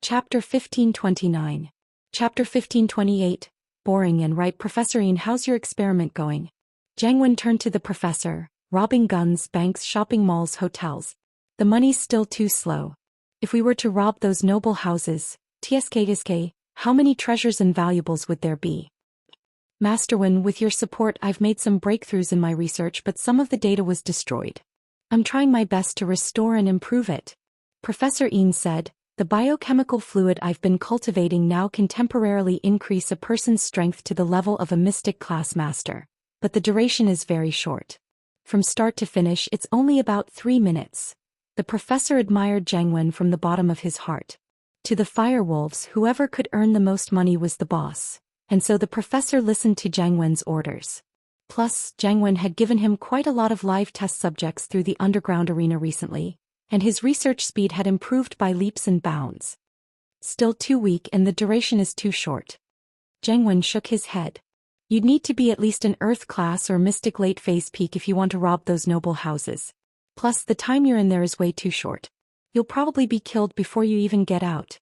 Chapter 1529. Chapter 1528. Boring and right. Professor Ian, how's your experiment going? Jiang Wen turned to the professor. Robbing guns, banks, shopping malls, hotels. The money's still too slow. If we were to rob those noble houses, TSK, how many treasures and valuables would there be? Master Wen, with your support I've made some breakthroughs in my research, but some of the data was destroyed. I'm trying my best to restore and improve it. Professor Ian said, the biochemical fluid I've been cultivating now can temporarily increase a person's strength to the level of a mystic class master, but the duration is very short. From start to finish it's only about 3 minutes. The professor admired Jiang Wen from the bottom of his heart. To the firewolves, whoever could earn the most money was the boss, and so the professor listened to Jiang Wen's orders. Plus, Jiang Wen had given him quite a lot of live test subjects through the underground arena recently, and his research speed had improved by leaps and bounds. Still too weak and the duration is too short. Jiang Wen shook his head. You'd need to be at least an Earth class or mystic late phase peak if you want to rob those noble houses. Plus the time you're in there is way too short. You'll probably be killed before you even get out.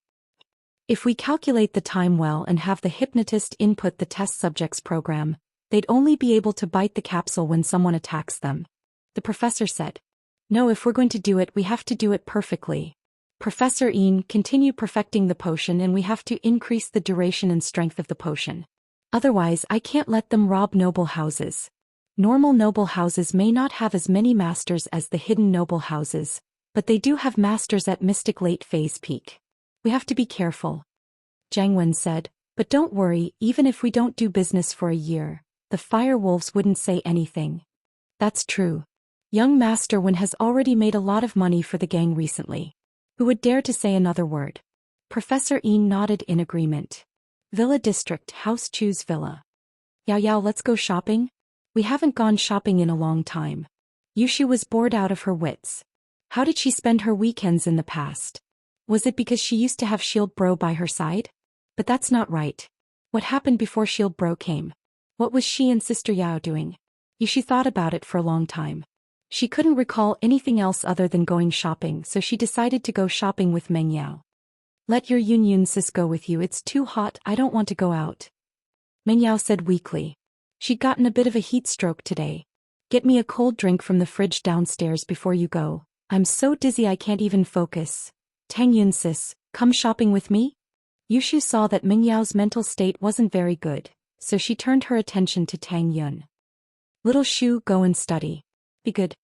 If we calculate the time well and have the hypnotist input the test subjects program, they'd only be able to bite the capsule when someone attacks them. The professor said. No, if we're going to do it, we have to do it perfectly. Professor Ian, continue perfecting the potion and we have to increase the duration and strength of the potion. Otherwise, I can't let them rob noble houses. Normal noble houses may not have as many masters as the hidden noble houses, but they do have masters at mystic late phase peak. We have to be careful. Jiang Wen said, but don't worry, even if we don't do business for a year, the firewolves wouldn't say anything. That's true. Young Master Wen has already made a lot of money for the gang recently. Who would dare to say another word? Professor Ian nodded in agreement. Villa District, House Choose Villa. Yao, let's go shopping? We haven't gone shopping in a long time. Yushu was bored out of her wits. How did she spend her weekends in the past? Was it because she used to have Shield Bro by her side? But that's not right. What happened before Shield Bro came? What was she and Sister Yao doing? Yushu thought about it for a long time. She couldn't recall anything else other than going shopping, so she decided to go shopping with Meng Yao. Let your Yun sis go with you, it's too hot, I don't want to go out. Meng Yao said weakly. She'd gotten a bit of a heat stroke today. Get me a cold drink from the fridge downstairs before you go. I'm so dizzy I can't even focus. Tang Yun sis, come shopping with me? Yushu saw that Meng Yao's mental state wasn't very good, so she turned her attention to Tang Yun. Little Shu, go and study. Be good.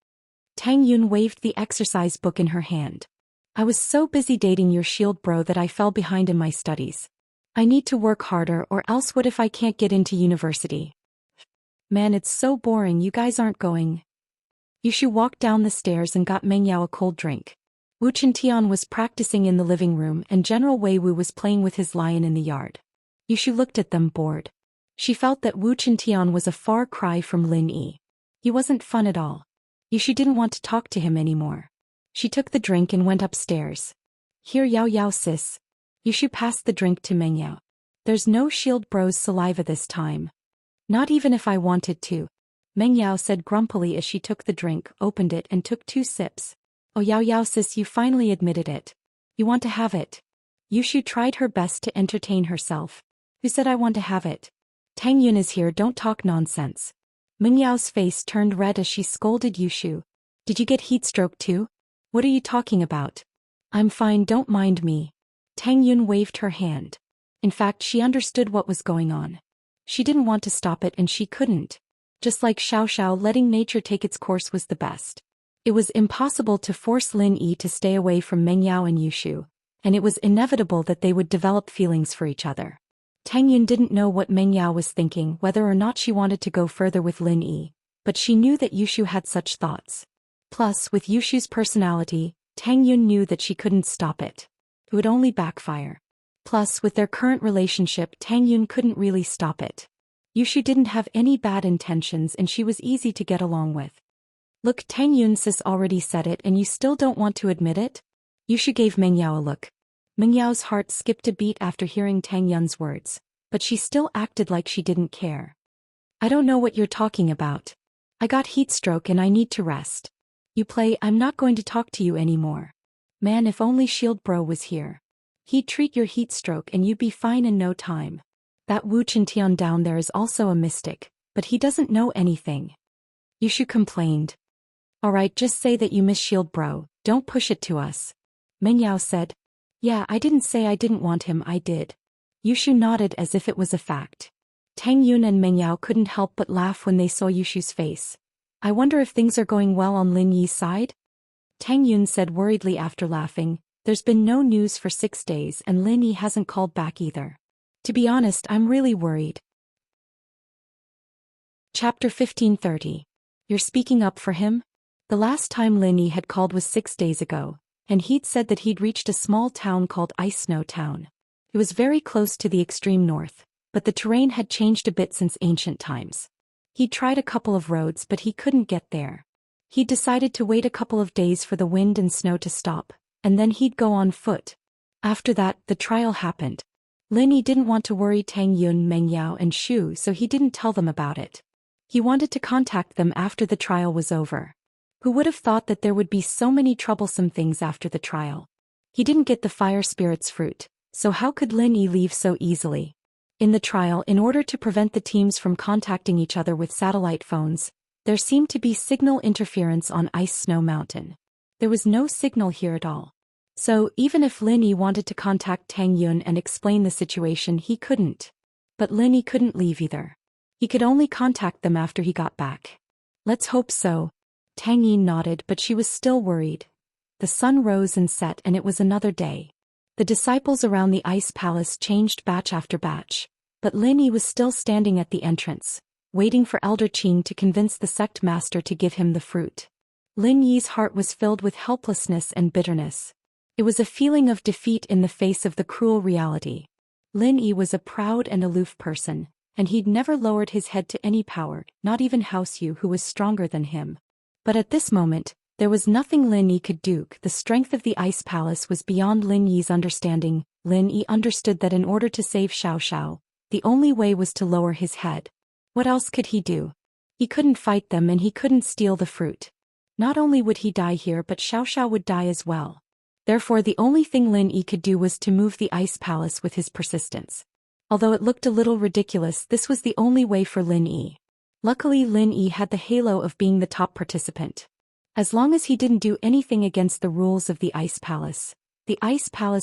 Tang Yun waved the exercise book in her hand. I was so busy dating your Shield Bro that I fell behind in my studies. I need to work harder, or else what if I can't get into university? Man, it's so boring, you guys aren't going. Yushu walked down the stairs and got Meng Yao a cold drink. Wu Chintian was practicing in the living room and General Wei Wu was playing with his lion in the yard. Yushu looked at them bored. She felt that Wu Chintian was a far cry from Lin Yi. He wasn't fun at all. Yushu didn't want to talk to him anymore. She took the drink and went upstairs. Here Yao sis. Yushu passed the drink to Meng Yao. There's no Shield Bro's saliva this time. Not even if I wanted to. Meng Yao said grumpily as she took the drink, opened it and took 2 sips. Oh Yao sis, you finally admitted it. You want to have it. Yushu tried her best to entertain herself. Who said I want to have it? Tang Yun is here, don't talk nonsense. Meng Yao's face turned red as she scolded Yushu. Did you get heat stroke too? What are you talking about? I'm fine, don't mind me. Tang Yun waved her hand. In fact, she understood what was going on. She didn't want to stop it and she couldn't. Just like Xiao, letting nature take its course was the best. It was impossible to force Lin Yi to stay away from Meng Yao and Yushu, and it was inevitable that they would develop feelings for each other. Tang Yun didn't know what Meng Yao was thinking, whether or not she wanted to go further with Lin Yi, but she knew that Yushu had such thoughts. Plus, with Yushu's personality, Tang Yun knew that she couldn't stop it. It would only backfire. Plus, with their current relationship, Tang Yun couldn't really stop it. Yushu didn't have any bad intentions and she was easy to get along with. Look, Tang Yun sis already said it and you still don't want to admit it? Yushu gave Meng Yao a look. Meng Yao's heart skipped a beat after hearing Tang Yun's words, but she still acted like she didn't care. I don't know what you're talking about. I got heat stroke and I need to rest. You play, I'm not going to talk to you anymore. Man, if only Shield Bro was here. He'd treat your heat stroke and you'd be fine in no time. That Wu Chintian down there is also a mystic, but he doesn't know anything. Yushu complained. Alright, just say that you miss Shield bro, don't push it to us. Mengyao said. Yeah, I didn't say I didn't want him, I did. Yushu nodded as if it was a fact. Tang Yun and Mengyao couldn't help but laugh when they saw Yushu's face. I wonder if things are going well on Lin Yi's side? Tang Yun said worriedly after laughing. There's been no news for 6 days and Lin Yi hasn't called back either. To be honest, I'm really worried. Chapter 1530. You're speaking up for him? The last time Lin Yi had called was 6 days ago, and he'd said that he'd reached a small town called Ice Snow Town. It was very close to the extreme north, but the terrain had changed a bit since ancient times. He'd tried a couple of roads but he couldn't get there. He'd decided to wait a couple of days for the wind and snow to stop, and then he'd go on foot. After that, the trial happened. Lin Yi didn't want to worry Tang Yun, Mengyao and Shu, so he didn't tell them about it. He wanted to contact them after the trial was over. Who would have thought that there would be so many troublesome things after the trial? He didn't get the fire spirit's fruit, so how could Lin Yi leave so easily? In the trial, in order to prevent the teams from contacting each other with satellite phones, there seemed to be signal interference on Ice Snow Mountain. There was no signal here at all. So, even if Lin Yi wanted to contact Tang Yun and explain the situation, he couldn't. But Lin Yi couldn't leave either. He could only contact them after he got back. Let's hope so. Tang Yin nodded, but she was still worried. The sun rose and set and it was another day. The disciples around the ice palace changed batch after batch, but Lin Yi was still standing at the entrance, waiting for Elder Qing to convince the sect master to give him the fruit. Lin Yi's heart was filled with helplessness and bitterness. It was a feeling of defeat in the face of the cruel reality. Lin Yi was a proud and aloof person, and he'd never lowered his head to any power, not even House Yu, who was stronger than him. But at this moment, there was nothing Lin Yi could do. The strength of the ice palace was beyond Lin Yi's understanding. Lin Yi understood that in order to save Xiao Xiao, the only way was to lower his head. What else could he do? He couldn't fight them and he couldn't steal the fruit. Not only would he die here, but Xiao Xiao would die as well. Therefore, the only thing Lin Yi could do was to move the ice palace with his persistence. Although it looked a little ridiculous, this was the only way for Lin Yi. Luckily, Lin Yi had the halo of being the top participant. As long as he didn't do anything against the rules of the ice palace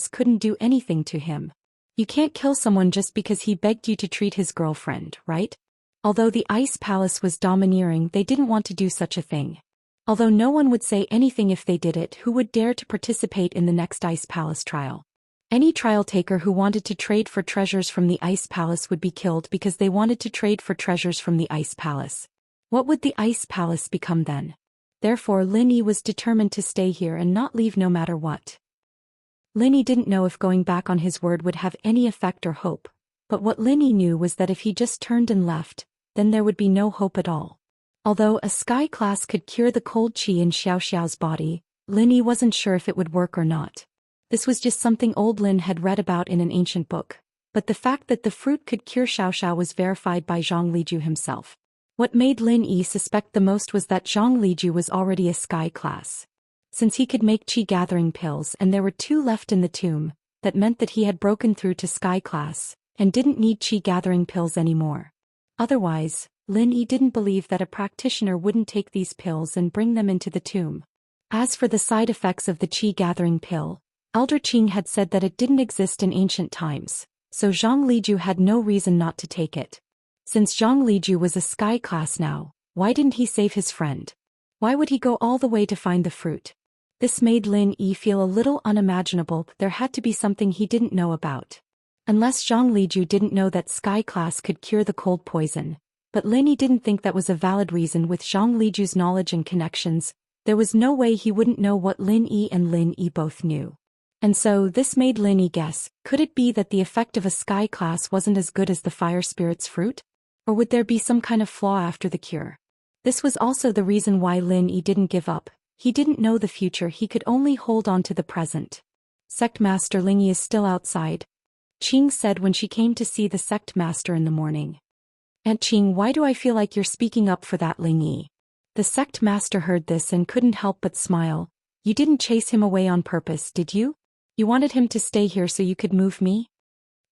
couldn't do anything to him. You can't kill someone just because he begged you to treat his girlfriend, right? Although the ice palace was domineering, they didn't want to do such a thing. Although no one would say anything if they did it, who would dare to participate in the next ice palace trial? Any trial taker who wanted to trade for treasures from the ice palace would be killed because they wanted to trade for treasures from the ice palace. What would the ice palace become then? Therefore, Lin Yi was determined to stay here and not leave no matter what. Lin Yi didn't know if going back on his word would have any effect or hope, but what Lin Yi knew was that if he just turned and left, then there would be no hope at all. Although a sky class could cure the cold qi in Xiao Xiao's body, Lin Yi wasn't sure if it would work or not. This was just something old Lin had read about in an ancient book, but the fact that the fruit could cure Xiao Xiao was verified by Zhang Liju himself. What made Lin Yi suspect the most was that Zhang Liju was already a sky class. Since he could make qi gathering pills and there were 2 left in the tomb, that meant that he had broken through to sky class, and didn't need qi gathering pills anymore. Otherwise, Lin Yi didn't believe that a practitioner wouldn't take these pills and bring them into the tomb. As for the side effects of the qi gathering pill, Elder Qing had said that it didn't exist in ancient times, so Zhang Liju had no reason not to take it. Since Zhang Liju was a sky class now, why didn't he save his friend? Why would he go all the way to find the fruit? This made Lin Yi feel a little unimaginable. There had to be something he didn't know about. Unless Zhang Liju didn't know that sky class could cure the cold poison. But Lin Yi didn't think that was a valid reason. With Zhang Liju's knowledge and connections, there was no way he wouldn't know what Lin Yi and Lin Yi both knew. And so this made Lin Yi guess, could it be that the effect of a sky class wasn't as good as the fire spirit's fruit? Or would there be some kind of flaw after the cure? This was also the reason why Lin Yi didn't give up. He didn't know the future, he could only hold on to the present. Sect Master Ling Yi is still outside, Qing said when she came to see the sect master in the morning. Aunt Qing, why do I feel like you're speaking up for that Ling Yi? The sect master heard this and couldn't help but smile. You didn't chase him away on purpose, did you? You wanted him to stay here so you could move me?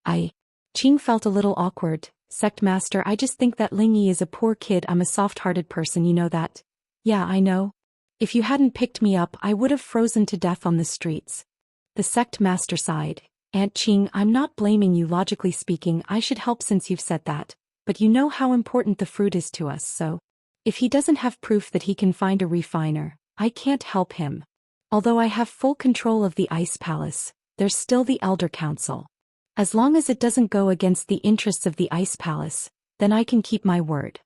Qing felt a little awkward. Sect Master, I just think that Ling Yi is a poor kid. I'm a soft-hearted person, you know that? Yeah, I know. If you hadn't picked me up, I would have frozen to death on the streets. The Sect Master sighed. Aunt Qing, I'm not blaming you. Logically speaking, I should help since you've said that. But you know how important the fruit is to us, so if he doesn't have proof that he can find a refiner, I can't help him. Although I have full control of the Ice Palace, there's still the Elder Council. As long as it doesn't go against the interests of the Ice Palace, then I can keep my word.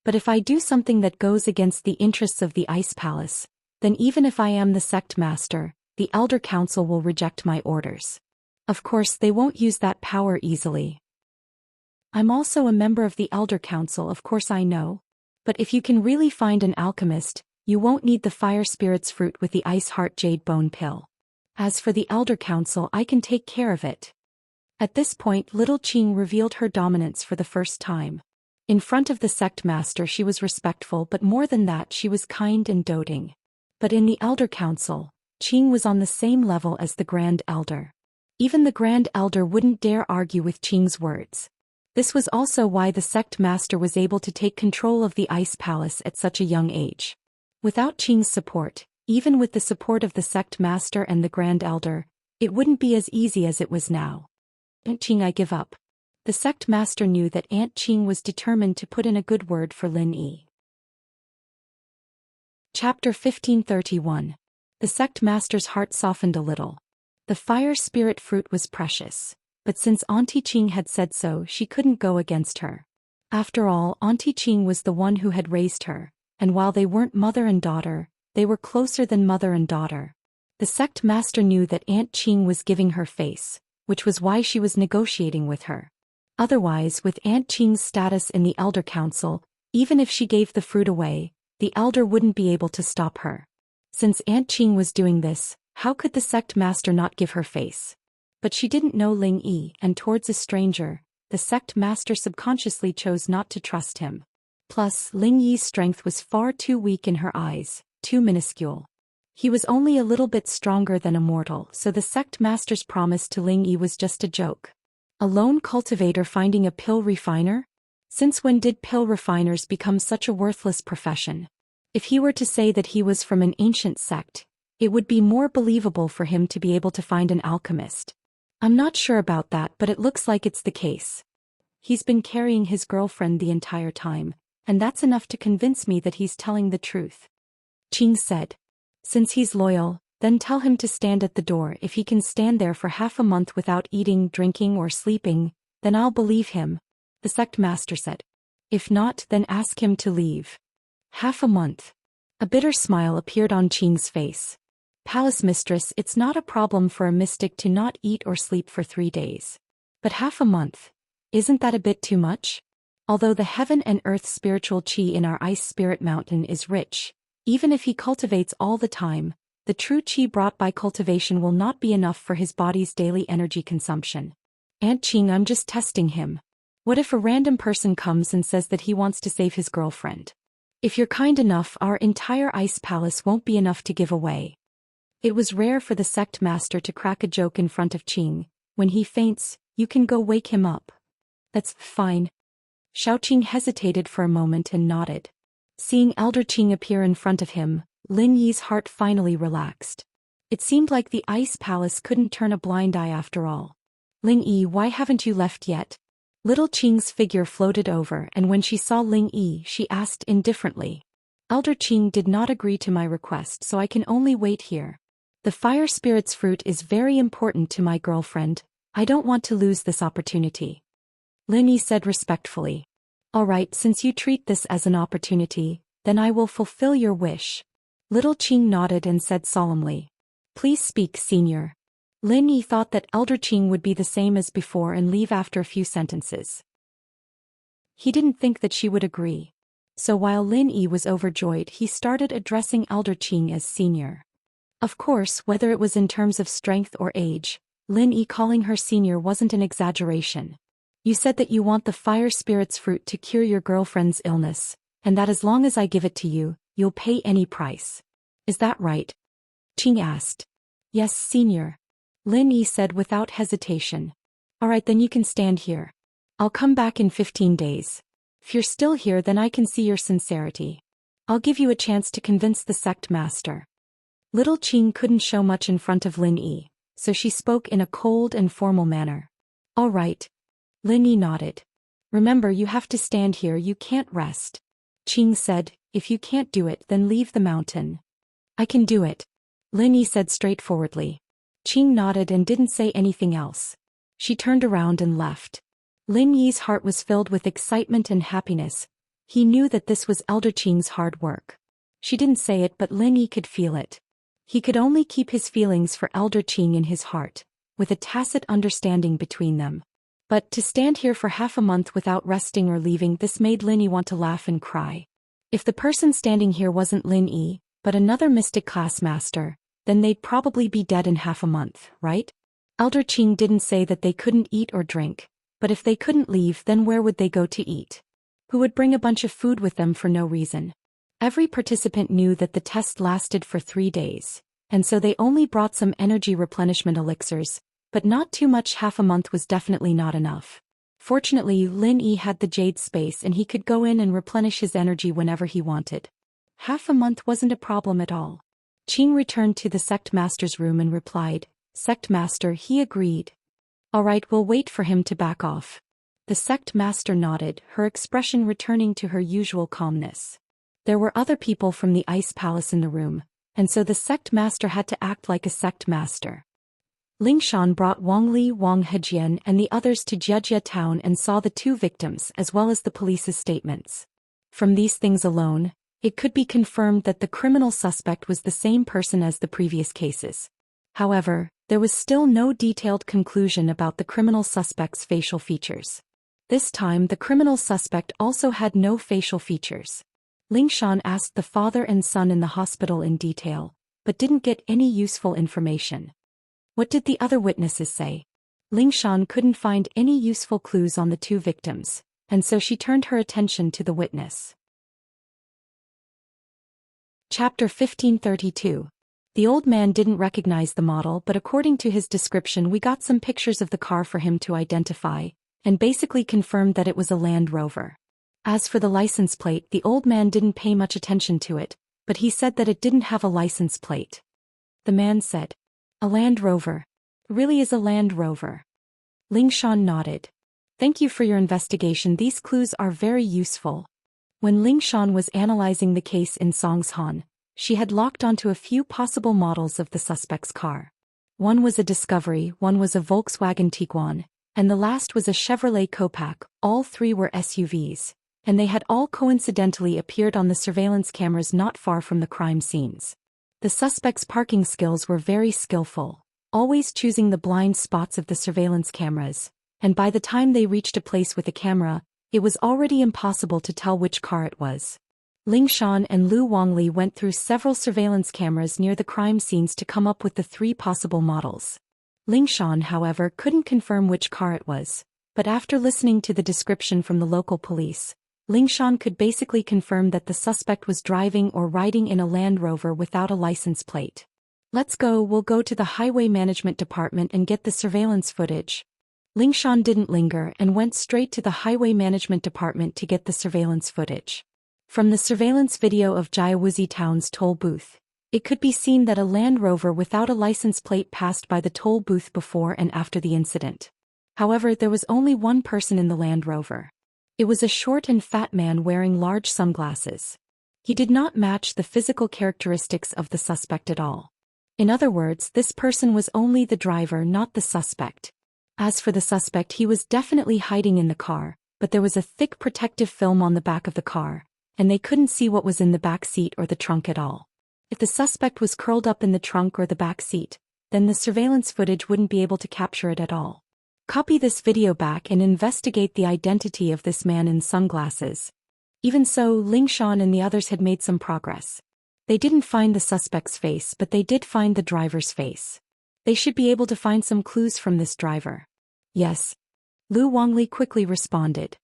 But if I do something that goes against the interests of the Ice Palace, then even if I am the Sect Master, the Elder Council will reject my orders. Of course, they won't use that power easily. I'm also a member of the Elder Council, of course I know. But if you can really find an alchemist, you won't need the Fire Spirit's fruit with the Ice Heart Jade Bone Pill. As for the Elder Council, I can take care of it. At this point, little Qing revealed her dominance for the first time. In front of the Sect Master she was respectful, but more than that she was kind and doting. But in the Elder Council, Qing was on the same level as the Grand Elder. Even the Grand Elder wouldn't dare argue with Qing's words. This was also why the Sect Master was able to take control of the Ice Palace at such a young age. Without Qing's support, even with the support of the Sect Master and the Grand Elder, it wouldn't be as easy as it was now. Aunt Qing, I give up. The Sect Master knew that Aunt Qing was determined to put in a good word for Lin Yi. Chapter 1531. The Sect Master's heart softened a little. The Fire Spirit fruit was precious, but since Auntie Qing had said so, she couldn't go against her. After all, Auntie Qing was the one who had raised her, and while they weren't mother and daughter, they were closer than mother and daughter. The Sect Master knew that Aunt Qing was giving her face, which was why she was negotiating with her. Otherwise, with Aunt Qing's status in the Elder Council, even if she gave the fruit away, the Elder wouldn't be able to stop her. Since Aunt Qing was doing this, how could the Sect Master not give her face? But she didn't know Ling Yi, and towards a stranger, the Sect Master subconsciously chose not to trust him. Plus, Ling Yi's strength was far too weak in her eyes, too minuscule. He was only a little bit stronger than a mortal, so the Sect Master's promise to Ling Yi was just a joke. A lone cultivator finding a pill refiner? Since when did pill refiners become such a worthless profession? If he were to say that he was from an ancient sect, it would be more believable for him to be able to find an alchemist. I'm not sure about that, but it looks like it's the case. He's been carrying his girlfriend the entire time, and that's enough to convince me that he's telling the truth. Qing said. Since he's loyal, then tell him to stand at the door. If he can stand there for half a month without eating, drinking, or sleeping, then I'll believe him, the Sect Master said. If not, then ask him to leave. Half a month. A bitter smile appeared on Qing's face. Palace Mistress, it's not a problem for a mystic to not eat or sleep for 3 days. But half a month? Isn't that a bit too much? Although the heaven and earth spiritual qi in our Ice Spirit Mountain is rich, even if he cultivates all the time, the true qi brought by cultivation will not be enough for his body's daily energy consumption. Aunt Qing, I'm just testing him. What if a random person comes and says that he wants to save his girlfriend? If you're kind enough, our entire Ice Palace won't be enough to give away. It was rare for the Sect Master to crack a joke in front of Qing. When he faints, you can go wake him up. That's fine. Xiao Qing hesitated for a moment and nodded. Seeing Elder Qing appear in front of him, Lin Yi's heart finally relaxed. It seemed like the Ice Palace couldn't turn a blind eye after all. Ling Yi, why haven't you left yet? Little Qing's figure floated over, and when she saw Ling Yi, she asked indifferently. Elder Qing did not agree to my request, so I can only wait here. The Fire Spirit's fruit is very important to my girlfriend. I don't want to lose this opportunity. Lin Yi said respectfully. All right, since you treat this as an opportunity, then I will fulfill your wish. Little Qing nodded and said solemnly. Please speak, senior. Lin Yi thought that Elder Qing would be the same as before and leave after a few sentences. He didn't think that she would agree. So while Lin Yi was overjoyed, he started addressing Elder Qing as senior. Of course, whether it was in terms of strength or age, Lin Yi calling her senior wasn't an exaggeration. You said that you want the Fire Spirit's fruit to cure your girlfriend's illness, and that as long as I give it to you, you'll pay any price. Is that right? Qing asked. Yes, senior. Lin Yi said without hesitation. Alright, then you can stand here. I'll come back in 15 days. If you're still here, then I can see your sincerity. I'll give you a chance to convince the sect master. Little Qing couldn't show much in front of Lin Yi, so she spoke in a cold and formal manner. All right. Lin Yi nodded. Remember, you have to stand here, you can't rest. Qing said, if you can't do it, then leave the mountain. I can do it. Lin Yi said straightforwardly. Qing nodded and didn't say anything else. She turned around and left. Lin Yi's heart was filled with excitement and happiness. He knew that this was Elder Qing's hard work. She didn't say it, but Lin Yi could feel it. He could only keep his feelings for Elder Qing in his heart, with a tacit understanding between them. But to stand here for half a month without resting or leaving, this made Lin Yi want to laugh and cry. If the person standing here wasn't Lin Yi, but another mystic class master, then they'd probably be dead in half a month, right? Elder Qing didn't say that they couldn't eat or drink, but if they couldn't leave, then where would they go to eat? Who would bring a bunch of food with them for no reason? Every participant knew that the test lasted for 3 days, and so they only brought some energy replenishment elixirs, but not too much. Half a month was definitely not enough. Fortunately, Lin Yi had the jade space and he could go in and replenish his energy whenever he wanted. Half a month wasn't a problem at all. Qing returned to the sect master's room and replied, Sect master, he agreed. All right, we'll wait for him to back off. The sect master nodded, her expression returning to her usual calmness. There were other people from the ice palace in the room, and so the sect master had to act like a sect master. Lingshan brought Wang Li, Wang Hejian and the others to Jiejie town and saw the 2 victims as well as the police's statements. From these things alone, it could be confirmed that the criminal suspect was the same person as the previous cases. However, there was still no detailed conclusion about the criminal suspect's facial features. This time the criminal suspect also had no facial features. Lingshan asked the father and son in the hospital in detail, but didn't get any useful information. What did the other witnesses say? Lingshan couldn't find any useful clues on the 2 victims, and so she turned her attention to the witness. Chapter 1532. The old man didn't recognize the model, but according to his description we got some pictures of the car for him to identify, and basically confirmed that it was a Land Rover. As for the license plate, the old man didn't pay much attention to it, but he said that it didn't have a license plate. The man said, a Land Rover. Really is a Land Rover. Lingshan nodded. Thank you for your investigation, these clues are very useful. When Lingshan was analyzing the case in Songshan, she had locked onto a few possible models of the suspect's car. One was a Discovery, one was a Volkswagen Tiguan, and the last was a Chevrolet Copaq. All 3 were SUVs, and they had all coincidentally appeared on the surveillance cameras not far from the crime scenes. The suspect's parking skills were very skillful, always choosing the blind spots of the surveillance cameras, and by the time they reached a place with a camera, it was already impossible to tell which car it was. Lingshan and Lu Wangli went through several surveillance cameras near the crime scenes to come up with the 3 possible models. Lingshan, however, couldn't confirm which car it was, but after listening to the description from the local police, Lingshan could basically confirm that the suspect was driving or riding in a Land Rover without a license plate. Let's go, we'll go to the Highway Management Department and get the surveillance footage. Lingshan didn't linger and went straight to the Highway Management Department to get the surveillance footage. From the surveillance video of Jiawuzi Town's toll booth, it could be seen that a Land Rover without a license plate passed by the toll booth before and after the incident. However, there was only one person in the Land Rover. It was a short and fat man wearing large sunglasses. He did not match the physical characteristics of the suspect at all. In other words, this person was only the driver, not the suspect. As for the suspect, he was definitely hiding in the car, but there was a thick protective film on the back of the car, and they couldn't see what was in the back seat or the trunk at all. If the suspect was curled up in the trunk or the back seat, then the surveillance footage wouldn't be able to capture it at all. Copy this video back and investigate the identity of this man in sunglasses. Even so, Lingshan and the others had made some progress. They didn't find the suspect's face, but they did find the driver's face. They should be able to find some clues from this driver. Yes. Lu Wangli quickly responded.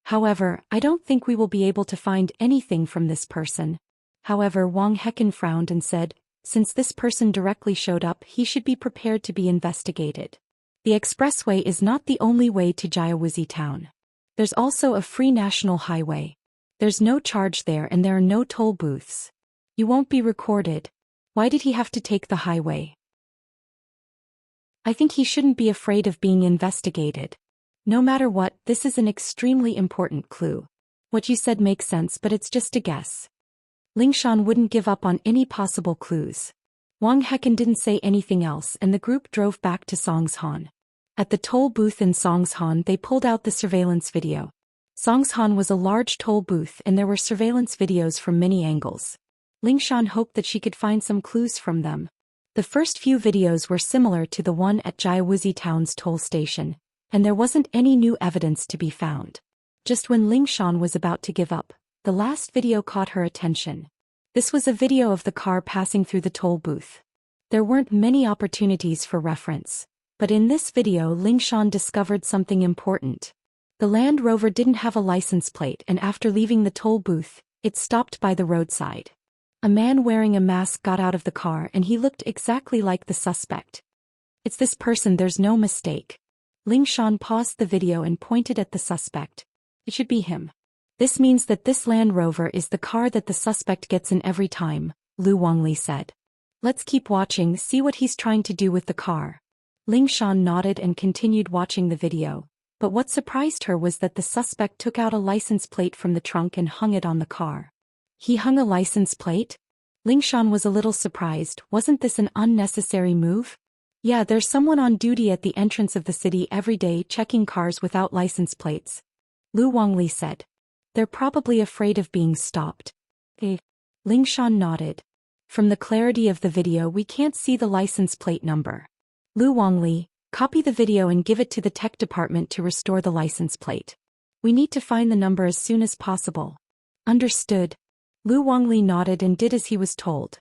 However, I don't think we will be able to find anything from this person. However, Wang Hecken frowned and said, Since this person directly showed up, he should be prepared to be investigated. The expressway is not the only way to Jayawizi town. There's also a free national highway. There's no charge there and there are no toll booths. You won't be recorded. Why did he have to take the highway? I think he shouldn't be afraid of being investigated. No matter what, this is an extremely important clue. What you said makes sense, but it's just a guess. Lingshan wouldn't give up on any possible clues. Wang Hecken didn't say anything else and the group drove back to Songshan. At the toll booth in Songshan, they pulled out the surveillance video. Songshan was a large toll booth and there were surveillance videos from many angles. Lingshan hoped that she could find some clues from them. The first few videos were similar to the one at Jayawizi town's toll station, and there wasn't any new evidence to be found. Just when Lingshan was about to give up, the last video caught her attention. This was a video of the car passing through the toll booth. There weren't many opportunities for reference, but in this video Lingshan discovered something important. The Land Rover didn't have a license plate and after leaving the toll booth, it stopped by the roadside. A man wearing a mask got out of the car and he looked exactly like the suspect. It's this person, there's no mistake. Lingshan paused the video and pointed at the suspect. It should be him. This means that this Land Rover is the car that the suspect gets in every time, Lu Wangli said. Let's keep watching, see what he's trying to do with the car. Lingshan nodded and continued watching the video, but what surprised her was that the suspect took out a license plate from the trunk and hung it on the car. He hung a license plate? Lingshan was a little surprised. Wasn't this an unnecessary move? Yeah, there's someone on duty at the entrance of the city every day checking cars without license plates. Lu Wangli said. They're probably afraid of being stopped. Lingshan nodded. From the clarity of the video we can't see the license plate number. Lu Wangli, copy the video and give it to the tech department to restore the license plate. We need to find the number as soon as possible. Understood. Lu Wangli nodded and did as he was told.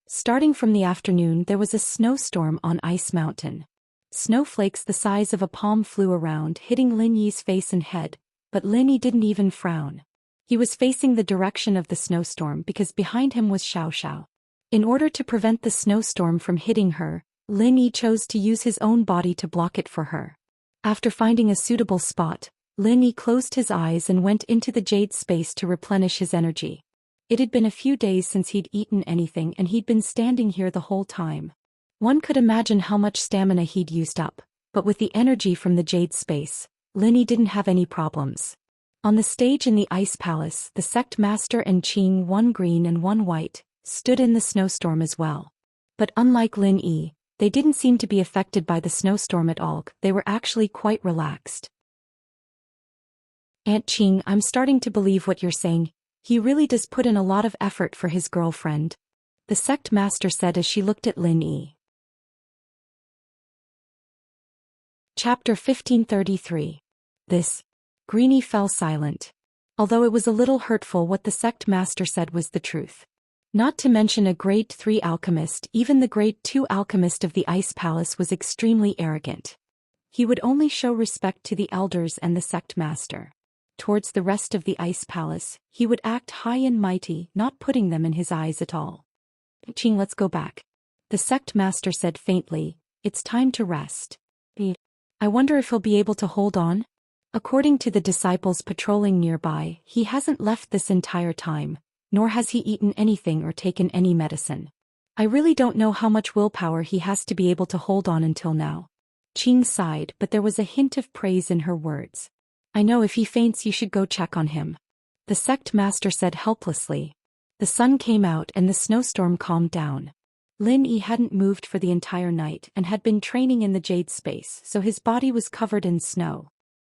Starting from the afternoon there was a snowstorm on Ice Mountain. Snowflakes the size of a palm flew around, hitting Lin Yi's face and head, but Lin Yi didn't even frown. He was facing the direction of the snowstorm because behind him was Xiao Xiao. In order to prevent the snowstorm from hitting her, Lin Yi chose to use his own body to block it for her. After finding a suitable spot, Lin Yi closed his eyes and went into the jade space to replenish his energy. It had been a few days since he'd eaten anything and he'd been standing here the whole time. One could imagine how much stamina he'd used up, but with the energy from the jade space, Lin Yi didn't have any problems. On the stage in the Ice Palace, the sect master and Qing, one green and one white, stood in the snowstorm as well. But unlike Lin Yi, they didn't seem to be affected by the snowstorm at all, they were actually quite relaxed. Aunt Qing, I'm starting to believe what you're saying. He really does put in a lot of effort for his girlfriend, the sect master said as she looked at Lin Yi. Chapter 1533. This. Greenie fell silent. Although it was a little hurtful, what the sect master said was the truth. Not to mention a grade 3 alchemist, even the grade 2 alchemist of the Ice Palace was extremely arrogant. He would only show respect to the elders and the sect master. Towards the rest of the Ice Palace, he would act high and mighty, not putting them in his eyes at all. Qing, let's go back. The sect master said faintly, it's time to rest. I wonder if he'll be able to hold on? According to the disciples patrolling nearby, he hasn't left this entire time, nor has he eaten anything or taken any medicine. I really don't know how much willpower he has to be able to hold on until now. Qing sighed, but there was a hint of praise in her words. I know if he faints you should go check on him. The sect master said helplessly. The sun came out and the snowstorm calmed down. Lin Yi hadn't moved for the entire night and had been training in the jade space, so his body was covered in snow.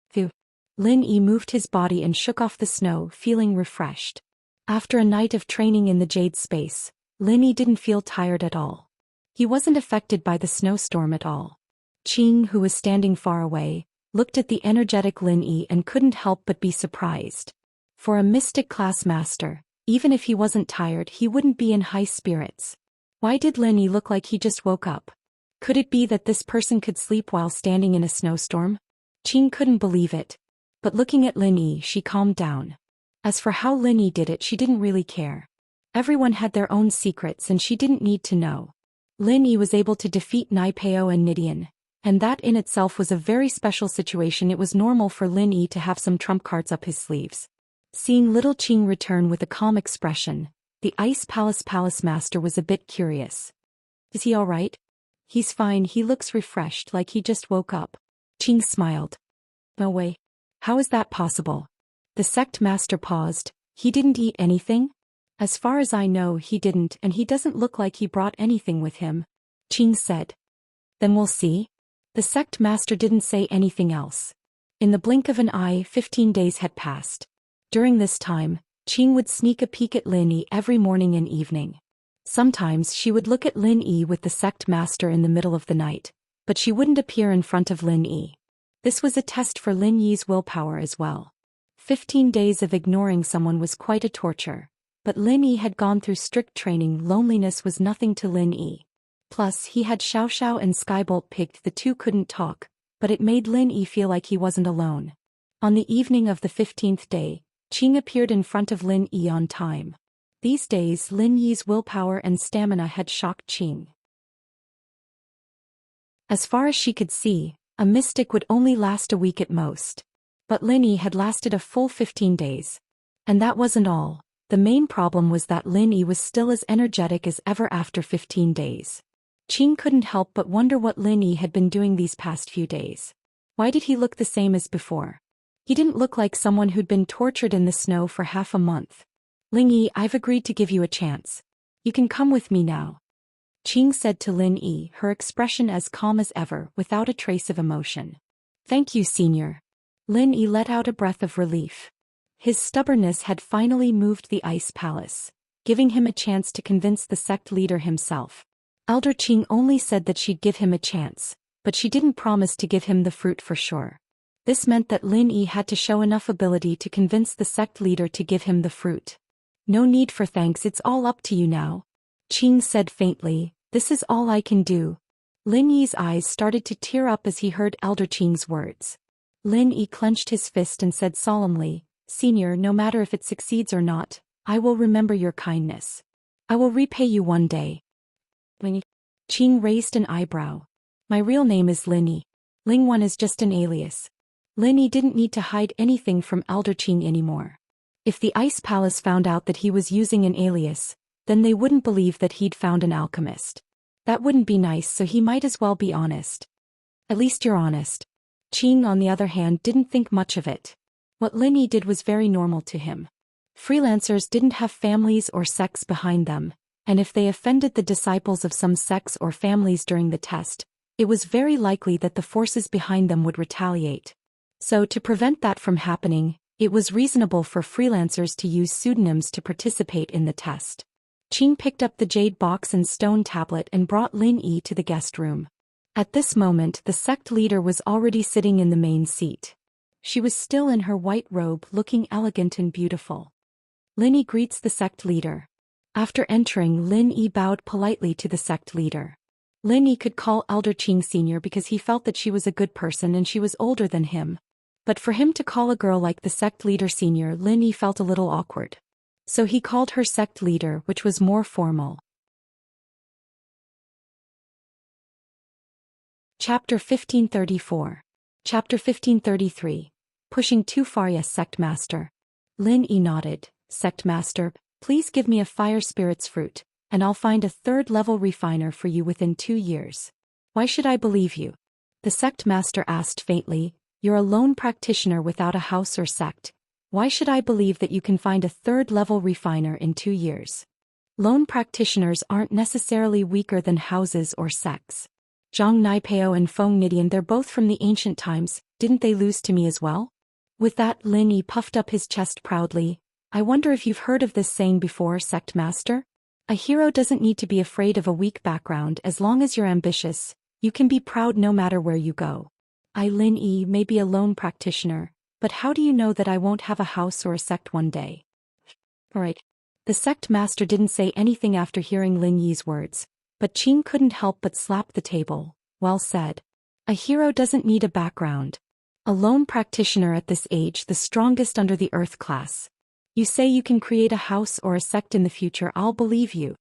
Phew. Lin Yi moved his body and shook off the snow, feeling refreshed. After a night of training in the jade space, Lin Yi didn't feel tired at all. He wasn't affected by the snowstorm at all. Qing, who was standing far away, looked at the energetic Lin Yi and couldn't help but be surprised. For a mystic class master, even if he wasn't tired he wouldn't be in high spirits. Why did Lin Yi look like he just woke up? Could it be that this person could sleep while standing in a snowstorm? Qing couldn't believe it. But looking at Lin Yi she calmed down. As for how Lin Yi did it she didn't really care. Everyone had their own secrets and she didn't need to know. Lin Yi was able to defeat Naipeo and Nidian, and that in itself was a very special situation. It was normal for Lin Yi to have some trump cards up his sleeves. Seeing little Qing return with a calm expression, the Ice Palace master was a bit curious. Is he alright? He's fine, he looks refreshed like he just woke up. Qing smiled. No way. How is that possible? The sect master paused. He didn't eat anything? As far as I know he didn't, and he doesn't look like he brought anything with him. Qing said. Then we'll see. The sect master didn't say anything else. In the blink of an eye 15 days had passed. During this time, Qing would sneak a peek at Lin Yi every morning and evening. Sometimes she would look at Lin Yi with the sect master in the middle of the night, but she wouldn't appear in front of Lin Yi. This was a test for Lin Yi's willpower as well. 15 days of ignoring someone was quite a torture, but Lin Yi had gone through strict training. Loneliness was nothing to Lin Yi. Plus he had Xiao Xiao and Skybolt picked. The two couldn't talk, but it made Lin Yi feel like he wasn't alone. On the evening of the 15th day, Qing appeared in front of Lin Yi on time. These days Lin Yi's willpower and stamina had shocked Qing. As far as she could see, a mystic would only last a week at most. But Lin Yi had lasted a full 15 days. And that wasn't all. The main problem was that Lin Yi was still as energetic as ever after 15 days. Qing couldn't help but wonder what Lin Yi had been doing these past few days. Why did he look the same as before? He didn't look like someone who'd been tortured in the snow for half a month. Lin Yi, I've agreed to give you a chance. You can come with me now. Qing said to Lin Yi, her expression as calm as ever, without a trace of emotion. Thank you, senior. Lin Yi let out a breath of relief. His stubbornness had finally moved the Ice Palace, giving him a chance to convince the sect leader himself. Elder Qing only said that she'd give him a chance, but she didn't promise to give him the fruit for sure. This meant that Lin Yi had to show enough ability to convince the sect leader to give him the fruit. No need for thanks, it's all up to you now. Qing said faintly, this is all I can do. Lin Yi's eyes started to tear up as he heard Elder Qing's words. Lin Yi clenched his fist and said solemnly, Senior, no matter if it succeeds or not, I will remember your kindness. I will repay you one day. Lin Yi. Qing raised an eyebrow. My real name is Lin Yi. Ling Wan is just an alias. Lin Yi didn't need to hide anything from Elder Qing anymore. If the Ice Palace found out that he was using an alias, then they wouldn't believe that he'd found an alchemist. That wouldn't be nice, so he might as well be honest. At least you're honest. Qing, on the other hand, didn't think much of it. What Lin Yi did was very normal to him. Freelancers didn't have families or sects behind them, and if they offended the disciples of some sects or families during the test, it was very likely that the forces behind them would retaliate. So to prevent that from happening, it was reasonable for freelancers to use pseudonyms to participate in the test. Qing picked up the jade box and stone tablet and brought Lin Yi to the guest room. At this moment the sect leader was already sitting in the main seat. She was still in her white robe, looking elegant and beautiful. Lin Yi greets the sect leader. After entering, Lin Yi bowed politely to the sect leader. Lin Yi could call Elder Qing Senior because he felt that she was a good person and she was older than him. But for him to call a girl like the sect leader Senior, Lin Yi felt a little awkward. So he called her sect leader, which was more formal. Chapter 1534. Chapter 1533. Pushing too far, yes, sect master. Lin Yi nodded. Sect master, please give me a fire spirit's fruit, and I'll find a 3rd level refiner for you within 2 years. Why should I believe you? The sect master asked faintly. You're a lone practitioner without a house or sect. Why should I believe that you can find a 3rd level refiner in 2 years? Lone practitioners aren't necessarily weaker than houses or sects. Zhang Naipeo and Feng Nidian, they're both from the ancient times, didn't they lose to me as well? With that, Lin Yi puffed up his chest proudly. I wonder if you've heard of this saying before, sect master? A hero doesn't need to be afraid of a weak background. As long as you're ambitious, you can be proud no matter where you go. I, Lin Yi, may be a lone practitioner, but how do you know that I won't have a house or a sect one day? Alright. The sect master didn't say anything after hearing Lin Yi's words, but Qing couldn't help but slap the table. Well said. A hero doesn't need a background. A lone practitioner at this age, the strongest under the earth class. You say you can create a house or a sect in the future, I'll believe you.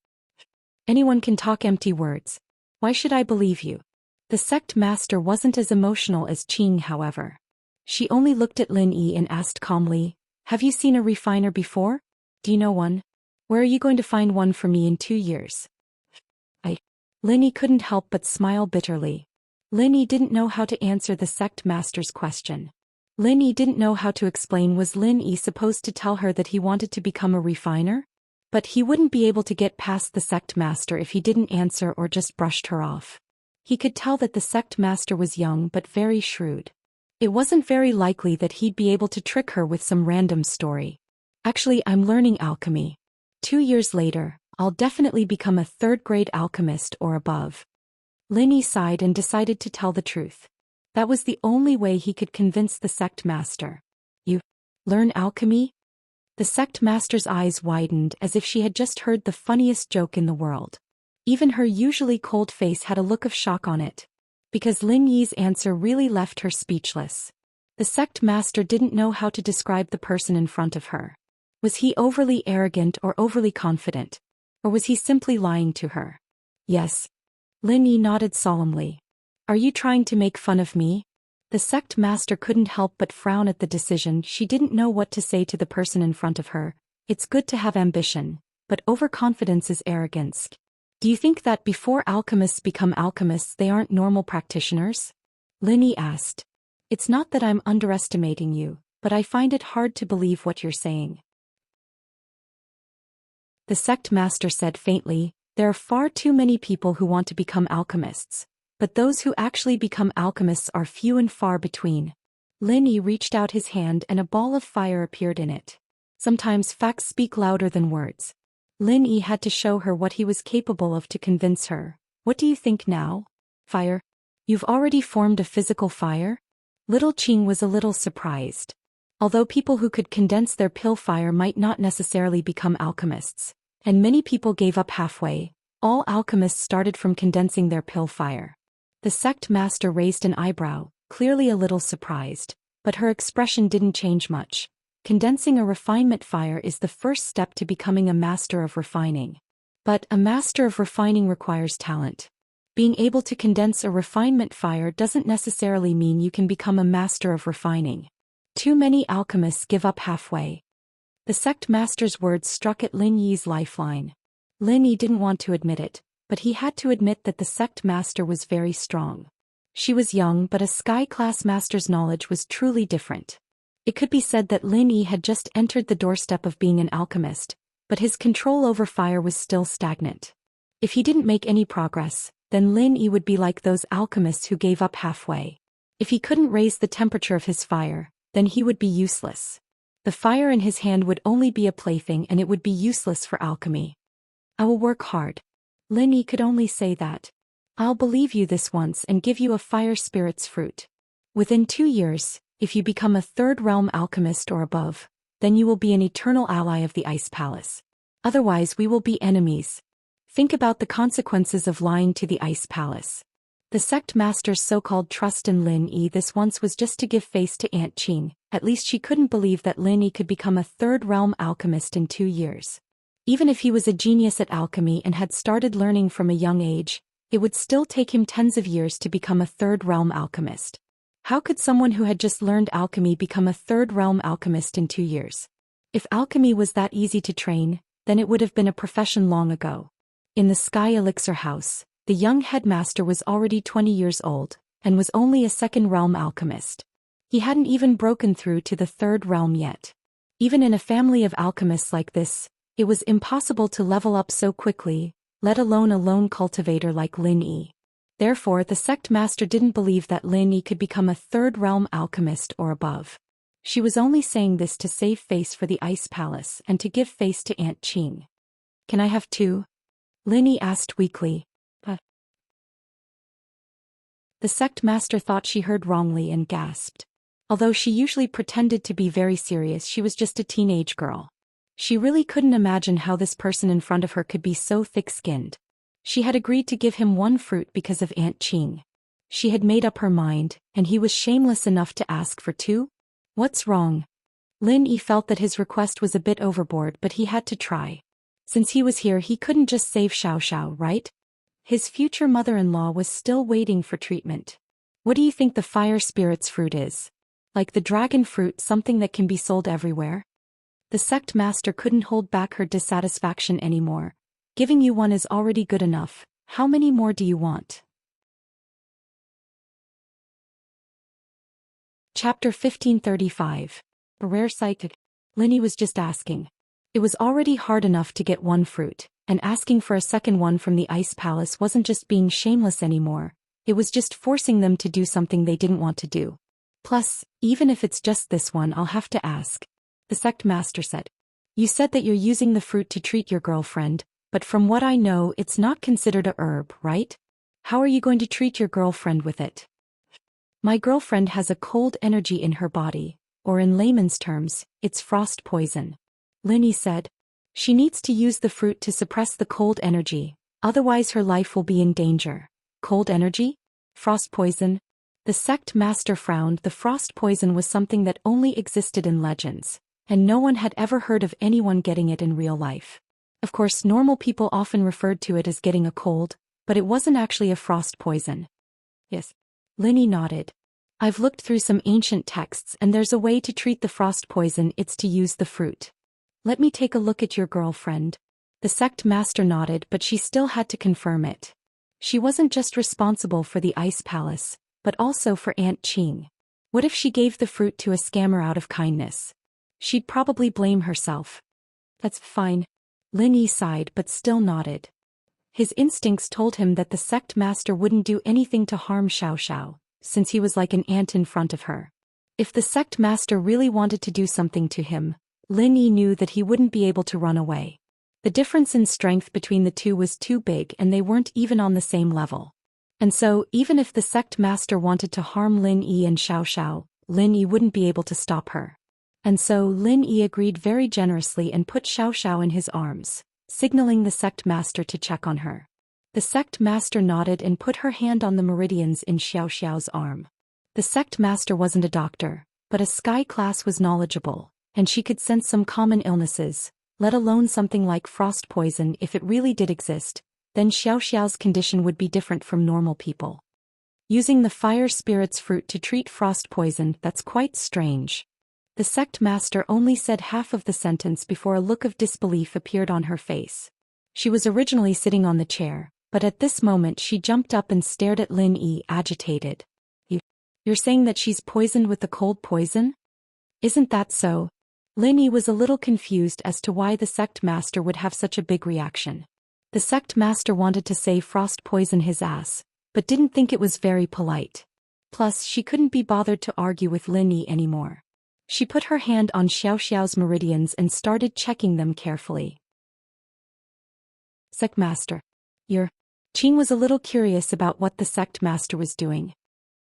Anyone can talk empty words. Why should I believe you? The sect master wasn't as emotional as Qing, however. She only looked at Lin Yi and asked calmly, have you seen a refiner before? Do you know one? Where are you going to find one for me in 2 years? Lin Yi couldn't help but smile bitterly. Lin Yi didn't know how to answer the sect master's question. Lin Yi didn't know how to explain. Was Lin Yi supposed to tell her that he wanted to become a refiner? But he wouldn't be able to get past the sect master if he didn't answer or just brushed her off. He could tell that the sect master was young but very shrewd. It wasn't very likely that he'd be able to trick her with some random story. Actually, I'm learning alchemy. 2 years later, I'll definitely become a third-grade alchemist or above. Lin Yi sighed and decided to tell the truth. That was the only way he could convince the sect master. You learn alchemy? The sect master's eyes widened as if she had just heard the funniest joke in the world. Even her usually cold face had a look of shock on it. Because Lin Yi's answer really left her speechless. The sect master didn't know how to describe the person in front of her. Was he overly arrogant or overly confident? Or was he simply lying to her? Yes. Lin Yi nodded solemnly. Are you trying to make fun of me? The sect master couldn't help but frown at the decision. She didn't know what to say to the person in front of her. It's good to have ambition, but overconfidence is arrogance. Do you think that before alchemists become alchemists they aren't normal practitioners? Lin Yi asked. It's not that I'm underestimating you, but I find it hard to believe what you're saying. The sect master said faintly, there are far too many people who want to become alchemists, but those who actually become alchemists are few and far between. Lin Yi reached out his hand and a ball of fire appeared in it. Sometimes facts speak louder than words. Lin Yi had to show her what he was capable of to convince her. What do you think now? Fire? You've already formed a physical fire? Little Qing was a little surprised. Although people who could condense their pill fire might not necessarily become alchemists, and many people gave up halfway, all alchemists started from condensing their pill fire. The sect master raised an eyebrow, clearly a little surprised, but her expression didn't change much. Condensing a refinement fire is the first step to becoming a master of refining. But a master of refining requires talent. Being able to condense a refinement fire doesn't necessarily mean you can become a master of refining. Too many alchemists give up halfway. The sect master's words struck at Lin Yi's lifeline. Lin Yi didn't want to admit it, but he had to admit that the sect master was very strong. She was young, but a sky-class master's knowledge was truly different. It could be said that Lin Yi had just entered the doorstep of being an alchemist, but his control over fire was still stagnant. If he didn't make any progress, then Lin Yi would be like those alchemists who gave up halfway. If he couldn't raise the temperature of his fire, then he would be useless. The fire in his hand would only be a plaything and it would be useless for alchemy. I will work hard. Lin Yi could only say that. I'll believe you this once and give you a fire spirit's fruit. Within 2 years, if you become a third realm alchemist or above, then you will be an eternal ally of the Ice Palace. Otherwise we will be enemies. Think about the consequences of lying to the Ice Palace. The sect master's so-called trust in Lin Yi this once was just to give face to Aunt Qing. At least she couldn't believe that Lin Yi could become a third-realm alchemist in 2 years. Even if he was a genius at alchemy and had started learning from a young age, it would still take him tens of years to become a third-realm alchemist. How could someone who had just learned alchemy become a third-realm alchemist in 2 years? If alchemy was that easy to train, then it would have been a profession long ago. In the Sky Elixir House, the young headmaster was already 20 years old, and was only a second-realm alchemist. He hadn't even broken through to the third realm yet. Even in a family of alchemists like this, it was impossible to level up so quickly, let alone a lone cultivator like Lin Yi. Therefore the sect master didn't believe that Lin Yi could become a third-realm alchemist or above. She was only saying this to save face for the Ice Palace and to give face to Aunt Qing. Can I have 2? Lin Yi asked weakly. The sect master thought she heard wrongly and gasped. Although she usually pretended to be very serious, she was just a teenage girl. She really couldn't imagine how this person in front of her could be so thick-skinned. She had agreed to give him 1 fruit because of Aunt Qing. She had made up her mind, and he was shameless enough to ask for 2? What's wrong? Lin Yi felt that his request was a bit overboard, but he had to try. Since he was here, he couldn't just save Xiao Xiao, right? His future mother-in-law was still waiting for treatment. What do you think the fire spirit's fruit is? Like the dragon fruit, something that can be sold everywhere? The sect master couldn't hold back her dissatisfaction anymore. Giving you one is already good enough. How many more do you want? Chapter 1535. A rare psychic. Lin Yi was just asking. It was already hard enough to get one fruit, and asking for a second one from the Ice Palace wasn't just being shameless anymore, it was just forcing them to do something they didn't want to do. Plus, even if it's just this one, I'll have to ask. The sect master said. You said that you're using the fruit to treat your girlfriend, but from what I know, it's not considered a herb, right? How are you going to treat your girlfriend with it? My girlfriend has a cold energy in her body, or in layman's terms, it's frost poison. Lin Yi said. She needs to use the fruit to suppress the cold energy, otherwise her life will be in danger. Cold energy? Frost poison? The sect master frowned. The frost poison was something that only existed in legends, and no one had ever heard of anyone getting it in real life. Of course, normal people often referred to it as getting a cold, but it wasn't actually a frost poison. Yes. Lin Yi nodded. I've looked through some ancient texts and there's a way to treat the frost poison. It's to use the fruit. Let me take a look at your girlfriend. The sect master nodded, but she still had to confirm it. She wasn't just responsible for the Ice Palace, but also for Aunt Qing. What if she gave the fruit to a scammer out of kindness? She'd probably blame herself. That's fine. Lin Yi sighed but still nodded. His instincts told him that the sect master wouldn't do anything to harm Xiao Xiao, since he was like an ant in front of her. If the sect master really wanted to do something to him, Lin Yi knew that he wouldn't be able to run away. The difference in strength between the two was too big and they weren't even on the same level. And so, even if the sect master wanted to harm Lin Yi and Xiao Xiao, Lin Yi wouldn't be able to stop her. And so Lin Yi agreed very generously and put Xiao Xiao in his arms, signaling the sect master to check on her. The sect master nodded and put her hand on the meridians in Xiao Xiao's arm. The sect master wasn't a doctor, but a sky class was knowledgeable, and she could sense some common illnesses, let alone something like frost poison. If it really did exist, then Xiao Xiao's condition would be different from normal people. Using the fire spirit's fruit to treat frost poison, that's quite strange. The sect master only said half of the sentence before a look of disbelief appeared on her face. She was originally sitting on the chair, but at this moment she jumped up and stared at Lin Yi, agitated. You're saying that she's poisoned with the cold poison? Isn't that so? Lin Yi was a little confused as to why the sect master would have such a big reaction. The sect master wanted to say frost poison his ass, but didn't think it was very polite. Plus, she couldn't be bothered to argue with Lin Yi anymore. She put her hand on Xiao Xiao's meridians and started checking them carefully. Sect master. Qing was a little curious about what the sect master was doing.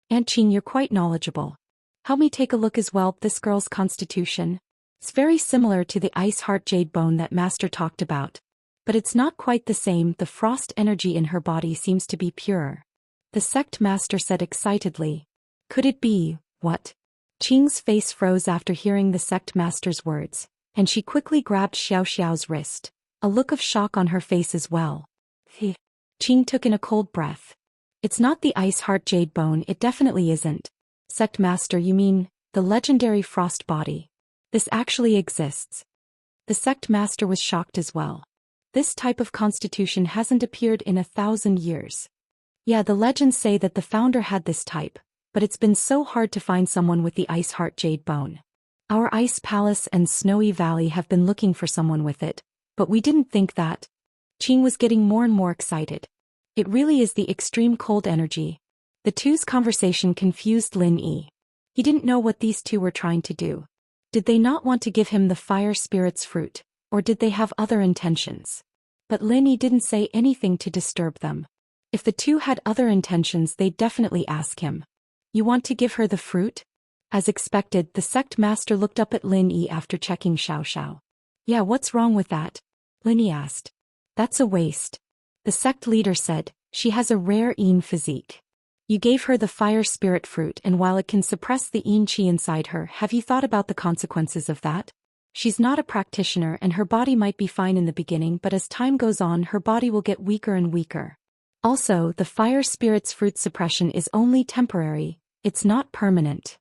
Aunt Qing, you're quite knowledgeable. Help me take a look as well. This girl's constitution. It's very similar to the ice heart jade bone that master talked about. But it's not quite the same. The frost energy in her body seems to be purer. The sect master said excitedly. Could it be, what? Qing's face froze after hearing the sect master's words, and she quickly grabbed Xiao Xiao's wrist, a look of shock on her face as well. Qing took in a cold breath. It's not the ice heart jade bone, it definitely isn't. Sect master, you mean, the legendary frost body. This actually exists. The sect master was shocked as well. This type of constitution hasn't appeared in 1,000 years. Yeah, the legends say that the founder had this type, but it's been so hard to find someone with the ice heart jade bone. Our ice palace and snowy valley have been looking for someone with it, but we didn't think that. Qing was getting more and more excited. It really is the extreme cold energy. The two's conversation confused Lin Yi. He didn't know what these two were trying to do. Did they not want to give him the fire spirit's fruit, or did they have other intentions? But Lin Yi didn't say anything to disturb them. If the two had other intentions, they'd definitely ask him. You want to give her the fruit? As expected, the sect master looked up at Lin Yi after checking Xiao Xiao. Yeah, what's wrong with that? Lin Yi asked. That's a waste. The sect leader said, she has a rare Yin physique. You gave her the fire spirit fruit, and while it can suppress the yin qi inside her, have you thought about the consequences of that? She's not a practitioner and her body might be fine in the beginning, but as time goes on her body will get weaker and weaker. Also, the fire spirit's fruit suppression is only temporary, it's not permanent.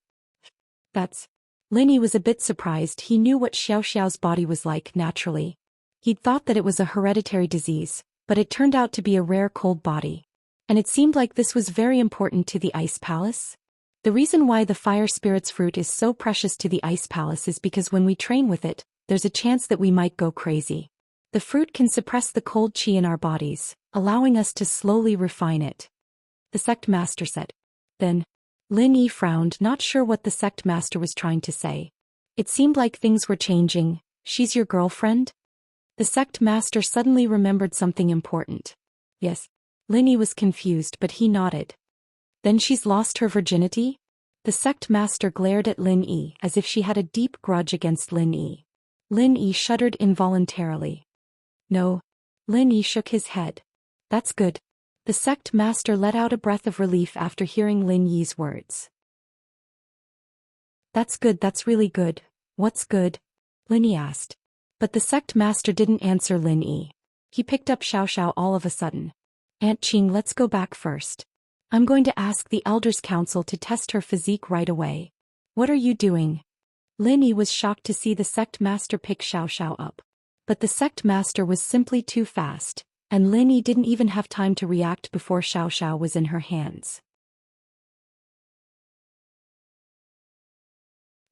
That's... Linny was a bit surprised. He knew what Xiao Xiao's body was like naturally. He'd thought that it was a hereditary disease, but it turned out to be a rare cold body. And it seemed like this was very important to the Ice Palace. The reason why the fire spirit's fruit is so precious to the Ice Palace is because when we train with it, there's a chance that we might go crazy. The fruit can suppress the cold qi in our bodies, allowing us to slowly refine it. The sect master said. Then, Lin Yi frowned, not sure what the sect master was trying to say. It seemed like things were changing. She's your girlfriend? The sect master suddenly remembered something important. Yes. Lin Yi was confused, but he nodded. Then she's lost her virginity? The sect master glared at Lin Yi as if she had a deep grudge against Lin Yi. Lin Yi shuddered involuntarily. No. Lin Yi shook his head. That's good. The sect master let out a breath of relief after hearing Lin Yi's words. That's good, that's really good. What's good? Lin Yi asked. But the sect master didn't answer Lin Yi. He picked up Xiao Xiao all of a sudden. Aunt Qing, let's go back first. I'm going to ask the Elders' Council to test her physique right away. What are you doing? Lin Yi was shocked to see the sect master pick Xiao Xiao up. But the sect master was simply too fast, and Lin Yi didn't even have time to react before Xiao Xiao was in her hands.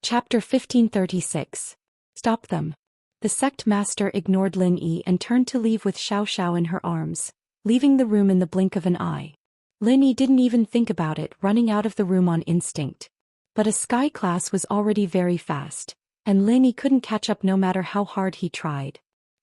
Chapter 1536. Stop them. The sect master ignored Lin Yi and turned to leave with Xiao Xiao in her arms, leaving the room in the blink of an eye. Lin Yi didn't even think about it, running out of the room on instinct. But a sky class was already very fast, and Lin Yi couldn't catch up no matter how hard he tried.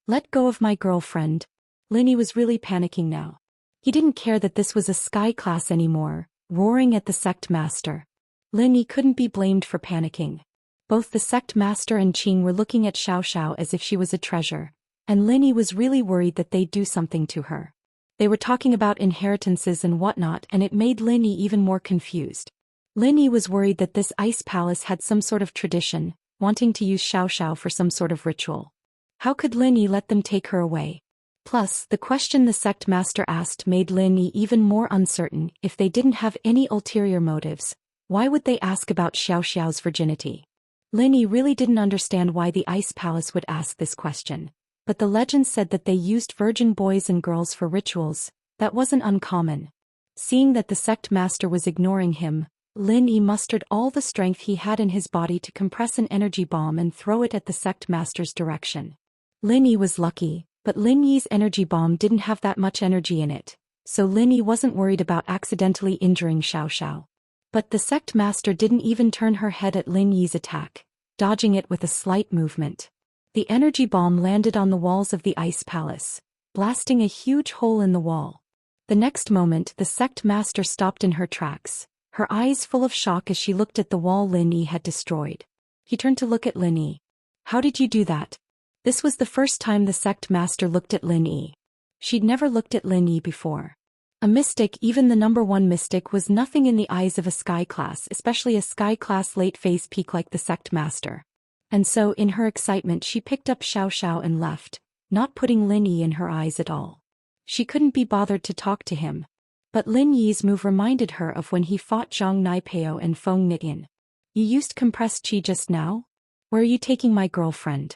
Let go of my girlfriend. Lin Yi was really panicking now. He didn't care that this was a sky class anymore, roaring at the sect master. Lin Yi couldn't be blamed for panicking. Both the sect master and Qing were looking at Xiao Xiao as if she was a treasure, and Lin Yi was really worried that they'd do something to her. They were talking about inheritances and whatnot, and it made Lin Yi even more confused. Lin Yi was worried that this ice palace had some sort of tradition, wanting to use Xiao Xiao for some sort of ritual. How could Lin Yi let them take her away? Plus, the question the sect master asked made Lin Yi even more uncertain. If they didn't have any ulterior motives, why would they ask about Xiao Xiao's virginity? Lin Yi really didn't understand why the ice palace would ask this question. But the legend said that they used virgin boys and girls for rituals. That wasn't uncommon. Seeing that the sect master was ignoring him, Lin Yi mustered all the strength he had in his body to compress an energy bomb and throw it at the sect master's direction. Lin Yi was lucky, but Lin Yi's energy bomb didn't have that much energy in it, so Lin Yi wasn't worried about accidentally injuring Xiao Xiao. But the sect master didn't even turn her head at Lin Yi's attack, dodging it with a slight movement. The energy bomb landed on the walls of the ice palace, blasting a huge hole in the wall. The next moment the sect master stopped in her tracks, her eyes full of shock as she looked at the wall Lin Yi had destroyed. He turned to look at Lin Yi. How did you do that? This was the first time the sect master looked at Lin Yi. She'd never looked at Lin Yi before. A mystic, even the #1 mystic, was nothing in the eyes of a sky class, especially a sky class late phase peak like the sect master. And so in her excitement she picked up Xiao Xiao and left, not putting Lin Yi in her eyes at all. She couldn't be bothered to talk to him. But Lin Yi's move reminded her of when he fought Zhang Naipeo and Feng Nitin. You used compressed qi just now? Where are you taking my girlfriend?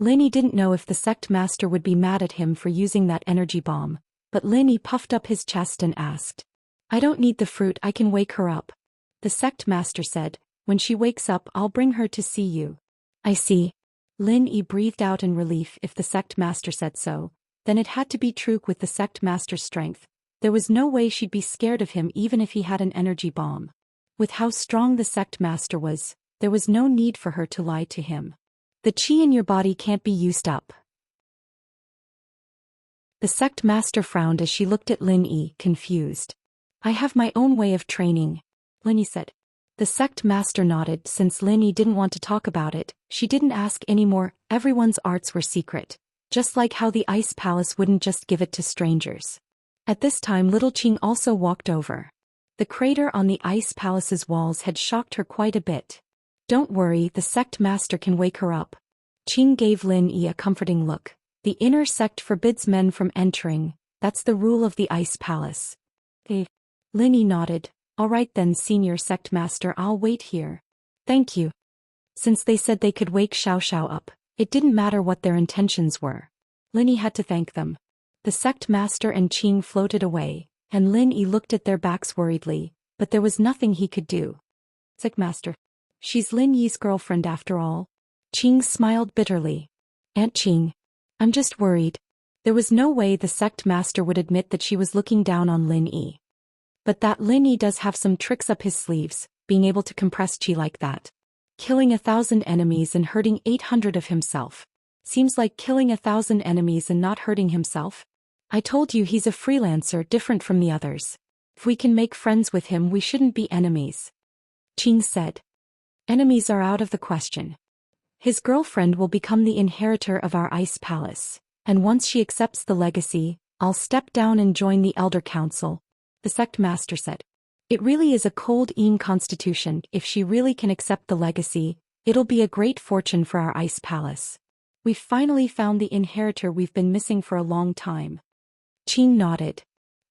Lin Yi didn't know if the sect master would be mad at him for using that energy bomb, but Lin Yi puffed up his chest and asked. I don't need the fruit, I can wake her up. The sect master said, when she wakes up I'll bring her to see you. I see. Lin Yi breathed out in relief. If the sect master said so, then it had to be true. With the sect master's strength, there was no way she'd be scared of him even if he had an energy bomb. With how strong the sect master was, there was no need for her to lie to him. The qi in your body can't be used up. The sect master frowned as she looked at Lin Yi, confused. I have my own way of training, Lin Yi said. The sect master nodded. Since Lin Yi didn't want to talk about it, she didn't ask anymore. Everyone's arts were secret, just like how the ice palace wouldn't just give it to strangers. At this time little Qing also walked over. The crater on the ice palace's walls had shocked her quite a bit. Don't worry, the sect master can wake her up. Qing gave Lin Yi a comforting look. The inner sect forbids men from entering, that's the rule of the ice palace. Lin Yi nodded. All right then, senior sect master, I'll wait here. Thank you. Since they said they could wake Xiao Xiao up, it didn't matter what their intentions were. Lin Yi had to thank them. The sect master and Qing floated away, and Lin Yi looked at their backs worriedly, but there was nothing he could do. Sect master. She's Lin Yi's girlfriend after all. Qing smiled bitterly. Aunt Qing. I'm just worried. There was no way the sect master would admit that she was looking down on Lin Yi. But that Lin Yi does have some tricks up his sleeves, being able to compress qi like that. Killing 1,000 enemies and hurting 800 of himself. Seems like killing 1,000 enemies and not hurting himself. I told you he's a freelancer different from the others. If we can make friends with him, we shouldn't be enemies. Qing said. Enemies are out of the question. His girlfriend will become the inheritor of our ice palace, and once she accepts the legacy, I'll step down and join the Elder Council, the sect master said. It really is a cold constitution. If she really can accept the legacy, it'll be a great fortune for our ice palace. We've finally found the inheritor we've been missing for a long time. Qing nodded.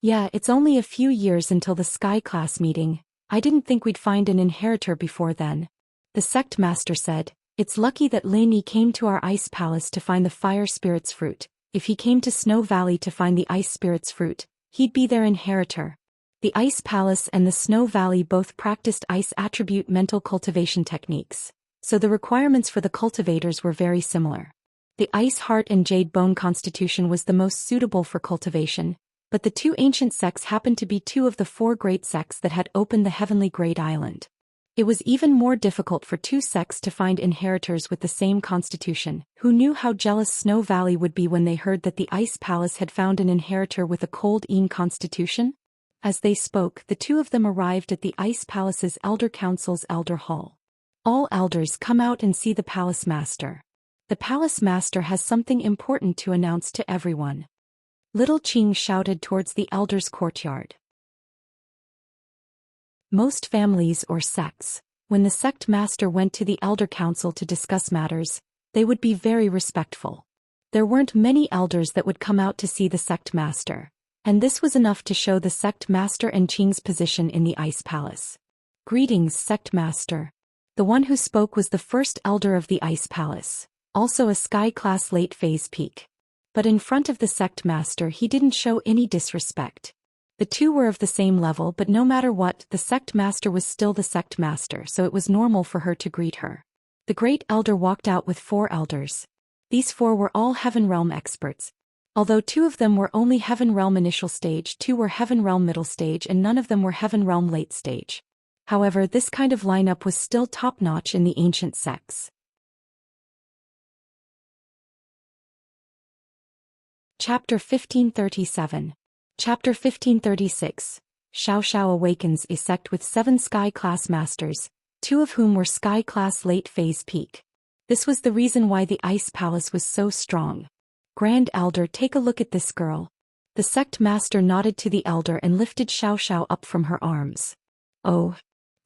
Yeah, it's only a few years until the Sky class meeting. I didn't think we'd find an inheritor before then. The sect master said, it's lucky that Lin Yi came to our ice palace to find the fire spirit's fruit. If he came to Snow Valley to find the ice spirit's fruit, he'd be their inheritor. The ice palace and the Snow Valley both practiced ice attribute mental cultivation techniques, so the requirements for the cultivators were very similar. The ice heart and jade bone constitution was the most suitable for cultivation, but the two ancient sects happened to be two of the 4 great sects that had opened the heavenly great island. It was even more difficult for 2 sects to find inheritors with the same constitution. Who knew how jealous Snow Valley would be when they heard that the ice palace had found an inheritor with a cold constitution? As they spoke, the two of them arrived at the ice palace's Elder Council's Elder Hall. All elders, come out and see the palace master. The palace master has something important to announce to everyone. Little Qing shouted towards the elders' courtyard. Most families or sects, when the sect master went to the Elder Council to discuss matters, they would be very respectful. There weren't many elders that would come out to see the sect master, and this was enough to show the sect master and Qing's position in the ice palace. Greetings, sect master. The one who spoke was the first elder of the ice palace, also a sky class late phase peak. But in front of the sect master he didn't show any disrespect. The two were of the same level, but no matter what, the sect master was still the sect master, so it was normal for her to greet her. The great elder walked out with 4 elders. These 4 were all Heaven Realm experts. Although 2 of them were only Heaven Realm initial stage, 2 were Heaven Realm middle stage, and none of them were Heaven Realm late stage. However, this kind of lineup was still top-notch in the ancient sects. Chapter 1537. Chapter 1536. Xiao Xiao awakens a sect with 7 Sky Class Masters, 2 of whom were Sky Class Late Phase Peak. This was the reason why the Ice Palace was so strong. Grand Elder, take a look at this girl. The sect master nodded to the elder and lifted Xiao Xiao up from her arms. Oh.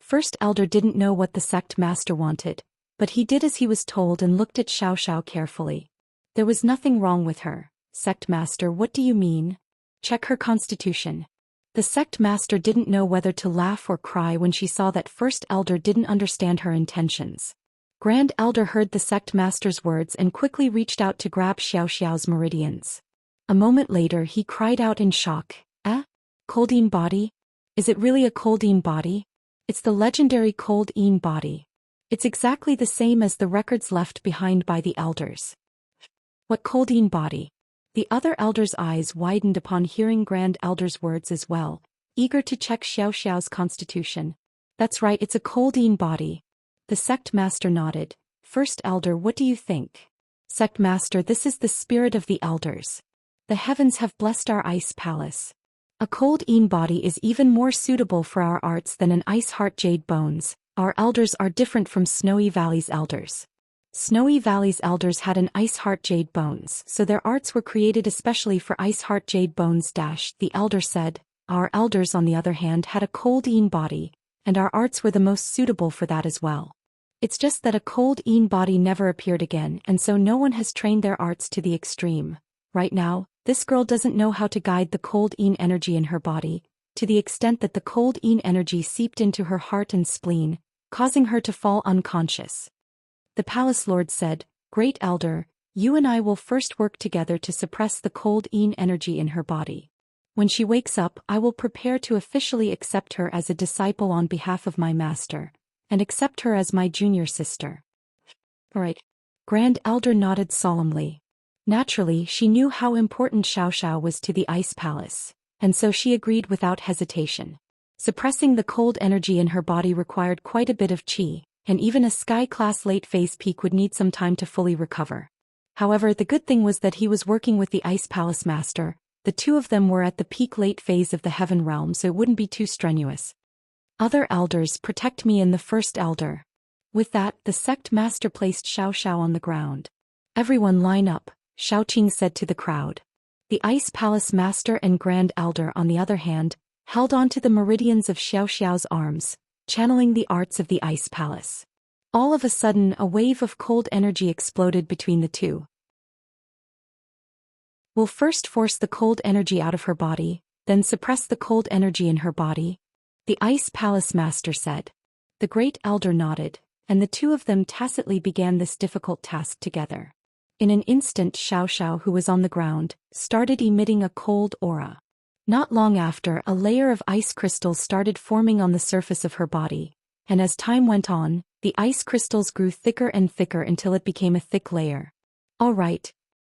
First Elder didn't know what the sect master wanted, but he did as he was told and looked at Xiao Xiao carefully. There was nothing wrong with her. Sect master, what do you mean? Check her constitution. The sect master didn't know whether to laugh or cry when she saw that First Elder didn't understand her intentions. Grand Elder heard the sect master's words and quickly reached out to grab Xiao Xiao's meridians. A moment later he cried out in shock, Coldine body? Is it really a Coldine body? It's the legendary Coldine body. It's exactly the same as the records left behind by the elders. What Coldine body? The other elder's eyes widened upon hearing Grand Elder's words as well, eager to check Xiao Xiao's constitution. That's right, it's a Coldine body. The sect master nodded. First Elder, what do you think? Sect master, this is the spirit of the elders. The heavens have blessed our ice palace. A Coldine body is even more suitable for our arts than an ice heart jade bones. Our elders are different from Snowy Valley's elders. Snowy Valley's elders had an ice heart jade bones, so their arts were created especially for ice heart jade bones. The elder said, Our elders, on the other hand, had a cold-een body, and our arts were the most suitable for that as well. It's just that a cold-een body never appeared again, and so no one has trained their arts to the extreme. Right now, this girl doesn't know how to guide the cold-een energy in her body, to the extent that the cold-een energy seeped into her heart and spleen, causing her to fall unconscious. The palace lord said, "Great elder, you and I will first work together to suppress the cold-een energy in her body. When she wakes up, I will prepare to officially accept her as a disciple on behalf of my master, and accept her as my junior sister." Right. Grand Elder nodded solemnly. Naturally, she knew how important Xiao Xiao was to the Ice Palace, and so she agreed without hesitation. Suppressing the cold energy in her body required quite a bit of qi, and even a sky-class late-phase peak would need some time to fully recover. However, the good thing was that he was working with the Ice Palace Master. The two of them were at the peak late phase of the Heaven Realm, so it wouldn't be too strenuous. "Other elders, protect me and the first elder." With that, the sect master placed Xiao Xiao on the ground. "Everyone line up," Xiaoqing said to the crowd. The Ice Palace Master and Grand Elder, on the other hand, held on to the meridians of Xiao Xiao's arms, channeling the arts of the Ice Palace. All of a sudden, a wave of cold energy exploded between the two. "We'll first force the cold energy out of her body, then suppress the cold energy in her body," the Ice Palace Master said. The Great Elder nodded, and the two of them tacitly began this difficult task together. In an instant, Xiao Xiao, who was on the ground, started emitting a cold aura. Not long after, a layer of ice crystals started forming on the surface of her body, and as time went on, the ice crystals grew thicker and thicker until it became a thick layer. "All right,"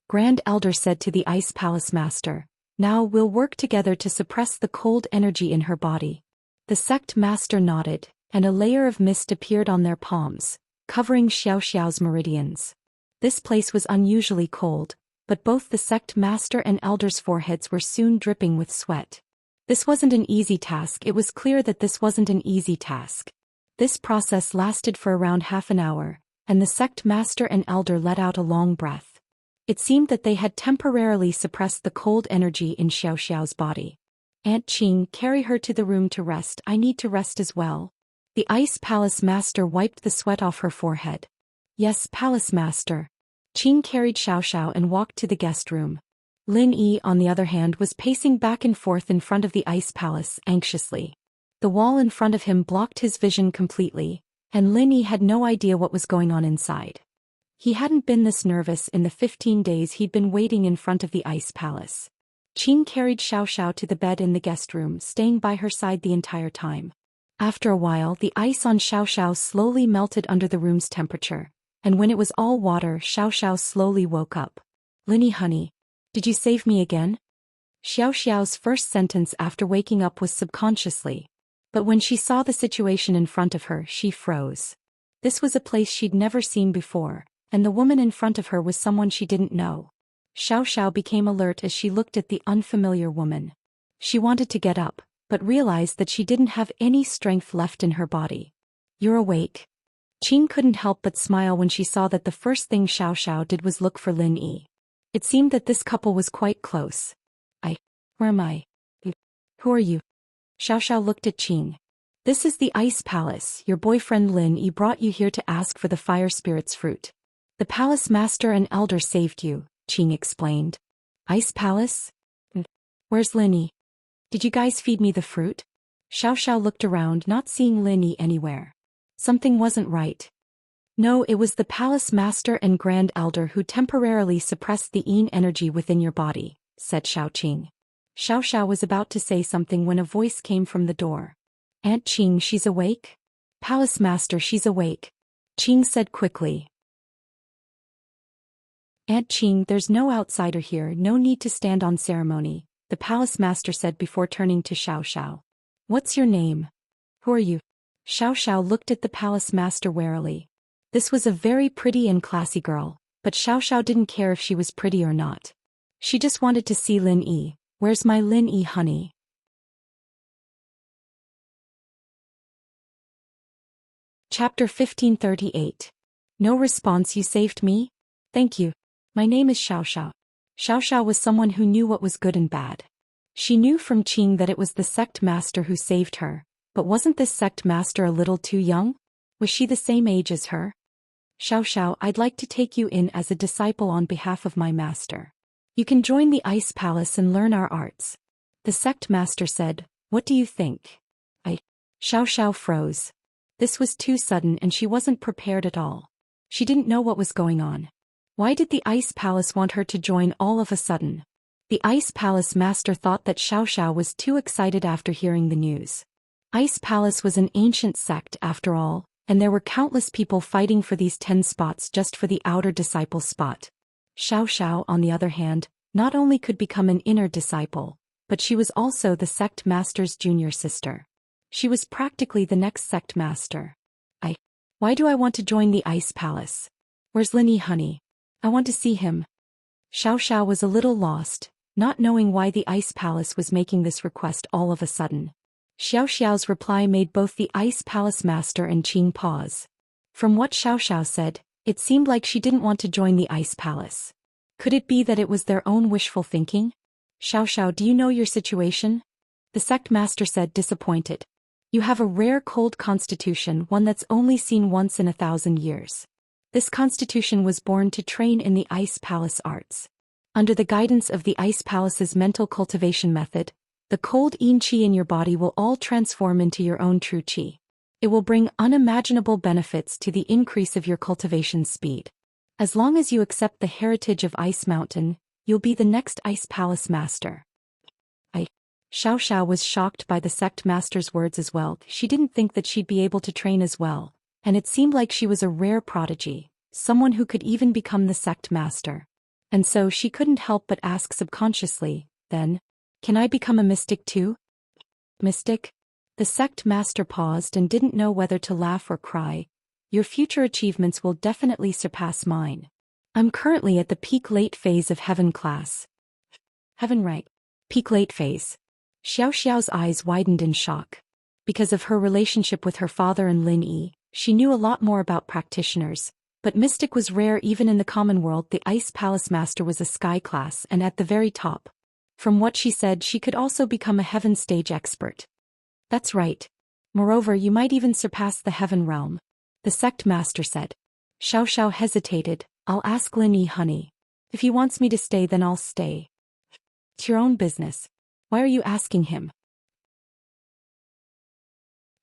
Grand Elder said to the Ice Palace Master, "now we'll work together to suppress the cold energy in her body." The sect master nodded, and a layer of mist appeared on their palms, covering Xiao Xiao's meridians. This place was unusually cold, but both the sect master and elder's foreheads were soon dripping with sweat. This wasn't an easy task. It was clear that this wasn't an easy task. This process lasted for around half an hour, and the sect master and elder let out a long breath. It seemed that they had temporarily suppressed the cold energy in Xiao Xiao's body. "Aunt Qing, carry her to the room to rest. I need to rest as well." The Ice Palace Master wiped the sweat off her forehead. "Yes, Palace Master." Qing carried Xiao Xiao and walked to the guest room. Lin Yi, on the other hand, was pacing back and forth in front of the Ice Palace, anxiously. The wall in front of him blocked his vision completely, and Lin Yi had no idea what was going on inside. He hadn't been this nervous in the 15 days he'd been waiting in front of the Ice Palace. Qing carried Xiao Xiao to the bed in the guest room, staying by her side the entire time. After a while, the ice on Xiao Xiao slowly melted under the room's temperature, and when it was all water, Xiao Xiao slowly woke up. "Linny honey, did you save me again?" Xiao Xiao's first sentence after waking up was subconsciously. But when she saw the situation in front of her, she froze. This was a place she'd never seen before, and the woman in front of her was someone she didn't know. Xiao Xiao became alert as she looked at the unfamiliar woman. She wanted to get up, but realized that she didn't have any strength left in her body. "You're awake." Qing couldn't help but smile when she saw that the first thing Xiao Xiao did was look for Lin Yi. It seemed that this couple was quite close. Where am I? Who are you?" Xiao Xiao looked at Qing. "This is the Ice Palace. Your boyfriend Lin Yi brought you here to ask for the Fire Spirit's fruit. The Palace Master and Elder saved you," Qing explained. "Ice Palace? Where's Lin Yi? Did you guys feed me the fruit?" Xiao Xiao looked around, not seeing Lin Yi anywhere. Something wasn't right. "No, it was the Palace Master and Grand Elder who temporarily suppressed the Yin energy within your body," said Xiao Qing. Xiao Xiao was about to say something when a voice came from the door. "Aunt Qing, she's awake?" "Palace Master, she's awake," Qing said quickly. "Aunt Qing, there's no outsider here, no need to stand on ceremony," the Palace Master said before turning to Xiao Xiao. "What's your name? Who are you?" Xiao Xiao looked at the Palace Master warily. This was a very pretty and classy girl, but Xiao Xiao didn't care if she was pretty or not. She just wanted to see Lin Yi. "Where's my Lin Yi honey?" Chapter 1538. No response. "You saved me? Thank you. My name is Xiao Xiao." Xiao Xiao was someone who knew what was good and bad. She knew from Qing that it was the sect master who saved her, but wasn't this sect master a little too young? Was she the same age as her? Xiao Xiao, I'd like to take you in as a disciple on behalf of my master. You can join the Ice Palace and learn our arts. The sect master said, what do you think? Xiao Xiao froze. This was too sudden and she wasn't prepared at all. She didn't know what was going on. Why did the Ice Palace want her to join all of a sudden? The Ice Palace master thought that Xiao Xiao was too excited after hearing the news. Ice Palace was an ancient sect after all, and there were countless people fighting for these 10 spots just for the outer disciple spot. Xiao Xiao, on the other hand, not only could become an inner disciple, but she was also the sect master's junior sister. She was practically the next sect master. Why do I want to join the Ice Palace? Where's Lin Yi, honey? I want to see him. Xiao Xiao was a little lost, not knowing why the Ice Palace was making this request all of a sudden. Xiao Xiao's reply made both the Ice Palace master and Qing pause. From what Xiao Xiao said, it seemed like she didn't want to join the Ice Palace. Could it be that it was their own wishful thinking? Xiao Xiao, do you know your situation? The sect master said, disappointed. You have a rare cold constitution, one that's only seen once in 1,000 years. This constitution was born to train in the Ice Palace arts. Under the guidance of the Ice Palace's mental cultivation method, the cold yin qi in your body will all transform into your own true qi. It will bring unimaginable benefits to the increase of your cultivation speed. As long as you accept the heritage of Ice Mountain, you'll be the next Ice Palace master. Xiao Xiao was shocked by the sect master's words as well. She didn't think that she'd be able to train as well, and it seemed like she was a rare prodigy, someone who could even become the sect master. And so she couldn't help but ask subconsciously, then, can I become a mystic too? Mystic? The sect master paused and didn't know whether to laugh or cry. Your future achievements will definitely surpass mine. I'm currently at the peak late phase of heaven class. Heaven, right? Peak late phase. Xiao Xiao's eyes widened in shock. Because of her relationship with her father and Lin Yi, she knew a lot more about practitioners, but mystic was rare even in the common world. The Ice Palace master was a sky class and at the very top. From what she said, she could also become a heaven stage expert. That's right. Moreover, you might even surpass the heaven realm. The sect master said. Xiao Xiao hesitated. I'll ask Lin Yi, honey. If he wants me to stay, then I'll stay. It's your own business. Why are you asking him?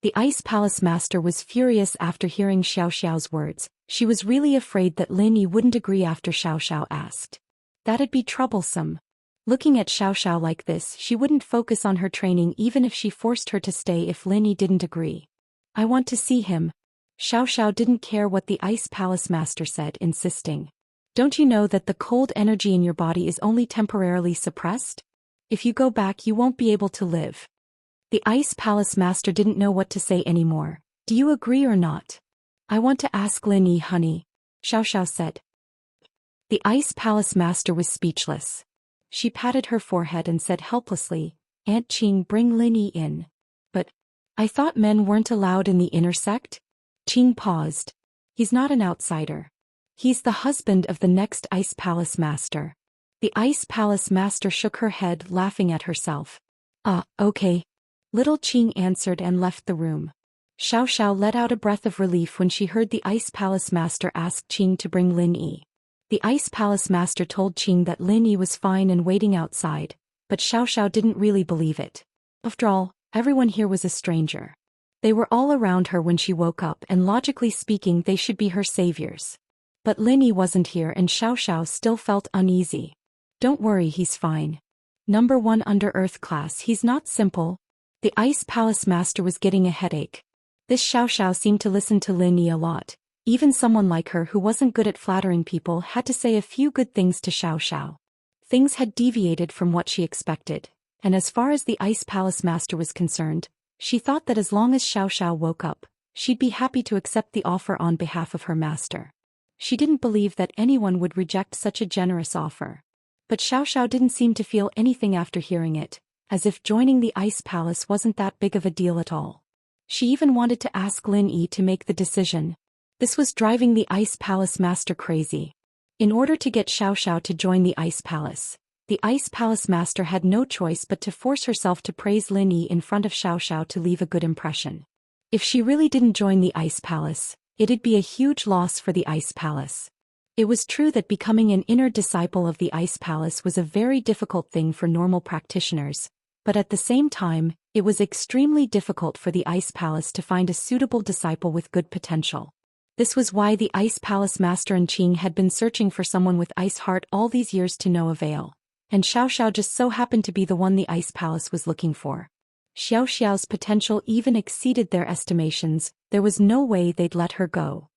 The Ice Palace master was furious after hearing Xiao Xiao's words. She was really afraid that Lin Yi wouldn't agree after Xiao Xiao asked. That'd be troublesome. Looking at Xiao Xiao like this, she wouldn't focus on her training even if she forced her to stay if Lin Yi didn't agree. I want to see him. Xiao Xiao didn't care what the Ice Palace master said, insisting. Don't you know that the cold energy in your body is only temporarily suppressed? If you go back, you won't be able to live. The Ice Palace master didn't know what to say anymore. Do you agree or not? I want to ask Lin Yi, honey, Xiao Xiao said. The Ice Palace master was speechless. She patted her forehead and said helplessly, Aunt Qing, bring Lin Yi in. But, I thought men weren't allowed in the inner sect? Qing paused. He's not an outsider. He's the husband of the next Ice Palace master. The Ice Palace master shook her head, laughing at herself. Okay. Little Qing answered and left the room. Xiao Xiao let out a breath of relief when she heard the Ice Palace master ask Qing to bring Lin Yi. The Ice Palace master told Qing that Lin Yi was fine and waiting outside, but Xiao Xiao didn't really believe it. After all, everyone here was a stranger. They were all around her when she woke up, and logically speaking they should be her saviors. But Lin Yi wasn't here and Xiao Xiao still felt uneasy. Don't worry, he's fine. Number 1 under Earth class, he's not simple. The Ice Palace master was getting a headache. This Xiao Xiao seemed to listen to Lin Yi a lot. Even someone like her who wasn't good at flattering people had to say a few good things to Xiao Xiao. Things had deviated from what she expected, and as far as the Ice Palace master was concerned, she thought that as long as Xiao Xiao woke up, she'd be happy to accept the offer on behalf of her master. She didn't believe that anyone would reject such a generous offer. But Xiao Xiao didn't seem to feel anything after hearing it, as if joining the Ice Palace wasn't that big of a deal at all. She even wanted to ask Lin Yi to make the decision. This was driving the Ice Palace master crazy. In order to get Xiao Xiao to join the Ice Palace, The Ice Palace Master had no choice but to force herself to praise Lin Yi in front of Xiao Xiao to leave a good impression. If she really didn't join the Ice Palace, it'd be a huge loss for the Ice Palace. It was true that becoming an inner disciple of the Ice Palace was a very difficult thing for normal practitioners, but at the same time, it was extremely difficult for the Ice Palace to find a suitable disciple with good potential. This was why the Ice Palace Master Enchanting had been searching for someone with ice heart all these years to no avail, and Xiao Xiao just so happened to be the one the Ice Palace was looking for. Xiao Xiao's potential even exceeded their estimations. There was no way they'd let her go.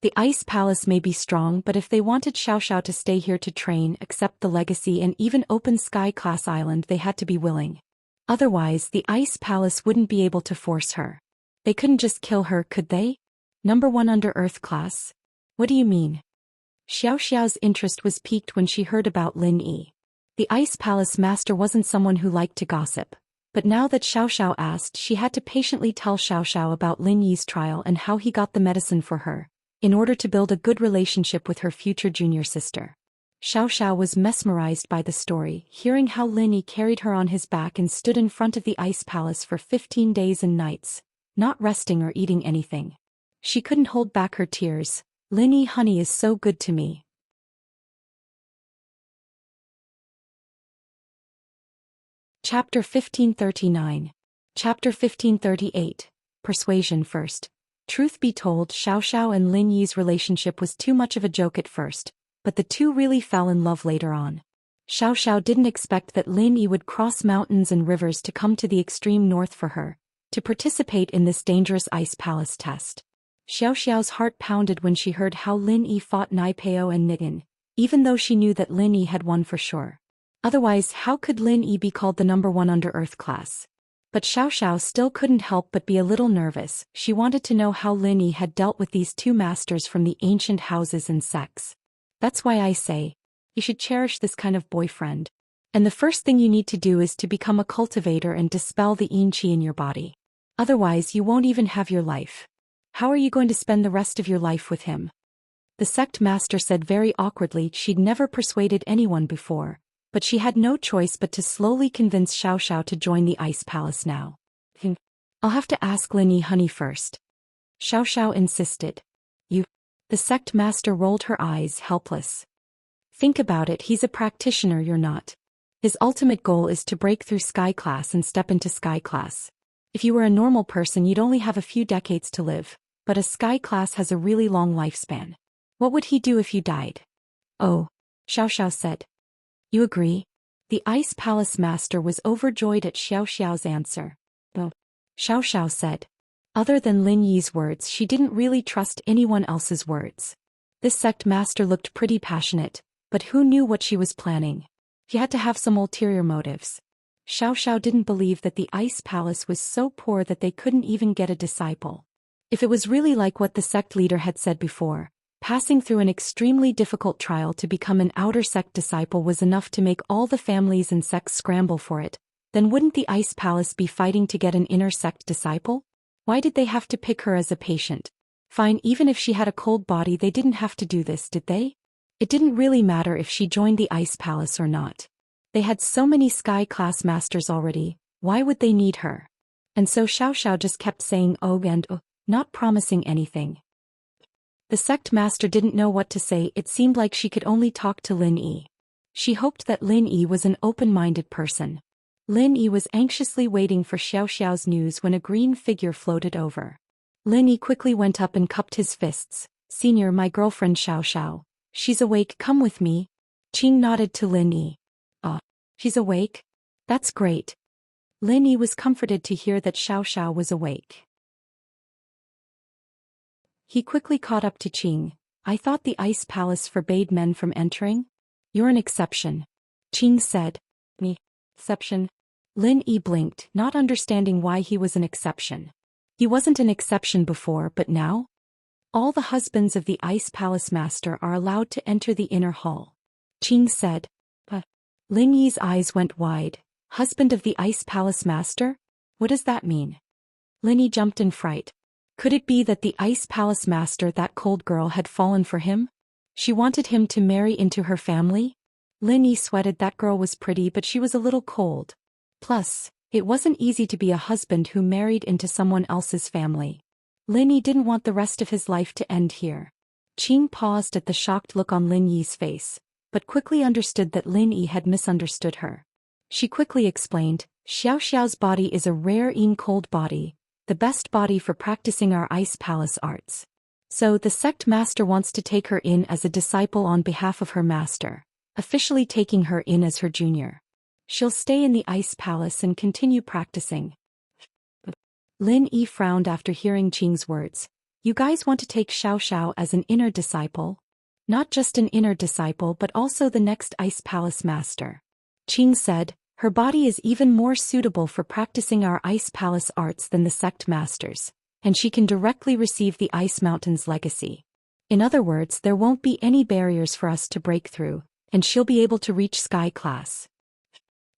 The Ice Palace may be strong, but if they wanted Xiao Xiao to stay here to train, accept the legacy and even open Sky Class Island, they had to be willing. Otherwise, the Ice Palace wouldn't be able to force her. They couldn't just kill her, could they? Number 1 under Earth class? What do you mean? Xiao Xiao's interest was piqued when she heard about Lin Yi. The Ice Palace Master wasn't someone who liked to gossip, but now that Xiao Xiao asked, she had to patiently tell Xiao Xiao about Lin Yi's trial and how he got the medicine for her, in order to build a good relationship with her future junior sister. Xiao Xiao was mesmerized by the story, hearing how Lin Yi carried her on his back and stood in front of the Ice Palace for 15 days and nights, not resting or eating anything. She couldn't hold back her tears. Lin Yi, honey, is so good to me. Chapter 1539. Chapter 1538. Persuasion first. Truth be told, Xiao Xiao and Lin Yi's relationship was too much of a joke at first, but the two really fell in love later on. Xiao Xiao didn't expect that Lin Yi would cross mountains and rivers to come to the extreme north for her, to participate in this dangerous Ice Palace test. Xiao Xiao's heart pounded when she heard how Lin Yi fought Nai Peo and Nigan, even though she knew that Lin Yi had won for sure. Otherwise, how could Lin Yi be called the number 1 under Earth class? But Xiao Xiao still couldn't help but be a little nervous. She wanted to know how Lin Yi had dealt with these two masters from the ancient houses and sects. That's why I say, you should cherish this kind of boyfriend. And the first thing you need to do is to become a cultivator and dispel the yin qi in your body. Otherwise, you won't even have your life. How are you going to spend the rest of your life with him? The sect master said very awkwardly. She'd never persuaded anyone before, but she had no choice but to slowly convince Xiao Xiao to join the Ice Palace now. I'll have to ask Lin Yi, honey, first. Xiao Xiao insisted. You. The sect master rolled her eyes, helpless. Think about it, he's a practitioner, you're not. His ultimate goal is to break through Sky Class and step into Sky Class. If you were a normal person, you'd only have a few decades to live, but a Sky Class has a really long lifespan. What would he do if you died? Oh, Xiao Xiao said. You agree? The Ice Palace Master was overjoyed at Xiao Xiao's answer. Oh, Xiao Xiao said. Other than Lin Yi's words, she didn't really trust anyone else's words. This sect master looked pretty passionate, but who knew what she was planning? He had to have some ulterior motives. Xiao Xiao didn't believe that the Ice Palace was so poor that they couldn't even get a disciple. If it was really like what the sect leader had said before, passing through an extremely difficult trial to become an outer sect disciple was enough to make all the families and sects scramble for it, then wouldn't the Ice Palace be fighting to get an inner sect disciple? Why did they have to pick her as a patient? Fine, even if she had a cold body, they didn't have to do this, did they? It didn't really matter if she joined the Ice Palace or not. They had so many Sky Class Masters already, why would they need her? And so Xiao Xiao just kept saying oh and oh, not promising anything. The sect master didn't know what to say. It seemed like she could only talk to Lin Yi. She hoped that Lin Yi was an open-minded person. Lin Yi was anxiously waiting for Xiao Xiao's news when a green figure floated over. Lin Yi quickly went up and cupped his fists. Senior, my girlfriend Xiao Xiao. She's awake, come with me. Qing nodded to Lin Yi. She's awake? That's great. Lin Yi was comforted to hear that Xiao Xiao was awake. He quickly caught up to Qing. I thought the Ice Palace forbade men from entering? You're an exception. Qing said. Me? Exception? Lin Yi blinked, not understanding why he was an exception. He wasn't an exception before, but now? All the husbands of the Ice Palace Master are allowed to enter the inner hall. Qing said. Lin Yi's eyes went wide. Husband of the Ice Palace Master? What does that mean? Lin Yi jumped in fright. Could it be that the Ice Palace Master, that cold girl, had fallen for him? She wanted him to marry into her family? Lin Yi sweated. That girl was pretty, but she was a little cold. Plus, it wasn't easy to be a husband who married into someone else's family. Lin Yi didn't want the rest of his life to end here. Qing paused at the shocked look on Lin Yi's face, but quickly understood that Lin Yi had misunderstood her. She quickly explained, Xiao Xiao's body is a rare cold body, the best body for practicing our ice palace arts. So the sect master wants to take her in as a disciple on behalf of her master, officially taking her in as her junior. She'll stay in the ice palace and continue practicing. Lin Yi frowned after hearing Qing's words. You guys want to take Xiao Xiao as an inner disciple? Not just an inner disciple but also the next ice palace master. Qing said, her body is even more suitable for practicing our ice palace arts than the sect masters, and she can directly receive the Ice Mountain's legacy. In other words, there won't be any barriers for us to break through, and she'll be able to reach sky class.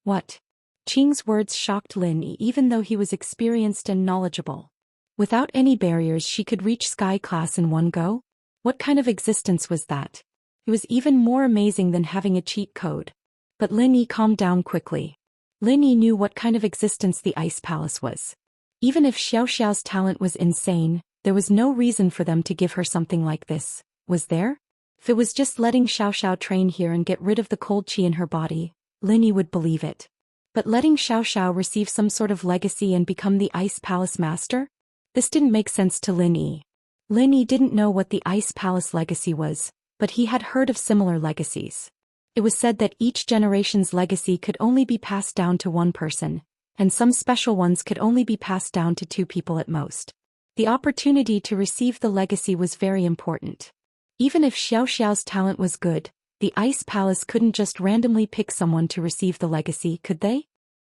What? Qing's words shocked Lin Yi even though he was experienced and knowledgeable. Without any barriers she could reach sky class in one go? What kind of existence was that? It was even more amazing than having a cheat code. But Lin Yi calmed down quickly. Lin Yi knew what kind of existence the Ice Palace was. Even if Xiao Xiao's talent was insane, there was no reason for them to give her something like this, was there? If it was just letting Xiao Xiao train here and get rid of the cold qi in her body, Lin Yi would believe it. But letting Xiao Xiao receive some sort of legacy and become the Ice Palace Master? This didn't make sense to Lin Yi. Lin Yi didn't know what the Ice Palace legacy was, but he had heard of similar legacies. It was said that each generation's legacy could only be passed down to one person, and some special ones could only be passed down to 2 people at most. The opportunity to receive the legacy was very important. Even if Xiao Xiao's talent was good, the Ice Palace couldn't just randomly pick someone to receive the legacy, could they?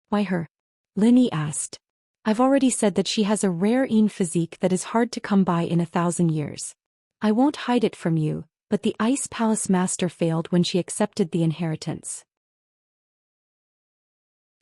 Why her? Lin Yi asked. I've already said that she has a rare physique that is hard to come by in 1,000 years. I won't hide it from you, but the Ice Palace Master failed when she accepted the inheritance.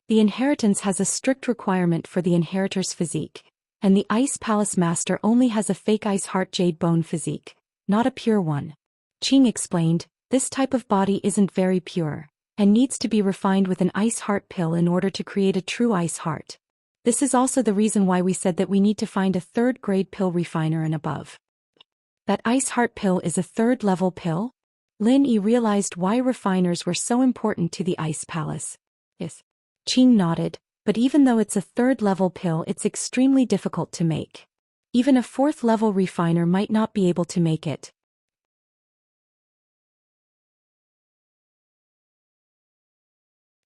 The inheritance has a strict requirement for the inheritor's physique, and the Ice Palace Master only has a fake ice heart jade bone physique, not a pure one. Qing explained, this type of body isn't very pure, and needs to be refined with an ice heart pill in order to create a true ice heart. This is also the reason why we said that we need to find a 3rd-grade pill refiner and above. That ice heart pill is a 3rd-level pill? Lin Yi realized why refiners were so important to the Ice Palace. Yes. Qing nodded, but even though it's a 3rd-level pill it's extremely difficult to make. Even a 4th-level refiner might not be able to make it.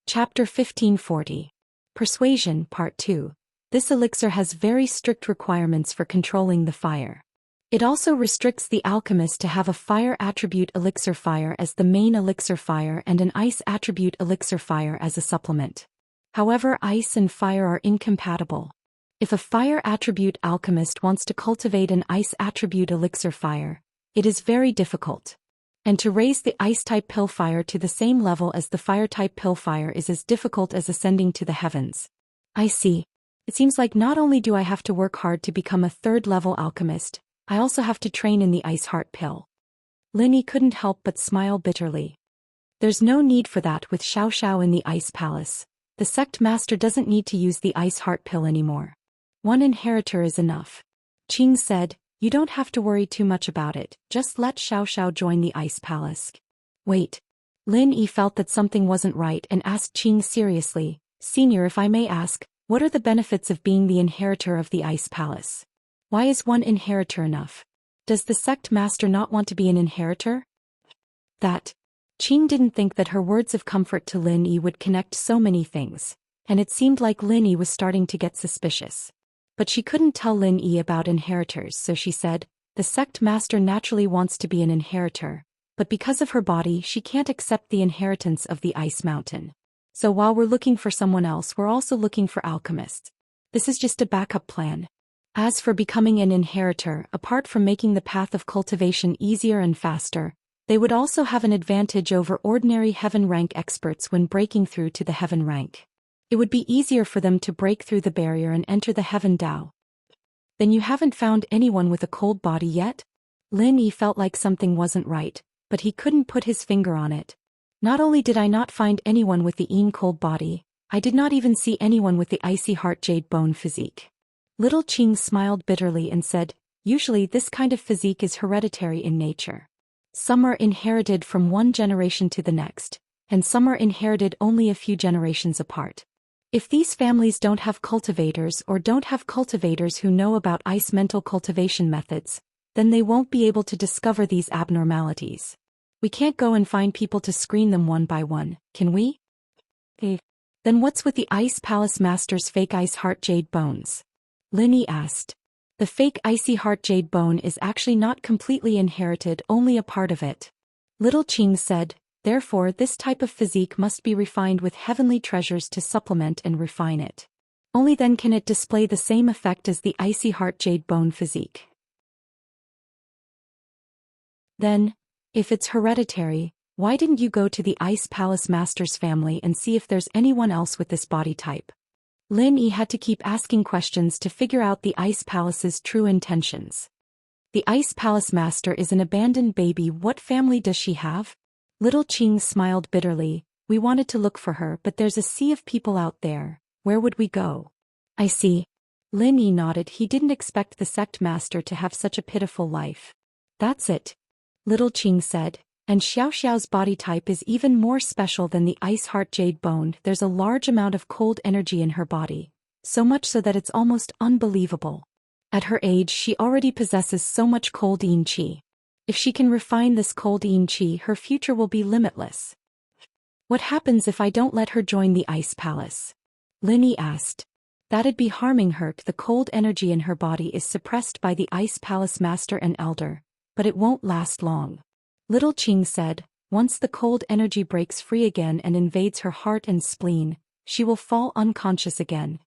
Chapter 1540. Persuasion, Part 2. This elixir has very strict requirements for controlling the fire. It also restricts the alchemist to have a fire attribute elixir fire as the main elixir fire and an ice attribute elixir fire as a supplement. However, ice and fire are incompatible. If a fire attribute alchemist wants to cultivate an ice attribute elixir fire, it is very difficult. And to raise the ice-type pill fire to the same level as the fire-type pill fire is as difficult as ascending to the heavens. I see. It seems like not only do I have to work hard to become a 3rd-level alchemist, I also have to train in the ice heart pill. Lin Yi couldn't help but smile bitterly. There's no need for that with Xiao Xiao in the Ice Palace. The sect master doesn't need to use the ice heart pill anymore. One inheritor is enough. Qing said, you don't have to worry too much about it, just let Xiao Xiao join the Ice Palace. Wait. Lin Yi felt that something wasn't right and asked Qing seriously, Senior, if I may ask, what are the benefits of being the inheritor of the Ice Palace? Why is one inheritor enough? Does the sect master not want to be an inheritor? That. Qing didn't think that her words of comfort to Lin Yi would connect so many things, and it seemed like Lin Yi was starting to get suspicious. But she couldn't tell Lin Yi about inheritors, so she said, the sect master naturally wants to be an inheritor, but because of her body she can't accept the inheritance of the Ice Mountain. So while we're looking for someone else we're also looking for alchemists. This is just a backup plan. As for becoming an inheritor, apart from making the path of cultivation easier and faster, they would also have an advantage over ordinary heaven rank experts when breaking through to the heaven rank. It would be easier for them to break through the barrier and enter the heaven Dao. Then you haven't found anyone with a cold body yet? Lin Yi felt like something wasn't right, but he couldn't put his finger on it. Not only did I not find anyone with the cold body, I did not even see anyone with the icy heart jade bone physique. Little Qing smiled bitterly and said, usually this kind of physique is hereditary in nature. Some are inherited from one generation to the next, and some are inherited only a few generations apart. If these families don't have cultivators or don't have cultivators who know about ice mental cultivation methods, then they won't be able to discover these abnormalities. We can't go and find people to screen them one by one, can we? Then what's with the Ice Palace Master's fake ice heart jade bones? Lin Yi asked. The fake icy heart jade bone is actually not completely inherited, only a part of it. Little Qing said, therefore this type of physique must be refined with heavenly treasures to supplement and refine it. Only then can it display the same effect as the icy heart jade bone physique. Then, if it's hereditary, why didn't you go to the Ice Palace Master's family and see if there's anyone else with this body type? Lin Yi had to keep asking questions to figure out the Ice Palace's true intentions. The Ice Palace Master is an abandoned baby. What family does she have? Little Qing smiled bitterly. We wanted to look for her, but there's a sea of people out there. Where would we go? I see. Lin Yi nodded. He didn't expect the sect master to have such a pitiful life. That's it. Little Qing said. And Xiao Xiao's body type is even more special than the ice heart jade bone. There's a large amount of cold energy in her body, so much so that it's almost unbelievable. At her age she already possesses so much cold yin qi. If she can refine this cold yin qi, her future will be limitless. What happens if I don't let her join the Ice Palace? Lin Yi asked. That'd be harming her. The cold energy in her body is suppressed by the Ice Palace Master and Elder, but it won't last long. Little Qing said, once the cold energy breaks free again and invades her heart and spleen, she will fall unconscious again.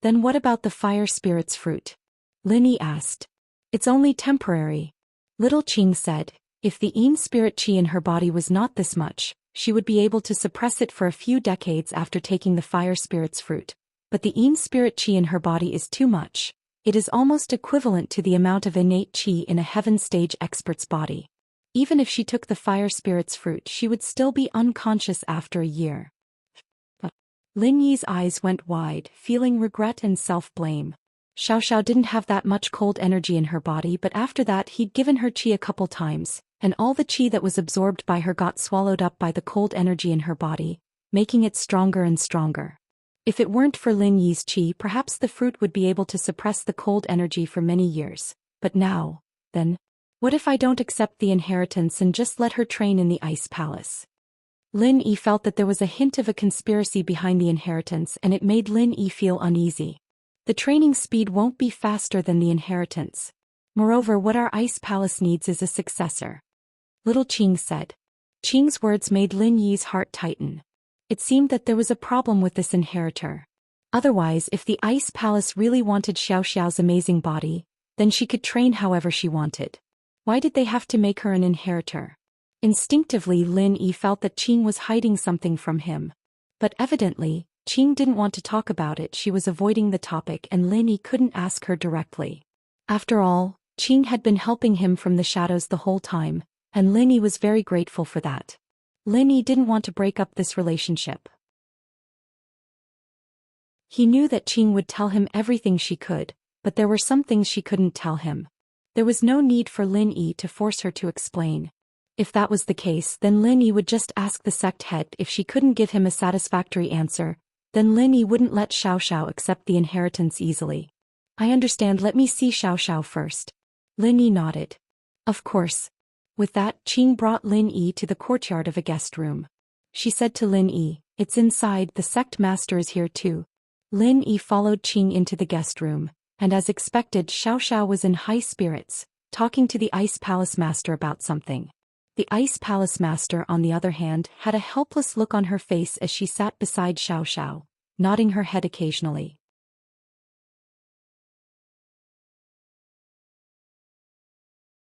Then what about the fire spirit's fruit? Lin Yi asked. It's only temporary. Little Qing said, if the Yin spirit qi in her body was not this much, she would be able to suppress it for a few decades after taking the fire spirit's fruit. But the Yin spirit qi in her body is too much. It is almost equivalent to the amount of innate qi in a heaven stage expert's body. Even if she took the fire spirit's fruit, she would still be unconscious after a year. Lin Yi's eyes went wide, feeling regret and self-blame. Xiao Xiao didn't have that much cold energy in her body, but after that he'd given her qi a couple times, and all the qi that was absorbed by her got swallowed up by the cold energy in her body, making it stronger and stronger. If it weren't for Lin Yi's qi, perhaps the fruit would be able to suppress the cold energy for many years. But now, then, what if I don't accept the inheritance and just let her train in the Ice Palace? Lin Yi felt that there was a hint of a conspiracy behind the inheritance, and it made Lin Yi feel uneasy. The training speed won't be faster than the inheritance. Moreover, what our Ice Palace needs is a successor. Little Qing said. Qing's words made Lin Yi's heart tighten. It seemed that there was a problem with this inheritor. Otherwise, if the Ice Palace really wanted Xiao Xiao's amazing body, then she could train however she wanted. Why did they have to make her an inheritor? Instinctively Lin Yi felt that Qing was hiding something from him. But evidently, Qing didn't want to talk about it. She was avoiding the topic and Lin Yi couldn't ask her directly. After all, Qing had been helping him from the shadows the whole time, and Lin Yi was very grateful for that. Lin Yi didn't want to break up this relationship. He knew that Qing would tell him everything she could, but there were some things she couldn't tell him. There was no need for Lin Yi to force her to explain. If that was the case, then Lin Yi would just ask the sect head. If she couldn't give him a satisfactory answer, then Lin Yi wouldn't let Xiao Xiao accept the inheritance easily. I understand, let me see Xiao Xiao first. Lin Yi nodded. Of course. With that, Qing brought Lin Yi to the courtyard of a guest room. She said to Lin Yi, it's inside, the sect master is here too. Lin Yi followed Qing into the guest room. And as expected, Xiao Xiao was in high spirits, talking to the Ice Palace Master about something. The Ice Palace Master, on the other hand, had a helpless look on her face as she sat beside Xiao Xiao, nodding her head occasionally.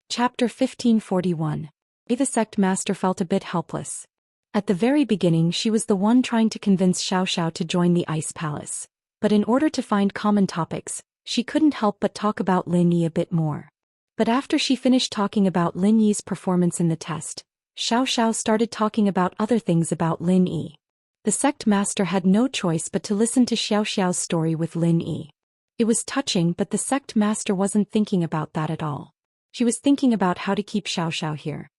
Chapter 1541. The sect master felt a bit helpless. At the very beginning she was the one trying to convince Xiao Xiao to join the Ice Palace. But in order to find common topics, she couldn't help but talk about Lin Yi a bit more. But after she finished talking about Lin Yi's performance in the test, Xiao Xiao started talking about other things about Lin Yi. The sect master had no choice but to listen to Xiao Xiao's story with Lin Yi. It was touching, but the sect master wasn't thinking about that at all. She was thinking about how to keep Xiao Xiao here.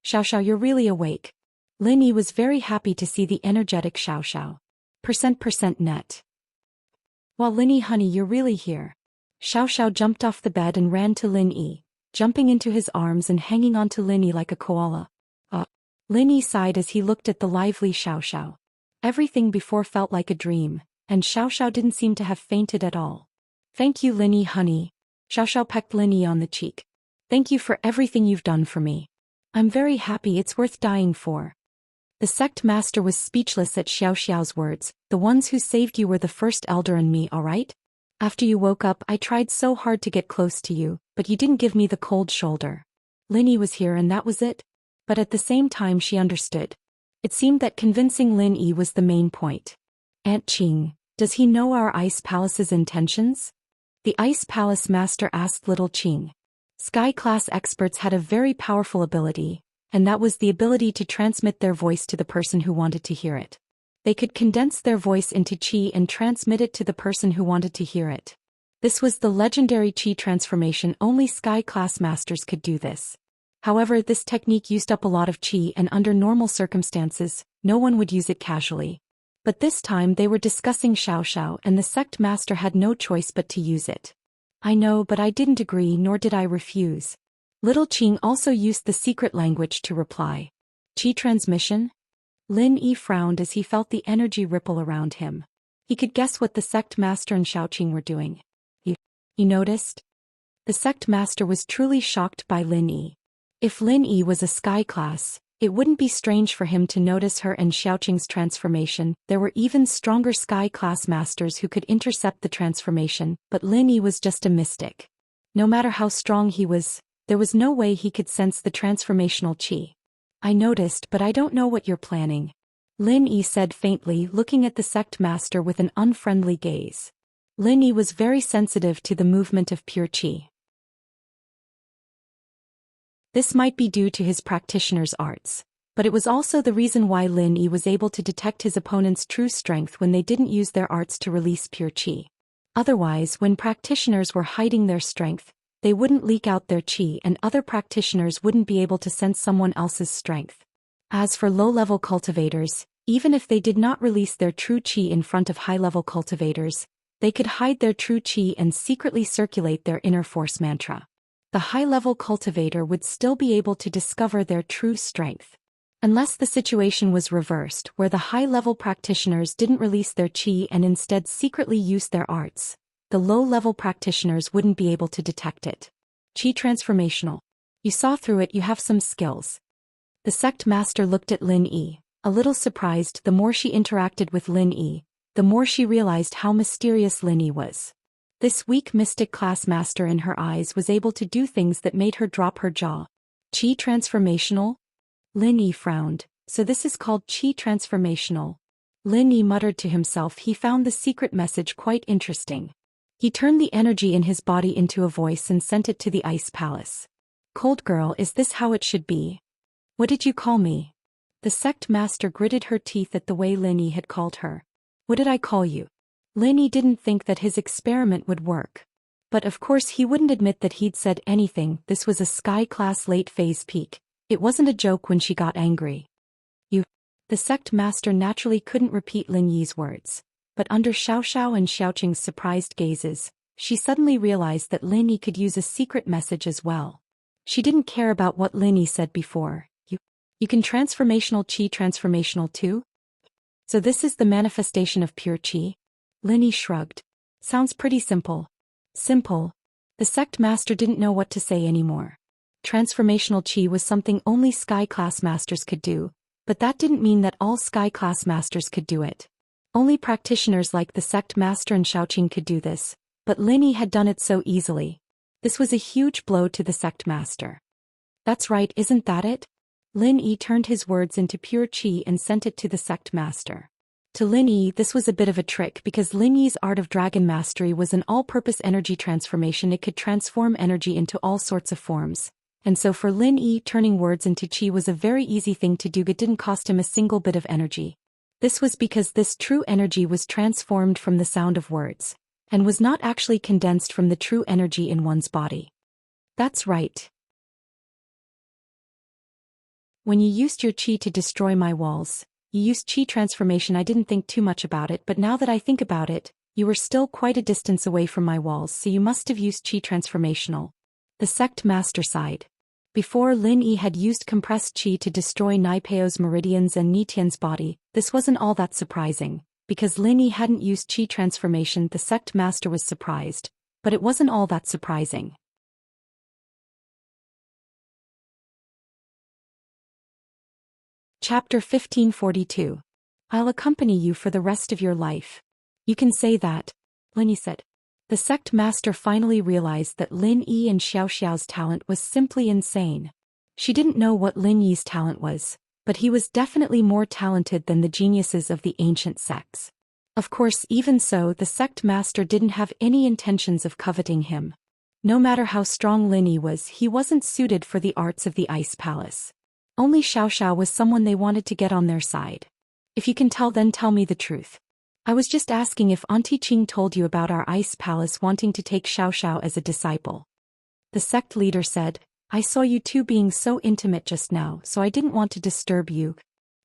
Xiao Xiao, you're really awake. Lin Yi was very happy to see the energetic Xiao Xiao. % net. Well, Lin Yi honey, you're really here. Xiao Xiao jumped off the bed and ran to Lin Yi, jumping into his arms and hanging onto Lin Yi like a koala. Lin Yi sighed as he looked at the lively Xiao Xiao. Everything before felt like a dream, and Xiao Xiao didn't seem to have fainted at all. Thank you, Lin Yi honey. Xiao Xiao pecked Lin Yi on the cheek. Thank you for everything you've done for me. I'm very happy, it's worth dying for. The sect master was speechless at Xiao Xiao's words. The ones who saved you were the first elder and me, alright? After you woke up, I tried so hard to get close to you, but you didn't give me the cold shoulder. Lin Yi was here and that was it? But at the same time she understood. It seemed that convincing Lin Yi was the main point. Aunt Qing, does he know our Ice Palace's intentions? The Ice Palace master asked little Qing. Sky-class experts had a very powerful ability, and that was the ability to transmit their voice to the person who wanted to hear it. They could condense their voice into qi and transmit it to the person who wanted to hear it. This was the legendary qi transformation. Only Sky-class masters could do this. However, this technique used up a lot of qi, and under normal circumstances, no one would use it casually. But this time they were discussing Xiao Xiao and the sect master had no choice but to use it. I know, but I didn't agree, nor did I refuse. Little Qing also used the secret language to reply. Qi transmission? Lin Yi frowned as he felt the energy ripple around him. He could guess what the sect master and Xiaoqing were doing. You noticed? The sect master was truly shocked by Lin Yi. If Lin Yi was a sky class, it wouldn't be strange for him to notice her and Xiaoqing's transformation. There were even stronger sky class masters who could intercept the transformation, but Lin Yi was just a mystic. No matter how strong he was, there was no way he could sense the transformational qi. I noticed, but I don't know what you're planning. Lin Yi said faintly, looking at the sect master with an unfriendly gaze. Lin Yi was very sensitive to the movement of pure qi. This might be due to his practitioner's arts, but it was also the reason why Lin Yi was able to detect his opponent's true strength when they didn't use their arts to release pure qi. Otherwise, when practitioners were hiding their strength, they wouldn't leak out their qi and other practitioners wouldn't be able to sense someone else's strength. As for low-level cultivators, even if they did not release their true qi in front of high-level cultivators, they could hide their true qi and secretly circulate their inner force mantra. The high-level cultivator would still be able to discover their true strength. Unless the situation was reversed, where the high-level practitioners didn't release their qi and instead secretly used their arts, the low-level practitioners wouldn't be able to detect it. Qi transformational. You saw through it, you have some skills. The sect master looked at Lin Yi, a little surprised. The more she interacted with Lin Yi, the more she realized how mysterious Lin Yi was. This weak mystic class master in her eyes was able to do things that made her drop her jaw. Qi transformational? Lin Yi frowned. So this is called qi transformational. Lin Yi muttered to himself. He found the secret message quite interesting. He turned the energy in his body into a voice and sent it to the Ice Palace. Cold girl, is this how it should be? What did you call me? The sect master gritted her teeth at the way Lin Yi had called her. What did I call you? Lin Yi didn't think that his experiment would work. But of course he wouldn't admit that he'd said anything. This was a sky-class late-phase peak. It wasn't a joke when she got angry. You. The sect master naturally couldn't repeat Lin Yi's words. But under Xiao Xiao and Xiaoqing's surprised gazes, she suddenly realized that Lin Yi could use a secret message as well. She didn't care about what Lin Yi said before. You can transformational qi transformational too? So this is the manifestation of pure qi? Lin Yi shrugged. Sounds pretty simple. Simple. The sect master didn't know what to say anymore. Transformational qi was something only sky-class masters could do, but that didn't mean that all sky-class masters could do it. Only practitioners like the sect master and Xiaoqing could do this, but Lin Yi had done it so easily. This was a huge blow to the sect master. That's right, isn't that it? Lin Yi turned his words into pure qi and sent it to the sect master. To Lin Yi, this was a bit of a trick because Lin Yi's art of dragon mastery was an all-purpose energy transformation. It could transform energy into all sorts of forms. And so for Lin Yi, turning words into qi was a very easy thing to do. It didn't cost him a single bit of energy. This was because this true energy was transformed from the sound of words, and was not actually condensed from the true energy in one's body. That's right. When you used your qi to destroy my walls, you used qi transformation. I didn't think too much about it, but now that I think about it, you were still quite a distance away from my walls, so you must have used qi transformational. The sect master sighed. Before, Lin Yi had used compressed qi to destroy Naipeo's meridians and Nitian's body. This wasn't all that surprising. Because Lin Yi hadn't used qi transformation, the sect master was surprised, but it wasn't all that surprising. Chapter 1542. I'll accompany you for the rest of your life. You can say that, Lin Yi said. The sect master finally realized that Lin Yi and Xiao Xiao's talent was simply insane. She didn't know what Lin Yi's talent was, but he was definitely more talented than the geniuses of the ancient sects. Of course, even so, the sect master didn't have any intentions of coveting him. No matter how strong Lin Yi was, he wasn't suited for the arts of the Ice Palace. Only Xiao Xiao was someone they wanted to get on their side. If you can tell, then tell me the truth. I was just asking if Auntie Qing told you about our Ice Palace wanting to take Xiao Xiao as a disciple. The sect leader said, I saw you two being so intimate just now, so I didn't want to disturb you.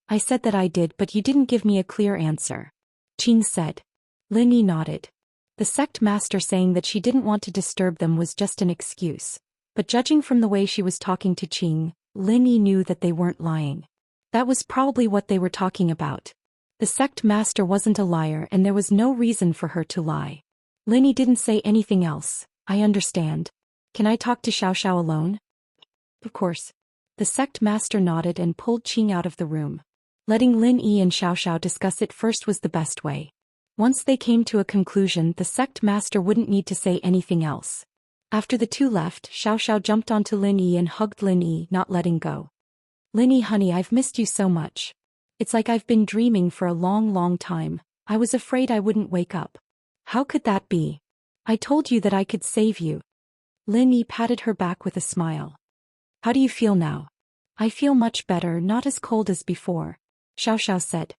I said that I did, but you didn't give me a clear answer. Qing said. Lin Yi nodded. The sect master saying that she didn't want to disturb them was just an excuse, but judging from the way she was talking to Qing, Lin Yi knew that they weren't lying. That was probably what they were talking about. The sect master wasn't a liar, and there was no reason for her to lie. Lin Yi didn't say anything else. I understand. Can I talk to Xiao Xiao alone? Of course. The sect master nodded and pulled Qing out of the room. Letting Lin Yi and Xiao Xiao discuss it first was the best way. Once they came to a conclusion, the sect master wouldn't need to say anything else. After the two left, Xiao Xiao jumped onto Lin Yi and hugged Lin Yi, not letting go. Lin Yi, honey, I've missed you so much. It's like I've been dreaming for a long time. I was afraid I wouldn't wake up. How could that be? I told you that I could save you. Lin Yi patted her back with a smile. How do you feel now? I feel much better, not as cold as before, Xiao Xiao said.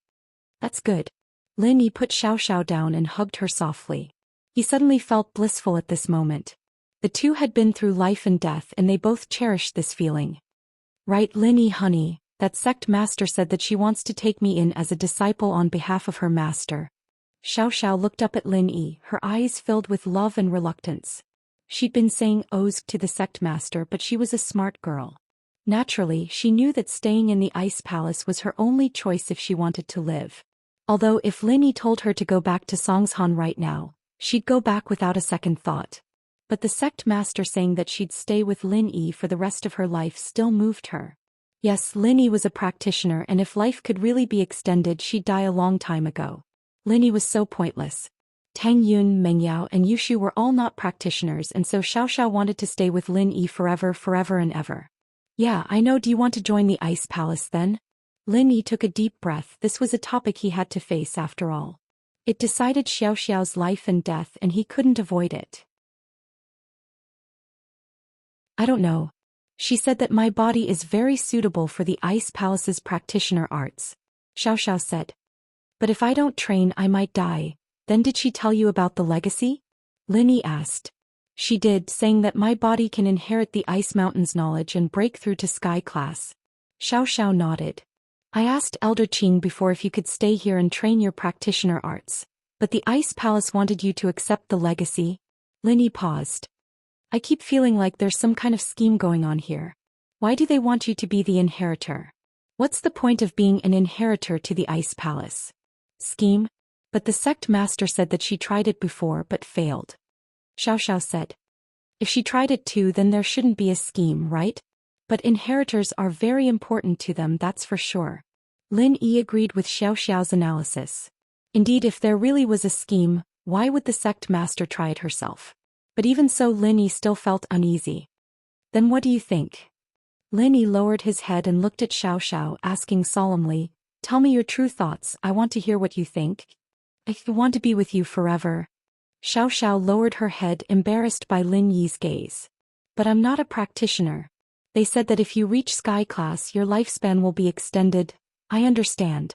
That's good. Lin Yi put Xiao Xiao down and hugged her softly. He suddenly felt blissful at this moment. The two had been through life and death, and they both cherished this feeling. Right, Lin Yi, honey, that sect master said that she wants to take me in as a disciple on behalf of her master. Xiao Xiao looked up at Lin Yi, her eyes filled with love and reluctance. She'd been saying ohs to the sect master, but she was a smart girl. Naturally, she knew that staying in the Ice Palace was her only choice if she wanted to live. Although if Lin Yi told her to go back to Songshan right now, she'd go back without a second thought. But the sect master saying that she'd stay with Lin Yi for the rest of her life still moved her. Yes, Lin Yi was a practitioner, and if life could really be extended, she'd die a long time ago. Lin Yi was so pointless. Tang Yun, Meng Yao, and Yushu were all not practitioners, and so Xiao Xiao wanted to stay with Lin Yi forever and ever. Yeah, I know. Do you want to join the Ice Palace then? Lin Yi took a deep breath. This was a topic he had to face after all. It decided Xiao Xiao's life and death, and he couldn't avoid it. I don't know. She said that my body is very suitable for the Ice Palace's practitioner arts, Xiao Xiao said. But if I don't train, I might die. Then did she tell you about the legacy? Lin Yi asked. She did, saying that my body can inherit the Ice Mountain's knowledge and break through to Sky Class. Xiao Xiao nodded. I asked Elder Qing before if you could stay here and train your practitioner arts, but the Ice Palace wanted you to accept the legacy. Lin Yi paused. I keep feeling like there's some kind of scheme going on here. Why do they want you to be the inheritor? What's the point of being an inheritor to the Ice Palace? Scheme? But the sect master said that she tried it before but failed. Xiao Xiao said. If she tried it too, then there shouldn't be a scheme, right? But inheritors are very important to them, that's for sure. Lin Yi agreed with Xiao Xiao's analysis. Indeed, if there really was a scheme, why would the sect master try it herself? But even so, Lin Yi still felt uneasy. Then what do you think? Lin Yi lowered his head and looked at Xiao Xiao, asking solemnly, tell me your true thoughts, I want to hear what you think. I want to be with you forever. Xiao Xiao lowered her head, embarrassed by Lin Yi's gaze. But I'm not a practitioner. They said that if you reach Sky Class your lifespan will be extended. I understand.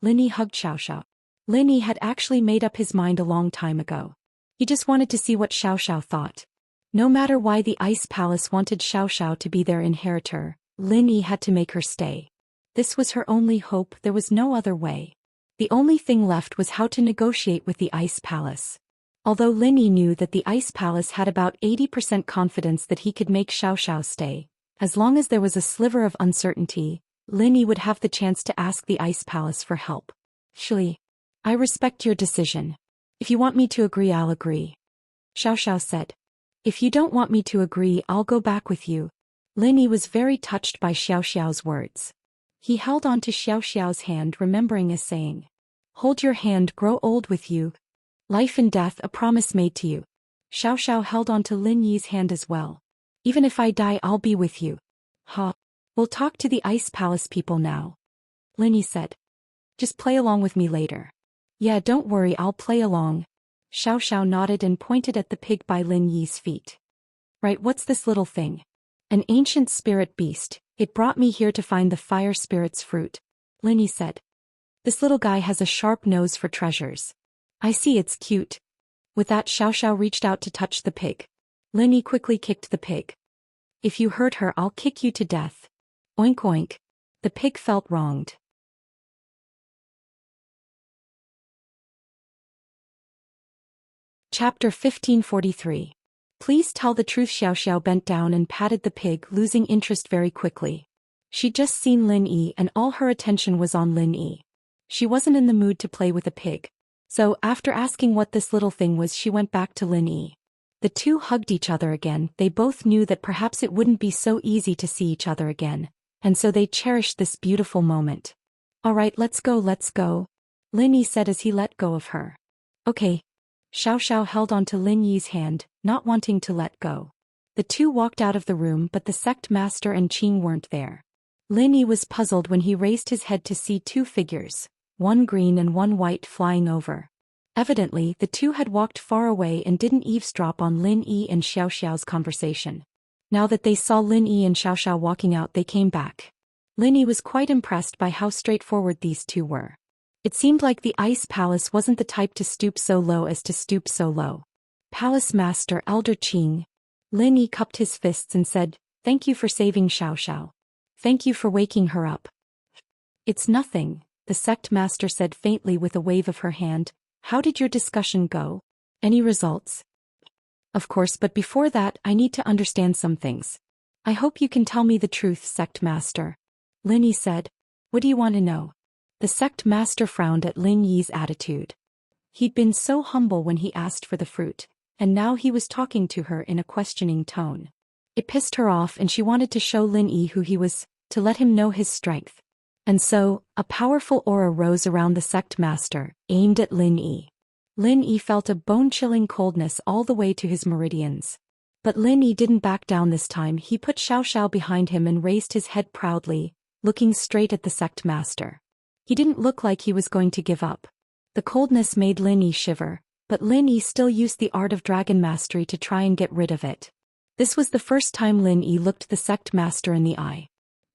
Linny hugged Xiao Xiao. Linny had actually made up his mind a long time ago. He just wanted to see what Xiao Xiao thought. No matter why the Ice Palace wanted Xiao Xiao to be their inheritor, Linny had to make her stay. This was her only hope, there was no other way. The only thing left was how to negotiate with the Ice Palace. Although Linny knew that the Ice Palace had about 80% confidence that he could make Xiao Xiao stay, as long as there was a sliver of uncertainty, Linny would have the chance to ask the Ice Palace for help. Shli, I respect your decision. If you want me to agree, I'll agree. Xiao Xiao said. If you don't want me to agree, I'll go back with you. Linny was very touched by Xiao Xiao's words. He held on to Xiao Xiao's hand, remembering a saying. Hold your hand, grow old with you. Life and death, a promise made to you. Xiao Xiao held on to Lin Yi's hand as well. Even if I die, I'll be with you. Ha. We'll talk to the Ice Palace people now. Lin Yi said. Just play along with me later. Yeah, don't worry, I'll play along. Xiao Xiao nodded and pointed at the pig by Lin Yi's feet. Right, what's this little thing? An ancient spirit beast. It brought me here to find the fire spirit's fruit. Lin Yi said. This little guy has a sharp nose for treasures. I see, it's cute. With that, Xiao Xiao reached out to touch the pig. Lin Yi quickly kicked the pig. If you hurt her, I'll kick you to death. Oink oink. The pig felt wronged. Chapter 1543. Please tell the truth. Xiao Xiao bent down and patted the pig, losing interest very quickly. She'd just seen Lin Yi and all her attention was on Lin Yi. She wasn't in the mood to play with a pig. So, after asking what this little thing was, she went back to Lin Yi. The two hugged each other again. They both knew that perhaps it wouldn't be so easy to see each other again, and so they cherished this beautiful moment. Alright, let's go, let's go. Lin Yi said as he let go of her. Okay. Xiao Xiao held on to Lin Yi's hand, not wanting to let go. The two walked out of the room, but the sect master and Qing weren't there. Lin Yi was puzzled when he raised his head to see two figures, one green and one white, flying over. Evidently, the two had walked far away and didn't eavesdrop on Lin Yi and Xiao Xiao's conversation. Now that they saw Lin Yi and Xiao Xiao walking out, they came back. Lin Yi was quite impressed by how straightforward these two were. It seemed like the Ice Palace wasn't the type to stoop so low as to stoop so low. Palace Master Elder Qing. Lin Yi cupped his fists and said, Thank you for saving Xiao Xiao. Thank you for waking her up. It's nothing, the sect master said faintly with a wave of her hand. How did your discussion go? Any results? Of course, but before that, I need to understand some things. I hope you can tell me the truth, sect master. Lin Yi said. What do you want to know? The sect master frowned at Lin Yi's attitude. He'd been so humble when he asked for the fruit, and now he was talking to her in a questioning tone. It pissed her off and she wanted to show Lin Yi who he was, to let him know his strength. And so, a powerful aura rose around the sect master, aimed at Lin Yi. Lin Yi felt a bone-chilling coldness all the way to his meridians. But Lin Yi didn't back down this time. He put Xiao Xiao behind him and raised his head proudly, looking straight at the sect master. He didn't look like he was going to give up. The coldness made Lin Yi shiver, but Lin Yi still used the art of dragon mastery to try and get rid of it. This was the first time Lin Yi looked the sect master in the eye.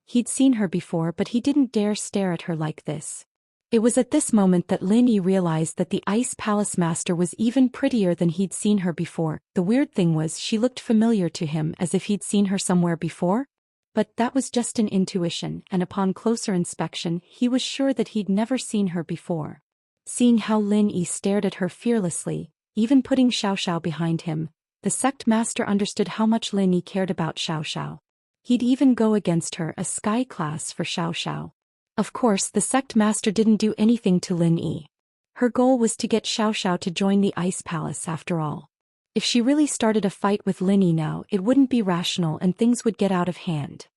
He'd seen her before, but he didn't dare stare at her like this. It was at this moment that Lin Yi realized that the Ice Palace Master was even prettier than he'd seen her before. The weird thing was she looked familiar to him, as if he'd seen her somewhere before. But that was just an intuition, and upon closer inspection he was sure that he'd never seen her before. Seeing how Lin Yi stared at her fearlessly, even putting Xiao Xiao behind him, the sect master understood how much Lin Yi cared about Xiao Xiao. He'd even go against her, a sky class for Xiao Xiao. Of course, the sect master didn't do anything to Lin Yi. Her goal was to get Xiao Xiao to join the Ice Palace after all. If she really started a fight with Lin Yi now, it wouldn't be rational and things would get out of hand.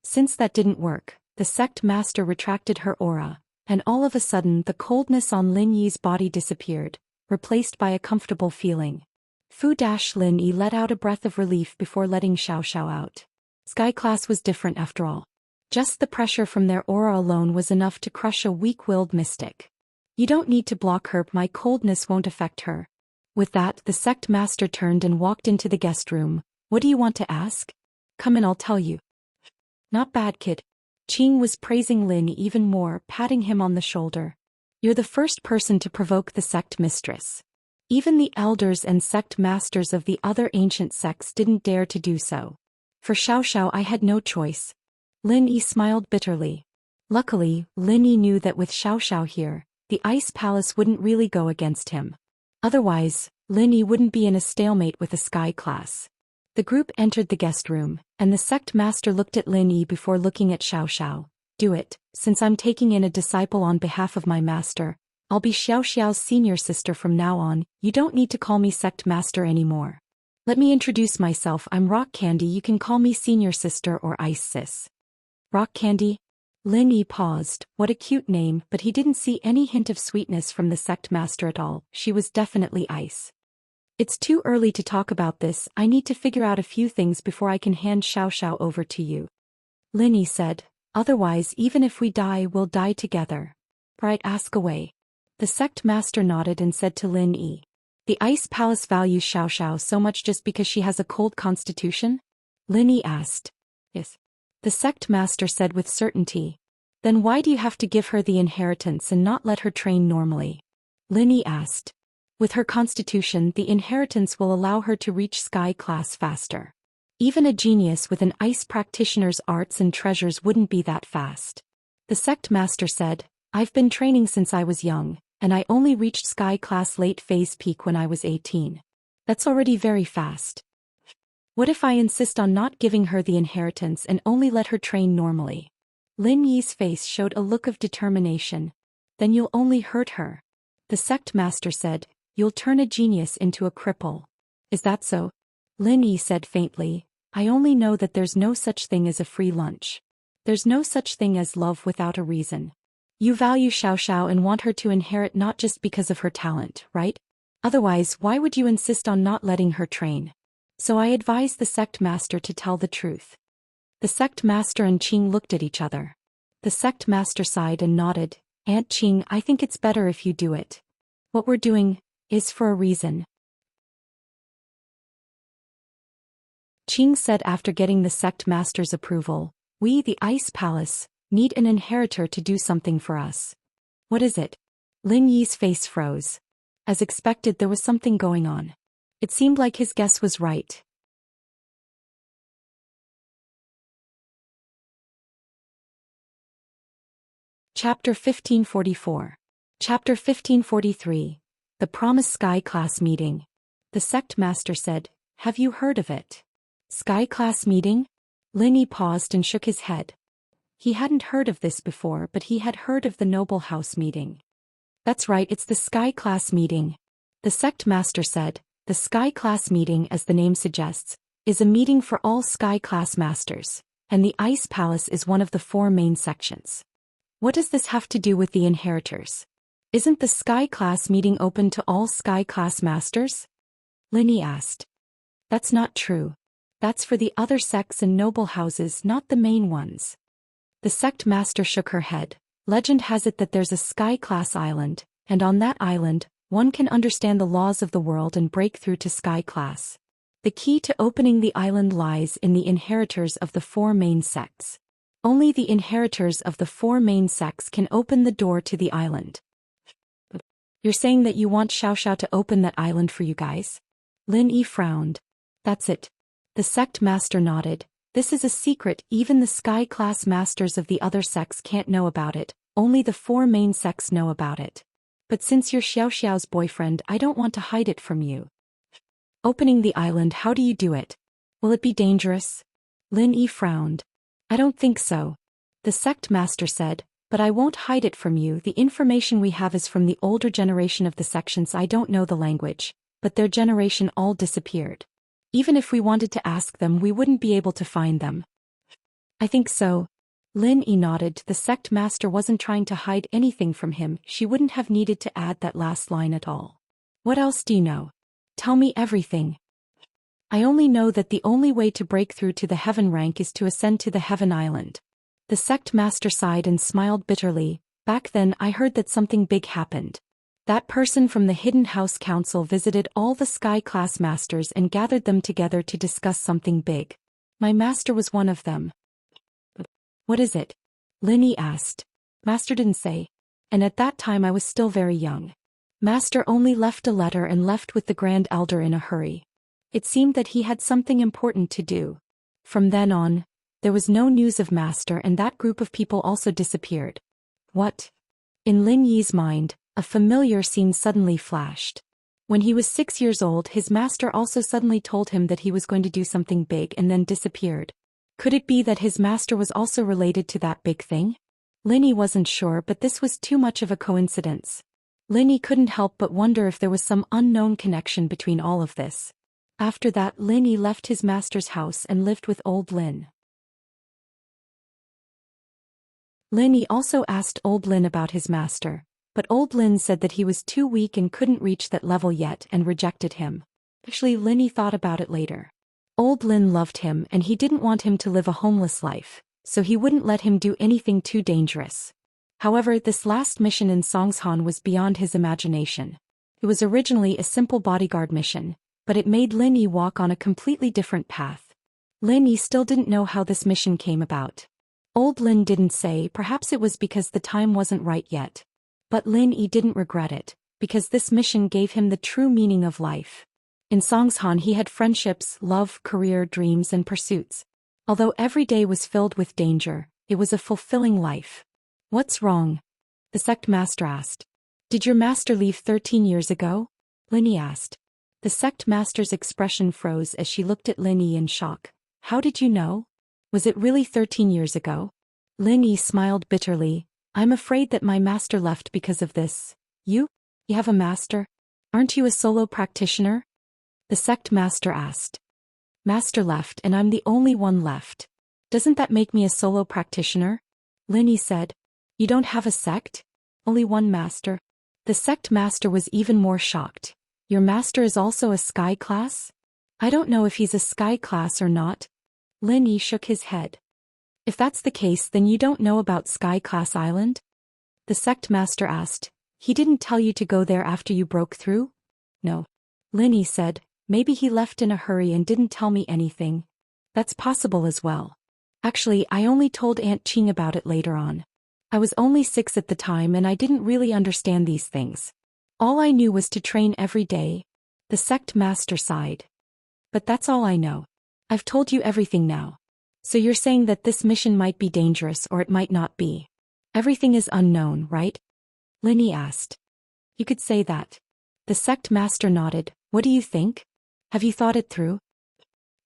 Since that didn't work, the sect master retracted her aura, and all of a sudden the coldness on Lin Yi's body disappeared, replaced by a comfortable feeling. Lin Yi let out a breath of relief before letting Xiao Xiao out. Sky Class was different after all. Just the pressure from their aura alone was enough to crush a weak-willed mystic. You don't need to block her, my coldness won't affect her. With that, the sect master turned and walked into the guest room, What do you want to ask? Come and I'll tell you. Not bad, kid. Qing was praising Lin even more, patting him on the shoulder. You're the first person to provoke the sect mistress. Even the elders and sect masters of the other ancient sects didn't dare to do so. For Xiao Xiao I had no choice. Lin Yi smiled bitterly. Luckily, Lin Yi knew that with Xiao Xiao here, the Ice Palace wouldn't really go against him. Otherwise, Lin Yi wouldn't be in a stalemate with the Sky class. The group entered the guest room, and the sect master looked at Lin Yi before looking at Xiao Xiao. Do it, since I'm taking in a disciple on behalf of my master. I'll be Xiao Xiao's senior sister from now on. You don't need to call me sect master anymore. Let me introduce myself. I'm Rock Candy. You can call me senior sister or Ice Sis. Rock Candy? Lin Yi paused. What a cute name, but he didn't see any hint of sweetness from the sect master at all. She was definitely Ice. It's too early to talk about this. I need to figure out a few things before I can hand Xiao Xiao over to you. Lin Yi said. Otherwise, even if we die, we'll die together. Right, ask away. The sect master nodded and said to Lin Yi. The Ice Palace values Xiao Xiao so much just because she has a cold constitution? Lin Yi asked. Yes. The sect master said with certainty. Then why do you have to give her the inheritance and not let her train normally? Lin Yi asked. With her constitution, the inheritance will allow her to reach Sky class faster. Even a genius with an ice practitioner's arts and treasures wouldn't be that fast. The sect master said, I've been training since I was young, and I only reached Sky class late phase peak when I was 18. That's already very fast. What if I insist on not giving her the inheritance and only let her train normally? Lin Yi's face showed a look of determination. Then you'll only hurt her. The sect master said, you'll turn a genius into a cripple. Is that so? Lin Yi said faintly, I only know that there's no such thing as a free lunch. There's no such thing as love without a reason. You value Xiao Xiao and want her to inherit not just because of her talent, right? Otherwise, why would you insist on not letting her train? So I advise the sect master to tell the truth. The sect master and Qing looked at each other. The sect master sighed and nodded. Aunt Qing, I think it's better if you do it. What we're doing is for a reason. Qing said after getting the sect master's approval, we, the Ice Palace, need an inheritor to do something for us. What is it? Lin Yi's face froze. As expected, there was something going on. It seemed like his guess was right. Chapter 1544. Chapter 1543. The Promised Sky Class Meeting. The sect master said, have you heard of it? Sky Class Meeting? Lin Yi paused and shook his head. He hadn't heard of this before, but he had heard of the Noble House Meeting. That's right, it's the Sky Class Meeting. The sect master said, the Sky Class Meeting, as the name suggests, is a meeting for all Sky Class Masters, and the Ice Palace is one of the 4 main sections. What does this have to do with the inheritors? Isn't the Sky Class Meeting open to all Sky Class Masters? Lin Yi asked. That's not true. That's for the other sects and noble houses, not the main ones. The sect master shook her head. Legend has it that there's a Sky Class island, and on that island, one can understand the laws of the world and break through to Sky Class. The key to opening the island lies in the inheritors of the 4 main sects. Only the inheritors of the 4 main sects can open the door to the island. You're saying that you want Xiao Xiao to open that island for you guys? Lin Yi frowned. That's it. The sect master nodded. This is a secret, even the Sky Class Masters of the other sects can't know about it, only the 4 main sects know about it. But since you're Xiao Xiao's boyfriend, I don't want to hide it from you. Opening the island, how do you do it? Will it be dangerous? Lin Yi frowned. I don't think so. The sect master said, but I won't hide it from you. The information we have is from the older generation of the sections. I don't know the language, but their generation all disappeared. Even if we wanted to ask them, we wouldn't be able to find them. I think so. Lin Yi nodded. The sect master wasn't trying to hide anything from him. She wouldn't have needed to add that last line at all. What else do you know? Tell me everything. I only know that the only way to break through to the heaven rank is to ascend to the heaven island. The sect master sighed and smiled bitterly. Back then I heard that something big happened. That person from the Hidden House Council visited all the Sky Class Masters and gathered them together to discuss something big. My master was one of them. What is it? Linny asked. Master didn't say. And at that time I was still very young. Master only left a letter and left with the Grand Elder in a hurry. It seemed that he had something important to do. From then on, there was no news of Master, and that group of people also disappeared. What? In Lin Yi's mind, a familiar scene suddenly flashed. When he was 6 years old, his master also suddenly told him that he was going to do something big and then disappeared. Could it be that his master was also related to that big thing? Linny wasn't sure, but this was too much of a coincidence. Linny couldn't help but wonder if there was some unknown connection between all of this. After that, Linny left his master's house and lived with old Lin. Linny also asked old Lin about his master, but old Lin said that he was too weak and couldn't reach that level yet and rejected him. Actually, Linny thought about it later. Old Lin loved him and he didn't want him to live a homeless life, so he wouldn't let him do anything too dangerous. However, this last mission in Songshan was beyond his imagination. It was originally a simple bodyguard mission, but it made Linny walk on a completely different path. Linny still didn't know how this mission came about. Old Lin didn't say, perhaps it was because the time wasn't right yet. But Linny didn't regret it, because this mission gave him the true meaning of life. In Songshan he had friendships, love, career, dreams and pursuits. Although every day was filled with danger, it was a fulfilling life. What's wrong? The sect master asked. Did your master leave 13 years ago? Linny asked. The sect master's expression froze as she looked at Linny in shock. How did you know? Was it really 13 years ago? Linny smiled bitterly. I'm afraid that my master left because of this. You? You have a master? Aren't you a solo practitioner? The sect master asked. Master left and I'm the only one left. Doesn't that make me a solo practitioner? Linny said. You don't have a sect? Only one master? The sect master was even more shocked. Your master is also a sky class? I don't know if he's a sky class or not. Linny shook his head. If that's the case, then you don't know about Sky Class Island? The sect master asked. He didn't tell you to go there after you broke through? No. Linny said. Maybe he left in a hurry and didn't tell me anything. That's possible as well. Actually, I only told Aunt Ching about it later on. I was only 6 at the time and I didn't really understand these things. All I knew was to train every day. The sect master sighed. But that's all I know. I've told you everything now. So you're saying that this mission might be dangerous or it might not be. Everything is unknown, right? Linny asked. You could say that. The sect master nodded. What do you think? Have you thought it through?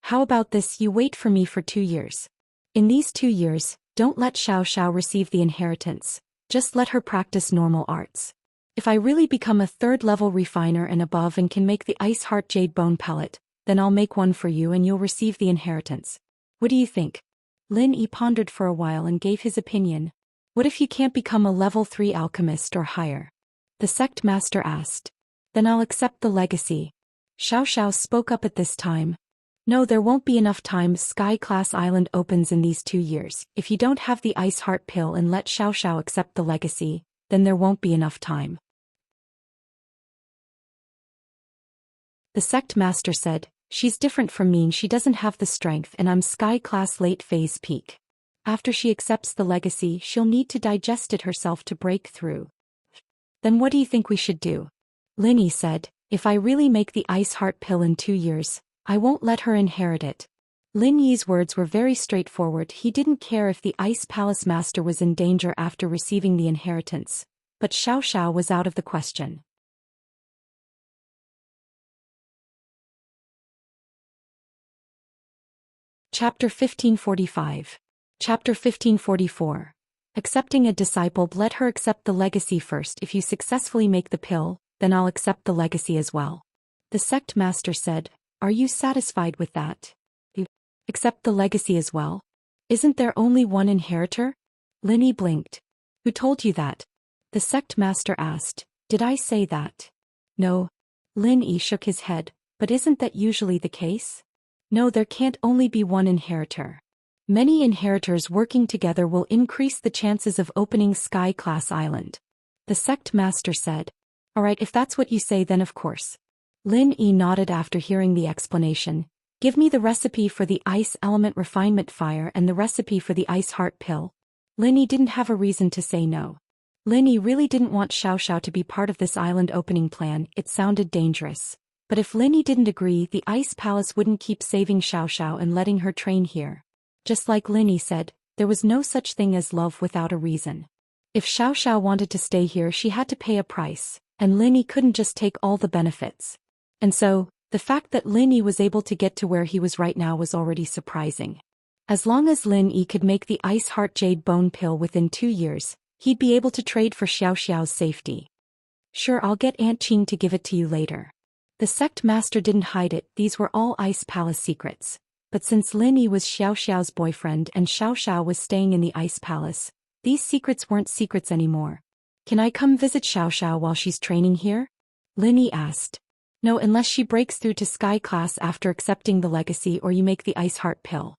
How about this, you wait for me for 2 years. In these 2 years, don't let Xiao Xiao receive the inheritance. Just let her practice normal arts. If I really become a 3rd-level refiner and above and can make the Ice Heart Jade Bone Pellet, then I'll make one for you and you'll receive the inheritance. What do you think? Lin Yi pondered for a while and gave his opinion. What if you can't become a level 3 alchemist or higher? The sect master asked. Then I'll accept the legacy. Xiao Xiao spoke up at this time. No, there won't be enough time. Sky Class Island opens in these 2 years. If you don't have the Ice Heart Pill and let Xiao Xiao accept the legacy, then there won't be enough time. The sect master said, she's different from me, she doesn't have the strength and I'm Sky Class late phase peak. After she accepts the legacy, she'll need to digest it herself to break through. Then what do you think we should do? Linny said, if I really make the Ice Heart Pill in 2 years, I won't let her inherit it. Lin Yi's words were very straightforward. He didn't care if the Ice Palace Master was in danger after receiving the inheritance, but Xiao Xiao was out of the question. Chapter 1545. Chapter 1544. Accepting a disciple. Let her accept the legacy first. If you successfully make the pill, then I'll accept the legacy as well. The sect master said, are you satisfied with that? You accept the legacy as well? Isn't there only one inheritor? Linny blinked. Who told you that? The sect master asked. Did I say that? No. Lin Yi shook his head. But isn't that usually the case? No, there can't only be one inheritor. Many inheritors working together will increase the chances of opening Sky Class Island. The sect master said. Alright, if that's what you say then of course. Lin Yi nodded after hearing the explanation. Give me the recipe for the ice element refinement fire and the recipe for the ice heart pill. Lin Yi didn't have a reason to say no. Lin Yi really didn't want Xiao Xiao to be part of this island opening plan, it sounded dangerous. But if Lin Yi didn't agree, the ice palace wouldn't keep saving Xiao Xiao and letting her train here. Just like Lin Yi said, there was no such thing as love without a reason. If Xiao Xiao wanted to stay here she had to pay a price, and Lin Yi couldn't just take all the benefits. And so, the fact that Lin Yi was able to get to where he was right now was already surprising. As long as Lin Yi could make the Ice Heart Jade Bone Pill within 2 years, he'd be able to trade for Xiao Xiao's safety. Sure, I'll get Aunt Qing to give it to you later. The sect master didn't hide it, these were all Ice Palace secrets. But since Lin Yi was Xiao Xiao's boyfriend and Xiao Xiao was staying in the Ice Palace, these secrets weren't secrets anymore. Can I come visit Xiao Xiao while she's training here? Lin Yi asked. No, unless she breaks through to Sky Class after accepting the legacy or you make the Ice Heart Pill.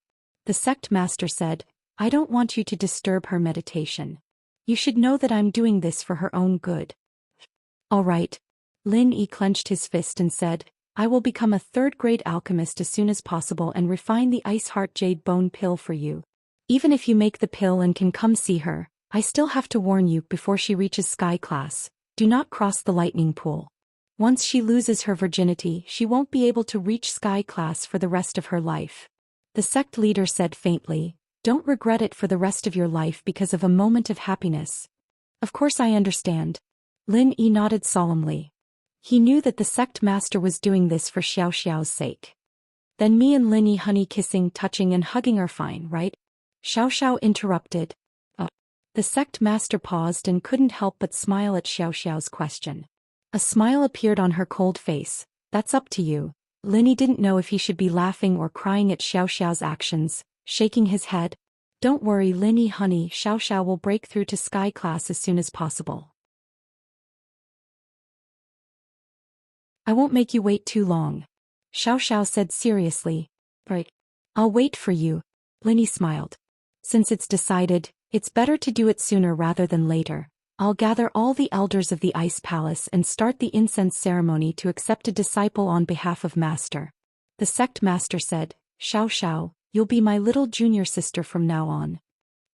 The sect master said, I don't want you to disturb her meditation. You should know that I'm doing this for her own good. All right. Lin Yi clenched his fist and said, I will become a third-grade alchemist as soon as possible and refine the Ice Heart Jade Bone Pill for you. Even if you make the pill and can come see her, I still have to warn you before she reaches Sky Class, do not cross the lightning pool. Once she loses her virginity, she won't be able to reach Sky Class for the rest of her life. The sect leader said faintly, don't regret it for the rest of your life because of a moment of happiness. Of course I understand. Lin Yi nodded solemnly. He knew that the sect master was doing this for Xiao Xiao's sake. Then me and Lin Yi honey kissing, touching and hugging are fine, right? Xiao Xiao interrupted. The sect master paused and couldn't help but smile at Xiao Xiao's question. A smile appeared on her cold face. That's up to you. Lin Yi didn't know if he should be laughing or crying at Xiao Xiao's actions, shaking his head. Don't worry Lin Yi honey, Xiao Xiao will break through to Sky Class as soon as possible. I won't make you wait too long. Xiao Xiao said seriously. Right. I'll wait for you. Lin Yi smiled. Since it's decided, it's better to do it sooner rather than later. I'll gather all the elders of the Ice Palace and start the incense ceremony to accept a disciple on behalf of Master. The sect master said, Xiao Xiao, you'll be my little junior sister from now on.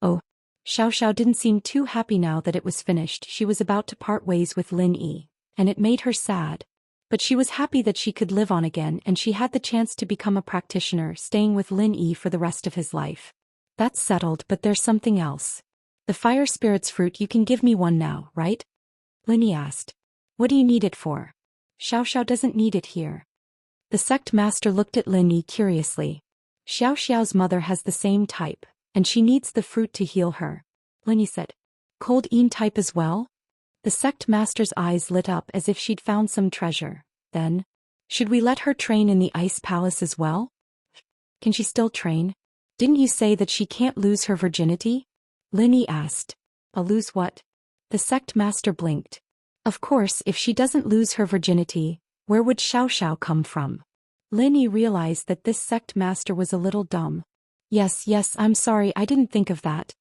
Oh. Xiao Xiao didn't seem too happy now that it was finished. She was about to part ways with Lin Yi, and it made her sad. But she was happy that she could live on again and she had the chance to become a practitioner staying with Lin Yi for the rest of his life. That's settled, but there's something else. The fire spirit's fruit, you can give me one now, right? Lin Yi asked. What do you need it for? Xiao Xiao doesn't need it here. The sect master looked at Lin Yi curiously. Xiao Xiao's mother has the same type, and she needs the fruit to heal her. Lin Yi said. Cold Een type as well? The sect master's eyes lit up as if she'd found some treasure. Then, should we let her train in the Ice Palace as well? Can she still train? Didn't you say that she can't lose her virginity? Lin Yi asked. Lose what? The sect master blinked. Of course, if she doesn't lose her virginity, where would Xiao Xiao come from? Lin Yi realized that this sect master was a little dumb. Yes, I'm sorry, I didn't think of that.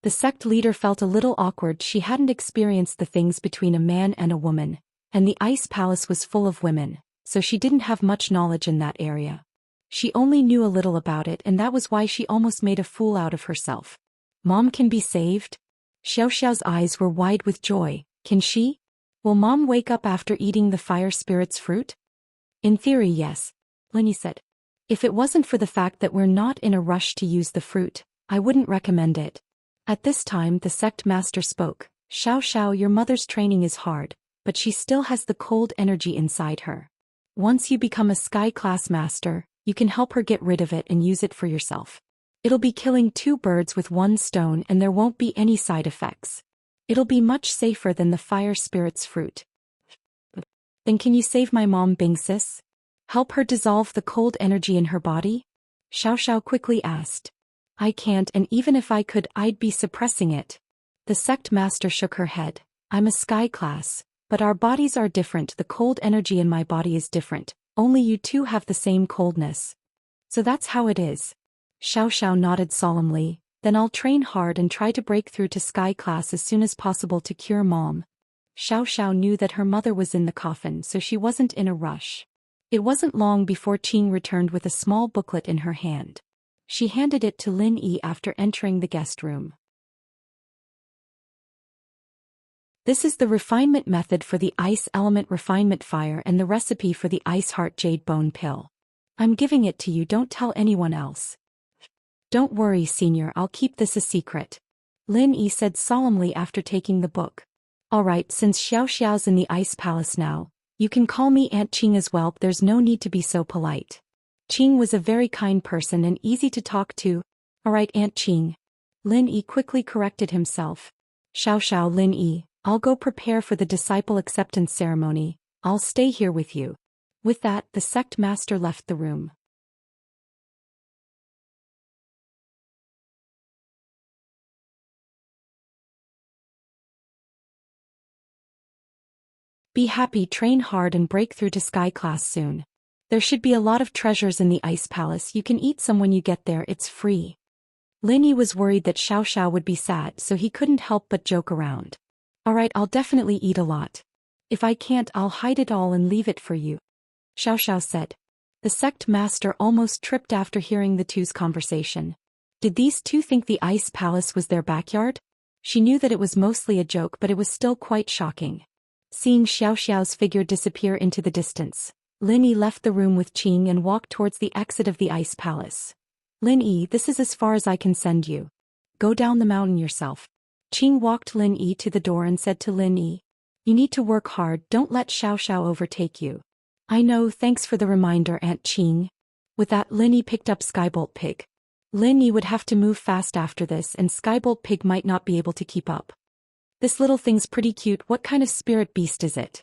The sect leader felt a little awkward. She hadn't experienced the things between a man and a woman, and the Ice Palace was full of women, so she didn't have much knowledge in that area. She only knew a little about it and that was why she almost made a fool out of herself. Mom can be saved? Xiao Xiao's eyes were wide with joy. Can she? Will Mom wake up after eating the fire spirit's fruit? In theory, yes, Lin Yi said. If it wasn't for the fact that we're not in a rush to use the fruit, I wouldn't recommend it. At this time the sect master spoke. Xiao Xiao, your mother's training is hard, but she still has the cold energy inside her. Once you become a Sky Class master, you can help her get rid of it and use it for yourself. It'll be killing 2 birds with 1 stone and there won't be any side effects. It'll be much safer than the fire spirit's fruit. Then can you save my mom Bing sis? Help her dissolve the cold energy in her body? Xiao Xiao quickly asked. I can't, and even if I could, I'd be suppressing it. The sect master shook her head. I'm a Sky Class, but our bodies are different. The cold energy in my body is different. Only you two have the same coldness. So that's how it is. Xiao Xiao nodded solemnly. Then I'll train hard and try to break through to Sky Class as soon as possible to cure Mom. Xiao Xiao knew that her mother was in the coffin, so she wasn't in a rush. It wasn't long before Qing returned with a small booklet in her hand. She handed it to Lin Yi after entering the guest room. This is the refinement method for the ice element refinement fire and the recipe for the ice heart jade bone pill. I'm giving it to you, don't tell anyone else. Don't worry, senior, I'll keep this a secret. Lin Yi said solemnly after taking the book. Alright, since Xiao Xiao's in the ice palace now, you can call me Aunt Qing as well, there's no need to be so polite. Qing was a very kind person and easy to talk to. Alright, Aunt Qing. Lin Yi quickly corrected himself. Xiao Xiao, Lin Yi, I'll go prepare for the disciple acceptance ceremony, I'll stay here with you. With that, the sect master left the room. Be happy, train hard and break through to sky class soon. There should be a lot of treasures in the ice palace, you can eat some when you get there, it's free. Lin Yi was worried that Xiao Xiao would be sad, so he couldn't help but joke around. Alright, I'll definitely eat a lot. If I can't, I'll hide it all and leave it for you. Xiao Xiao said. The sect master almost tripped after hearing the two's conversation. Did these two think the ice palace was their backyard? She knew that it was mostly a joke, but it was still quite shocking. Seeing Xiao Xiao's figure disappear into the distance, Lin Yi left the room with Qing and walked towards the exit of the ice palace. Lin Yi, this is as far as I can send you. Go down the mountain yourself. Qing walked Lin Yi to the door and said to Lin Yi, you need to work hard, don't let Xiao Xiao overtake you. I know, thanks for the reminder, Aunt Qing. With that, Lin Yi picked up Skybolt Pig. Lin Yi would have to move fast after this and Skybolt Pig might not be able to keep up. This little thing's pretty cute, what kind of spirit beast is it?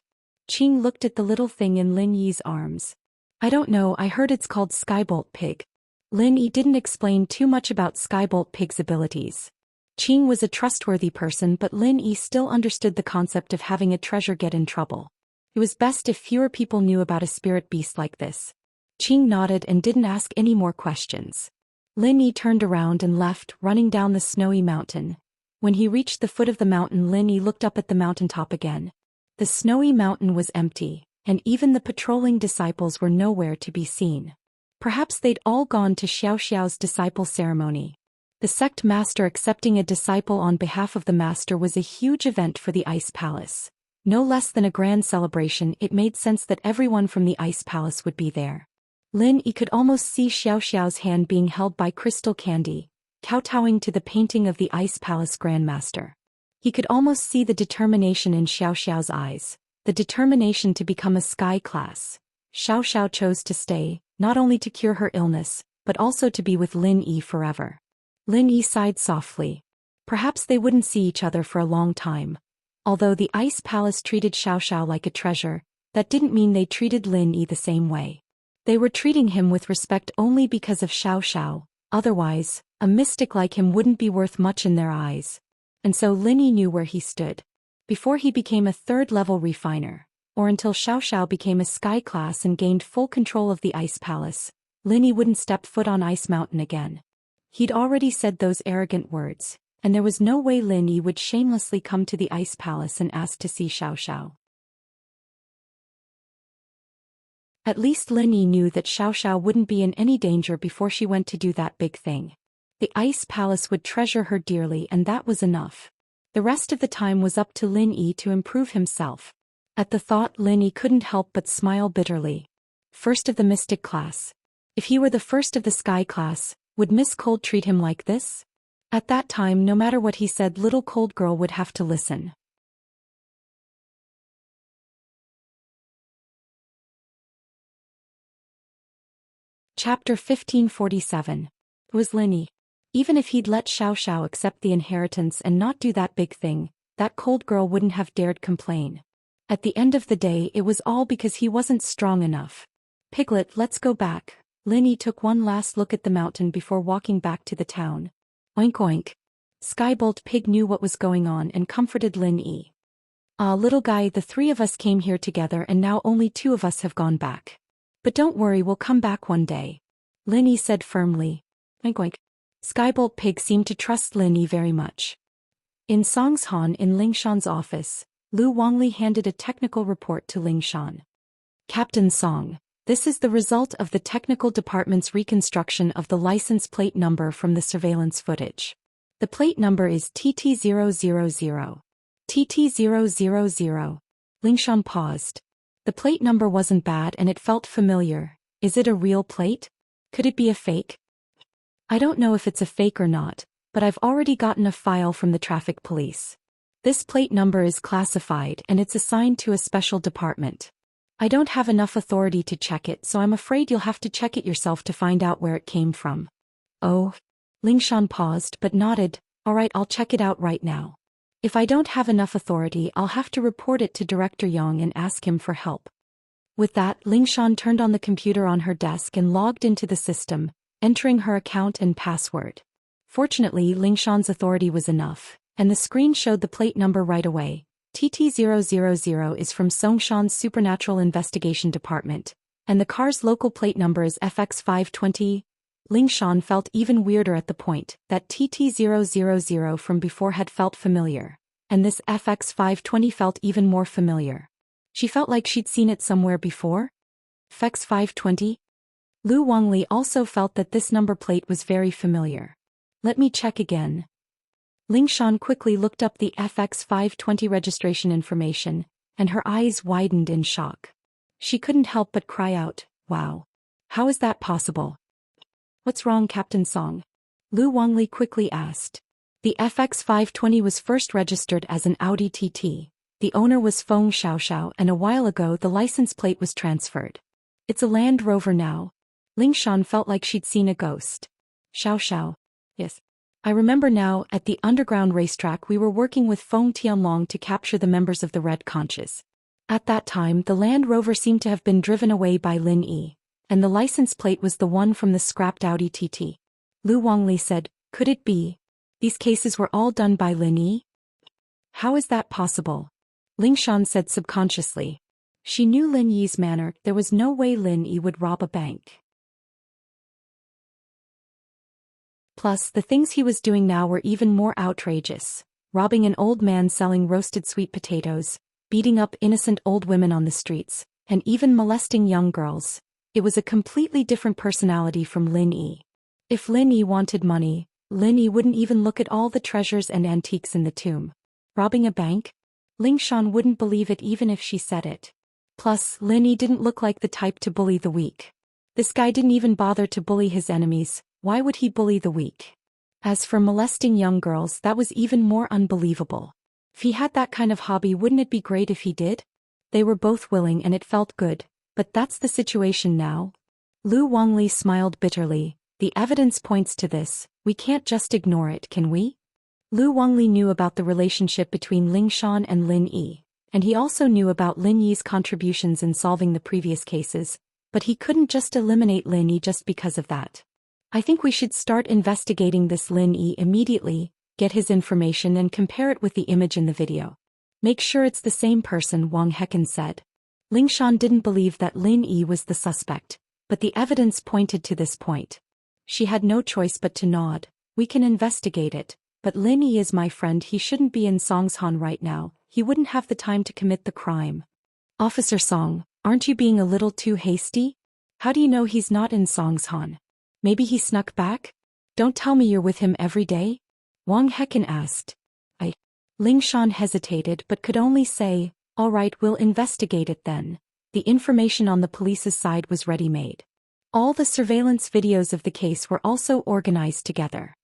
Qing looked at the little thing in Lin Yi's arms. I don't know, I heard it's called Skybolt Pig. Lin Yi didn't explain too much about Skybolt Pig's abilities. Qing was a trustworthy person, but Lin Yi still understood the concept of having a treasure get in trouble. It was best if fewer people knew about a spirit beast like this. Qing nodded and didn't ask any more questions. Lin Yi turned around and left, running down the snowy mountain. When he reached the foot of the mountain, Lin Yi looked up at the mountaintop again. The snowy mountain was empty, and even the patrolling disciples were nowhere to be seen. Perhaps they'd all gone to Xiao Xiao's disciple ceremony. The sect master accepting a disciple on behalf of the master was a huge event for the Ice Palace. No less than a grand celebration, it made sense that everyone from the Ice Palace would be there. Lin Yi could almost see Xiao Xiao's hand being held by crystal candy, kowtowing to the painting of the Ice Palace Grandmaster. He could almost see the determination in Xiao Xiao's eyes, the determination to become a sky class. Xiao Xiao chose to stay, not only to cure her illness, but also to be with Lin Yi forever. Lin Yi sighed softly. Perhaps they wouldn't see each other for a long time. Although the Ice Palace treated Xiao Xiao like a treasure, that didn't mean they treated Lin Yi the same way. They were treating him with respect only because of Xiao Xiao, otherwise, a mystic like him wouldn't be worth much in their eyes. And so Lin Yi knew where he stood. Before he became a third-level refiner, or until Xiao Xiao became a sky class and gained full control of the Ice Palace, Lin Yi wouldn't step foot on Ice Mountain again. He'd already said those arrogant words, and there was no way Lin Yi would shamelessly come to the Ice Palace and ask to see Xiao Xiao. At least Lin Yi knew that Xiao Xiao wouldn't be in any danger before she went to do that big thing. The Ice Palace would treasure her dearly, and that was enough. The rest of the time was up to Lin Yi to improve himself. At the thought, Lin Yi couldn't help but smile bitterly. First of the Mystic class. If he were the first of the Sky class, would Miss Cold treat him like this? At that time, no matter what he said, little Cold Girl would have to listen. Chapter 1547. Was Lin Yi. Even if he'd let Xiao Xiao accept the inheritance and not do that big thing, that Cold Girl wouldn't have dared complain. At the end of the day, it was all because he wasn't strong enough. Piglet, let's go back. Lin Yi took one last look at the mountain before walking back to the town. Oink oink. Skybolt Pig knew what was going on and comforted Lin Yi. Ah, little guy, the three of us came here together and now only two of us have gone back. But don't worry, we'll come back one day. Lin Yi said firmly. Oink oink. Skybolt Pig seemed to trust Lin Yi very much. In Songshan in Lingshan's office, Lu Wangli handed a technical report to Ling Shan. Captain Song, this is the result of the technical department's reconstruction of the license plate number from the surveillance footage. The plate number is TT000. TT000. Ling Shan paused. The plate number wasn't bad and it felt familiar. Is it a real plate? Could it be a fake? I don't know if it's a fake or not, but I've already gotten a file from the traffic police. This plate number is classified and it's assigned to a special department. I don't have enough authority to check it, so I'm afraid you'll have to check it yourself to find out where it came from. Oh. Ling Shan paused but nodded. Alright, I'll check it out right now. If I don't have enough authority, I'll have to report it to Director Yang and ask him for help. With that, Ling Shan turned on the computer on her desk and logged into the system, entering her account and password. Fortunately, Ling Shan's authority was enough, and the screen showed the plate number right away. TT000 is from Songshan's Supernatural Investigation Department, and the car's local plate number is FX520. Ling Shan felt even weirder at the point that TT000 from before had felt familiar, and this FX520 felt even more familiar. She felt like she'd seen it somewhere before. FX520? Lu Wangli also felt that this number plate was very familiar. Let me check again. Ling Shan quickly looked up the FX520 registration information, and her eyes widened in shock. She couldn't help but cry out, "Wow! How is that possible?" What's wrong, Captain Song? Lu Wangli quickly asked. The FX520 was first registered as an Audi TT. The owner was Feng Xiaoxiao, and a while ago the license plate was transferred. It's a Land Rover now. Ling Shan felt like she'd seen a ghost. Xiaoxiao. Yes. I remember now, at the underground racetrack we were working with Feng Tianlong to capture the members of the Red Conches. At that time the Land Rover seemed to have been driven away by Lin Yi, and the license plate was the one from the scrapped Audi TT. Lu Wangli said, could it be? These cases were all done by Lin Yi? How is that possible? Ling Shan said subconsciously. She knew Lin Yi's manner, there was no way Lin Yi would rob a bank. Plus, the things he was doing now were even more outrageous. Robbing an old man selling roasted sweet potatoes, beating up innocent old women on the streets, and even molesting young girls. It was a completely different personality from Lin Yi. If Lin Yi wanted money, Lin Yi wouldn't even look at all the treasures and antiques in the tomb. Robbing a bank? Ling Shan wouldn't believe it even if she said it. Plus, Lin Yi didn't look like the type to bully the weak. This guy didn't even bother to bully his enemies, why would he bully the weak? As for molesting young girls, that was even more unbelievable. If he had that kind of hobby, wouldn't it be great if he did? They were both willing and it felt good, but that's the situation now. Lu Wangli smiled bitterly. The evidence points to this, we can't just ignore it, can we? Lu Wangli knew about the relationship between Ling Shan and Lin Yi, and he also knew about Lin Yi's contributions in solving the previous cases, but he couldn't just eliminate Lin Yi just because of that. I think we should start investigating this Lin Yi immediately, get his information and compare it with the image in the video. Make sure it's the same person, Wang Hecken said. Ling Shan didn't believe that Lin Yi was the suspect, but the evidence pointed to this point. She had no choice but to nod. We can investigate it, but Lin Yi is my friend, he shouldn't be in Songshan right now, he wouldn't have the time to commit the crime. Officer Song, aren't you being a little too hasty? How do you know he's not in Songshan? Maybe he snuck back? Don't tell me you're with him every day? Wang Hecken asked. Ling Shan hesitated but could only say, all right, we'll investigate it then. The information on the police's side was ready-made. All the surveillance videos of the case were also organized together.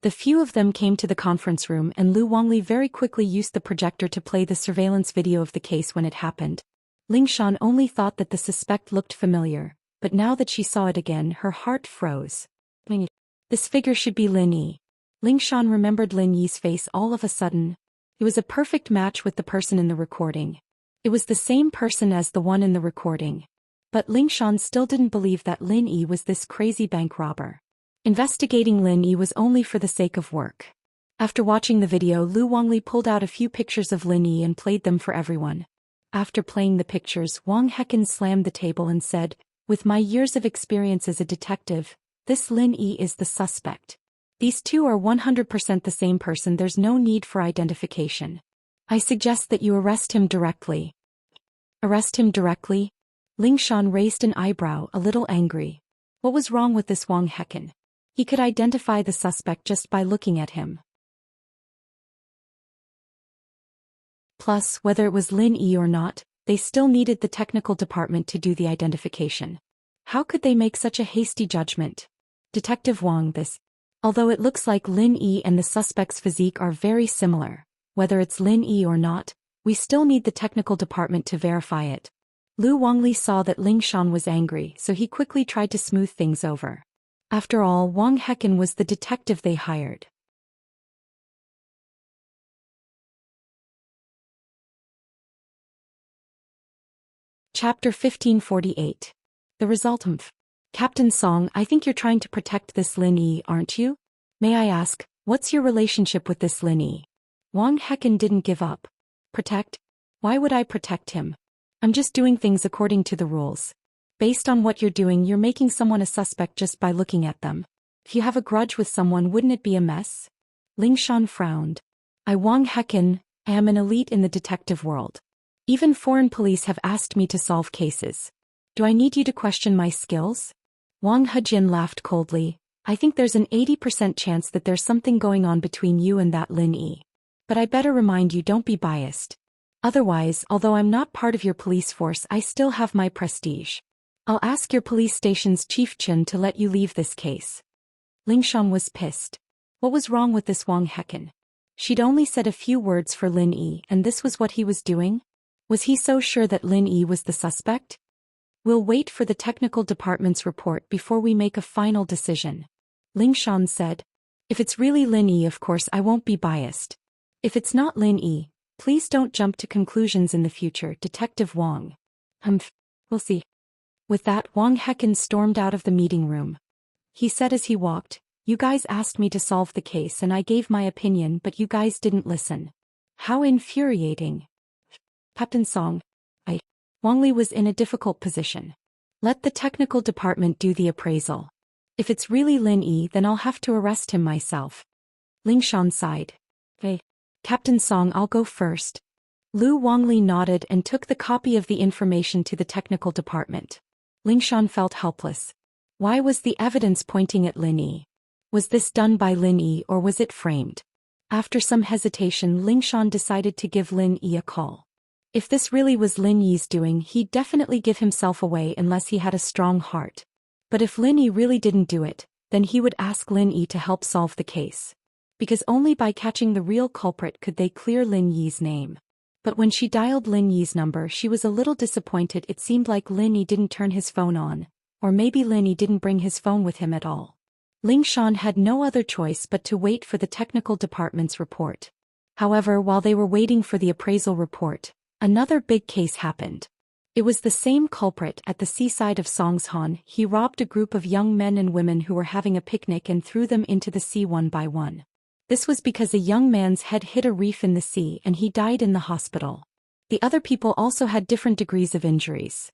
The few of them came to the conference room and Lu Wangli very quickly used the projector to play the surveillance video of the case when it happened. Ling Shan only thought that the suspect looked familiar, but now that she saw it again, her heart froze. This figure should be Lin Yi. Ling Shan remembered Lin Yi's face all of a sudden. It was a perfect match with the person in the recording. It was the same person as the one in the recording. But Ling Shan still didn't believe that Lin Yi was this crazy bank robber. Investigating Lin Yi was only for the sake of work. After watching the video, Lu Wangli pulled out a few pictures of Lin Yi and played them for everyone. After playing the pictures, Wang Hecken slammed the table and said, with my years of experience as a detective, this Lin Yi is the suspect. These two are 100% the same person, there's no need for identification. I suggest that you arrest him directly. Arrest him directly? Ling Shan raised an eyebrow, a little angry. What was wrong with this Wang Hecken? He could identify the suspect just by looking at him. Plus, whether it was Lin Yi or not, they still needed the technical department to do the identification. How could they make such a hasty judgment? Detective Wang, this. Although it looks like Lin Yi and the suspect's physique are very similar, whether it's Lin Yi or not, we still need the technical department to verify it. Lu Wangli saw that Ling Shan was angry, so he quickly tried to smooth things over. After all, Wang Hecken was the detective they hired. Chapter 1548. The result. Captain Song, I think you're trying to protect this Lin Yi, aren't you? May I ask, what's your relationship with this Lin Yi? Wang Hecken didn't give up. Protect? Why would I protect him? I'm just doing things according to the rules. Based on what you're doing, you're making someone a suspect just by looking at them. If you have a grudge with someone, wouldn't it be a mess? Ling Shan frowned. I, Wang Hecken, am an elite in the detective world. Even foreign police have asked me to solve cases. Do I need you to question my skills? Wang Hejin laughed coldly. I think there's an 80% chance that there's something going on between you and that Lin Yi. But I better remind you, don't be biased. Otherwise, although I'm not part of your police force, I still have my prestige. I'll ask your police station's Chief Chun to let you leave this case. Ling Shan was pissed. What was wrong with this Wang Hecken? She'd only said a few words for Lin Yi, and this was what he was doing? Was he so sure that Lin Yi was the suspect? We'll wait for the technical department's report before we make a final decision. Ling Shan said. If it's really Lin Yi, of course I won't be biased. If it's not Lin Yi, please don't jump to conclusions in the future, Detective Wang. We'll see. With that, Wang Hecken stormed out of the meeting room. He said as he walked, you guys asked me to solve the case and I gave my opinion, but you guys didn't listen. How infuriating. Captain Song. Wang Li was in a difficult position. Let the technical department do the appraisal. If it's really Lin Yi, then I'll have to arrest him myself. Ling Shan sighed. Hey. Captain Song, I'll go first. Lu Wangli nodded and took the copy of the information to the technical department. Ling Shan felt helpless. Why was the evidence pointing at Lin Yi? Was this done by Lin Yi or was it framed? After some hesitation, Ling Shan decided to give Lin Yi a call. If this really was Lin Yi's doing, he'd definitely give himself away unless he had a strong heart. But if Lin Yi really didn't do it, then he would ask Lin Yi to help solve the case. Because only by catching the real culprit could they clear Lin Yi's name. But when she dialed Lin Yi's number, she was a little disappointed. It seemed like Lin Yi didn't turn his phone on, or maybe Lin Yi didn't bring his phone with him at all. Ling Shan had no other choice but to wait for the technical department's report. However, while they were waiting for the appraisal report, another big case happened. It was the same culprit at the seaside of Songshan. He robbed a group of young men and women who were having a picnic and threw them into the sea one by one. This was because a young man's head hit a reef in the sea and he died in the hospital. The other people also had different degrees of injuries.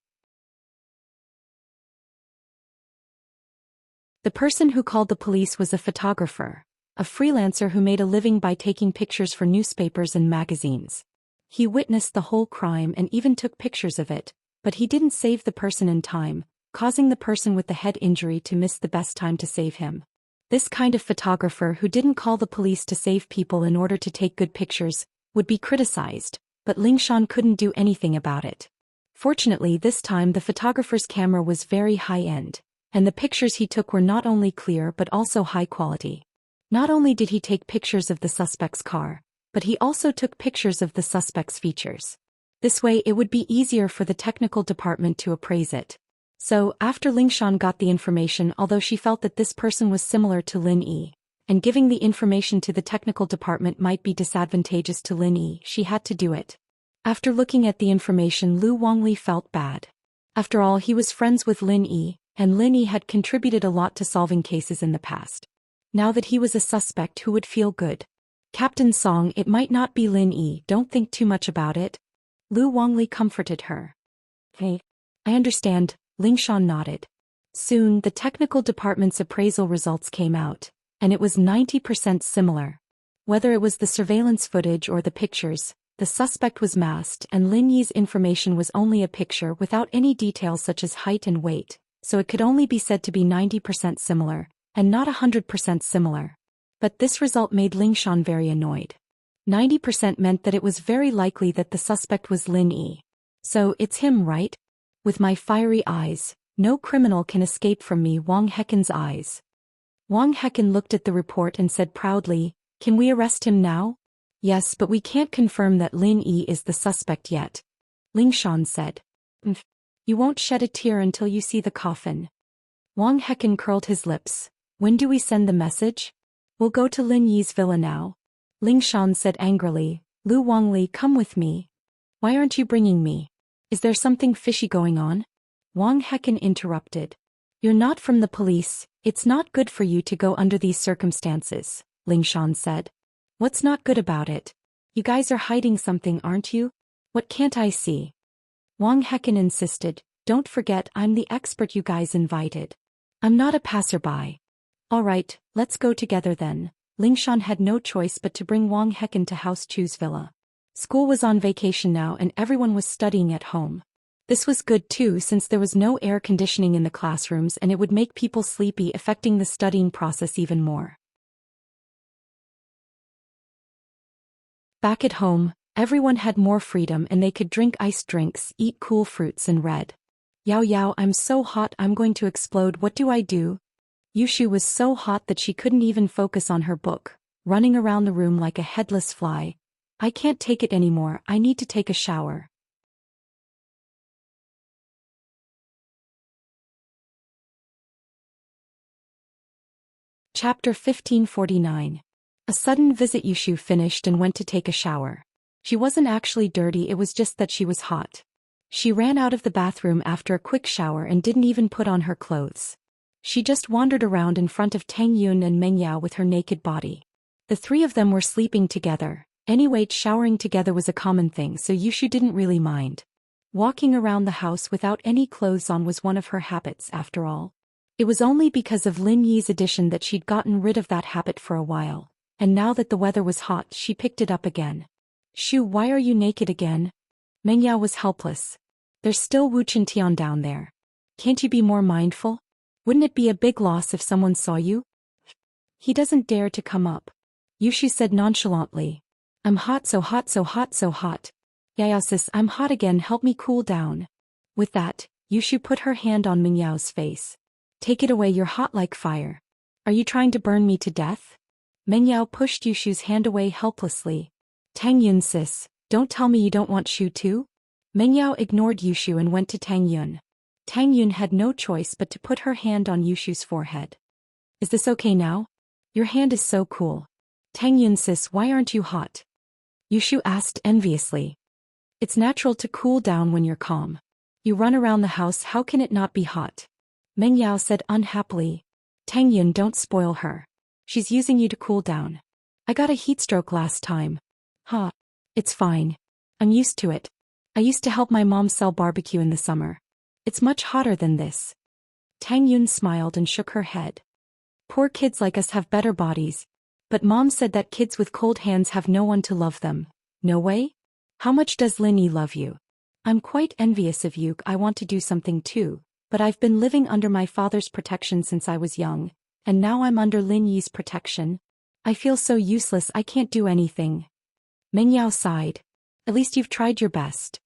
The person who called the police was a photographer, a freelancer who made a living by taking pictures for newspapers and magazines. He witnessed the whole crime and even took pictures of it, but he didn't save the person in time, causing the person with the head injury to miss the best time to save him. This kind of photographer who didn't call the police to save people in order to take good pictures would be criticized, but Ling Shan couldn't do anything about it. Fortunately, this time the photographer's camera was very high-end, and the pictures he took were not only clear but also high quality. Not only did he take pictures of the suspect's car, but he also took pictures of the suspect's features. This way it would be easier for the technical department to appraise it. So, after Ling Shan got the information, although she felt that this person was similar to Lin Yi, and giving the information to the technical department might be disadvantageous to Lin Yi, she had to do it. After looking at the information, Lu Wangli felt bad. After all, he was friends with Lin Yi, and Lin Yi had contributed a lot to solving cases in the past. Now that he was a suspect, who would feel good? Captain Song, it might not be Lin Yi, don't think too much about it. Lu Wangli comforted her. Hey. I understand, Ling Shan nodded. Soon, the technical department's appraisal results came out, and it was 90% similar. Whether it was the surveillance footage or the pictures, The suspect was masked and Lin Yi's information was only a picture without any details such as height and weight, so it could only be said to be 90% similar, and not 100% similar. But this result made Ling Shan very annoyed. 90% meant that it was very likely that the suspect was Lin Yi. So, it's him, right? With my fiery eyes, no criminal can escape from me. Wang Heken's eyes. Wang Heken looked at the report and said proudly, "Can we arrest him now?" "Yes, but we can't confirm that Lin Yi is the suspect yet," Ling Shan said. "You won't shed a tear until you see the coffin." Wang Heken curled his lips. "When do we send the message?" "We'll go to Lin Yi's villa now," Ling Shan said angrily. "Lu Wangli, come with me." "Why aren't you bringing me? Is there something fishy going on?" Wang Heken interrupted. "You're not from the police, it's not good for you to go under these circumstances," Ling Shan said. "What's not good about it? You guys are hiding something, aren't you? What can't I see?" Wang Heken insisted. "Don't forget I'm the expert you guys invited. I'm not a passerby." "All right, let's go together then." Ling Shan had no choice but to bring Wang Heken to House Chu's villa. School was on vacation now and everyone was studying at home. This was good too since there was no air conditioning in the classrooms and it would make people sleepy, affecting the studying process even more. Back at home, everyone had more freedom and they could drink iced drinks, eat cool fruits and read. "Yao Yao, I'm so hot I'm going to explode, what do I do?" Yushu was so hot that she couldn't even focus on her book, running around the room like a headless fly. "I can't take it anymore, I need to take a shower." Chapter 1549. A sudden visit. Yushu finished and went to take a shower. She wasn't actually dirty, it was just that she was hot. She ran out of the bathroom after a quick shower and didn't even put on her clothes. She just wandered around in front of Tang Yun and Meng Yao with her naked body. The three of them were sleeping together. Anyway, showering together was a common thing, so Yushu didn't really mind. Walking around the house without any clothes on was one of her habits after all. It was only because of Lin Yi's addition that she'd gotten rid of that habit for a while, and now that the weather was hot she picked it up again. "Shu, why are you naked again?" Meng Yao was helpless. "There's still Wu Chintian down there. Can't you be more mindful? Wouldn't it be a big loss if someone saw you?" "He doesn't dare to come up," Yushu said nonchalantly. "I'm hot, so hot, so hot, so hot. Yao sis, I'm hot again, help me cool down." With that, Yushu put her hand on Meng Yao's face. "Take it away, you're hot like fire. Are you trying to burn me to death?" Meng Yao pushed Yushu's hand away helplessly. "Tang Yun sis, don't tell me you don't want Shu too?" Meng Yao ignored Yushu and went to Tang Yun. Tang Yun had no choice but to put her hand on Yushu's forehead. "Is this okay now? Your hand is so cool." "Tang Yun sis, why aren't you hot?" Yushu asked enviously. "It's natural to cool down when you're calm. You run around the house, how can it not be hot?" Meng Yao said unhappily. "Tang Yun, don't spoil her. She's using you to cool down. I got a heatstroke last time." "Huh. It's fine. I'm used to it. I used to help my mom sell barbecue in the summer. It's much hotter than this." Tang Yun smiled and shook her head. "Poor kids like us have better bodies. But mom said that kids with cold hands have no one to love them." "No way? How much does Lin Yi love you?" "I'm quite envious of you, I want to do something too. But I've been living under my father's protection since I was young, and now I'm under Lin Yi's protection. I feel so useless, I can't do anything." Meng Yao sighed. "At least you've tried your best."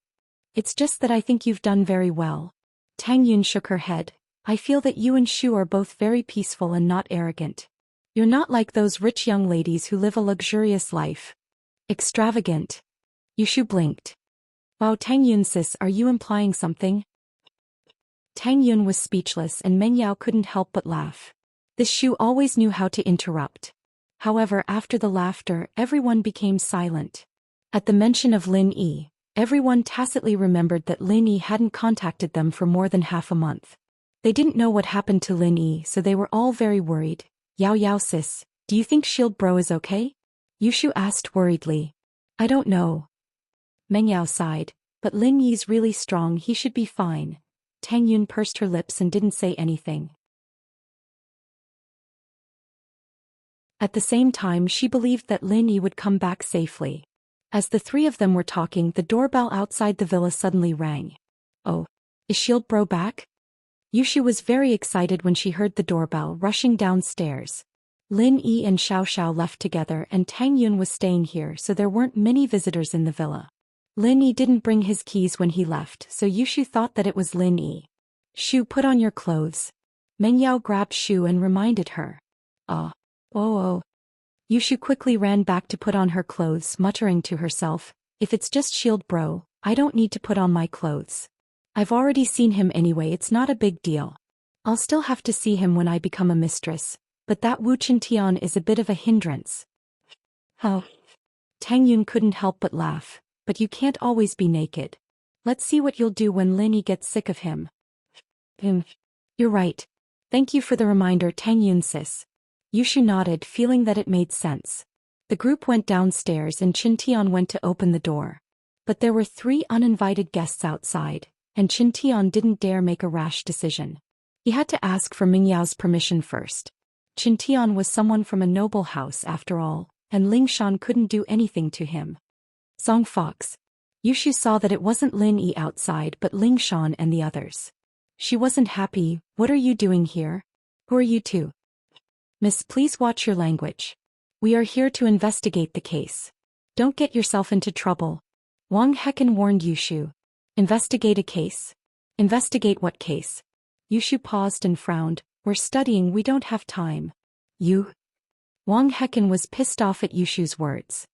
"It's just that I think you've done very well." Tang Yun shook her head. "I feel that you and Shu are both very peaceful and not arrogant. You're not like those rich young ladies who live a luxurious life." "Extravagant." Yushu blinked. "Wow, Tang Yun sis, are you implying something?" Tang Yun was speechless and Meng Yao couldn't help but laugh. This Shu always knew how to interrupt. However, after the laughter, everyone became silent. At the mention of Lin Yi, everyone tacitly remembered that Lin Yi hadn't contacted them for more than half a month. They didn't know what happened to Lin Yi, so they were all very worried. "Yao Yao sis, do you think Shield Bro is okay?" Yushu asked worriedly. "I don't know." Meng Yao sighed. "But Lin Yi's really strong, he should be fine." Tang Yun pursed her lips and didn't say anything. At the same time, she believed that Lin Yi would come back safely. As the three of them were talking, the doorbell outside the villa suddenly rang. Oh, is Shield Bro back? Yushu was very excited when she heard the doorbell rushing downstairs. Lin Yi and Xiao Xiao left together and Tang Yun was staying here, so there weren't many visitors in the villa. Lin Yi didn't bring his keys when he left, so Yushu thought that it was Lin Yi. Shu, put on your clothes. Meng Yao grabbed Shu and reminded her. Oh. Yushu quickly ran back to put on her clothes, muttering to herself, if it's just Shield Bro, I don't need to put on my clothes. I've already seen him anyway, it's not a big deal. I'll still have to see him when I become a mistress, but that Wu Chintian is a bit of a hindrance. Oh. Tang Yun couldn't help but laugh, but you can't always be naked. Let's see what you'll do when Lin Yi gets sick of him. You're right. Thank you for the reminder, Tang Yun sis. Yushu nodded, feeling that it made sense. The group went downstairs and Chintian went to open the door. But there were 3 uninvited guests outside, and Chintian didn't dare make a rash decision. He had to ask for Ming Yao's permission first. Chintian was someone from a noble house after all, and Ling Shan couldn't do anything to him. Song Fox. Yushu saw that it wasn't Lin Yi outside but Ling Shan and the others. She wasn't happy. What are you doing here? Who are you two? Miss, please watch your language. We are here to investigate the case. Don't get yourself into trouble. Wang Hecken warned Yushu. Investigate a case? Investigate what case? Yushu paused and frowned. We're studying, we don't have time. You? Wang Hecken was pissed off at Yushu's words.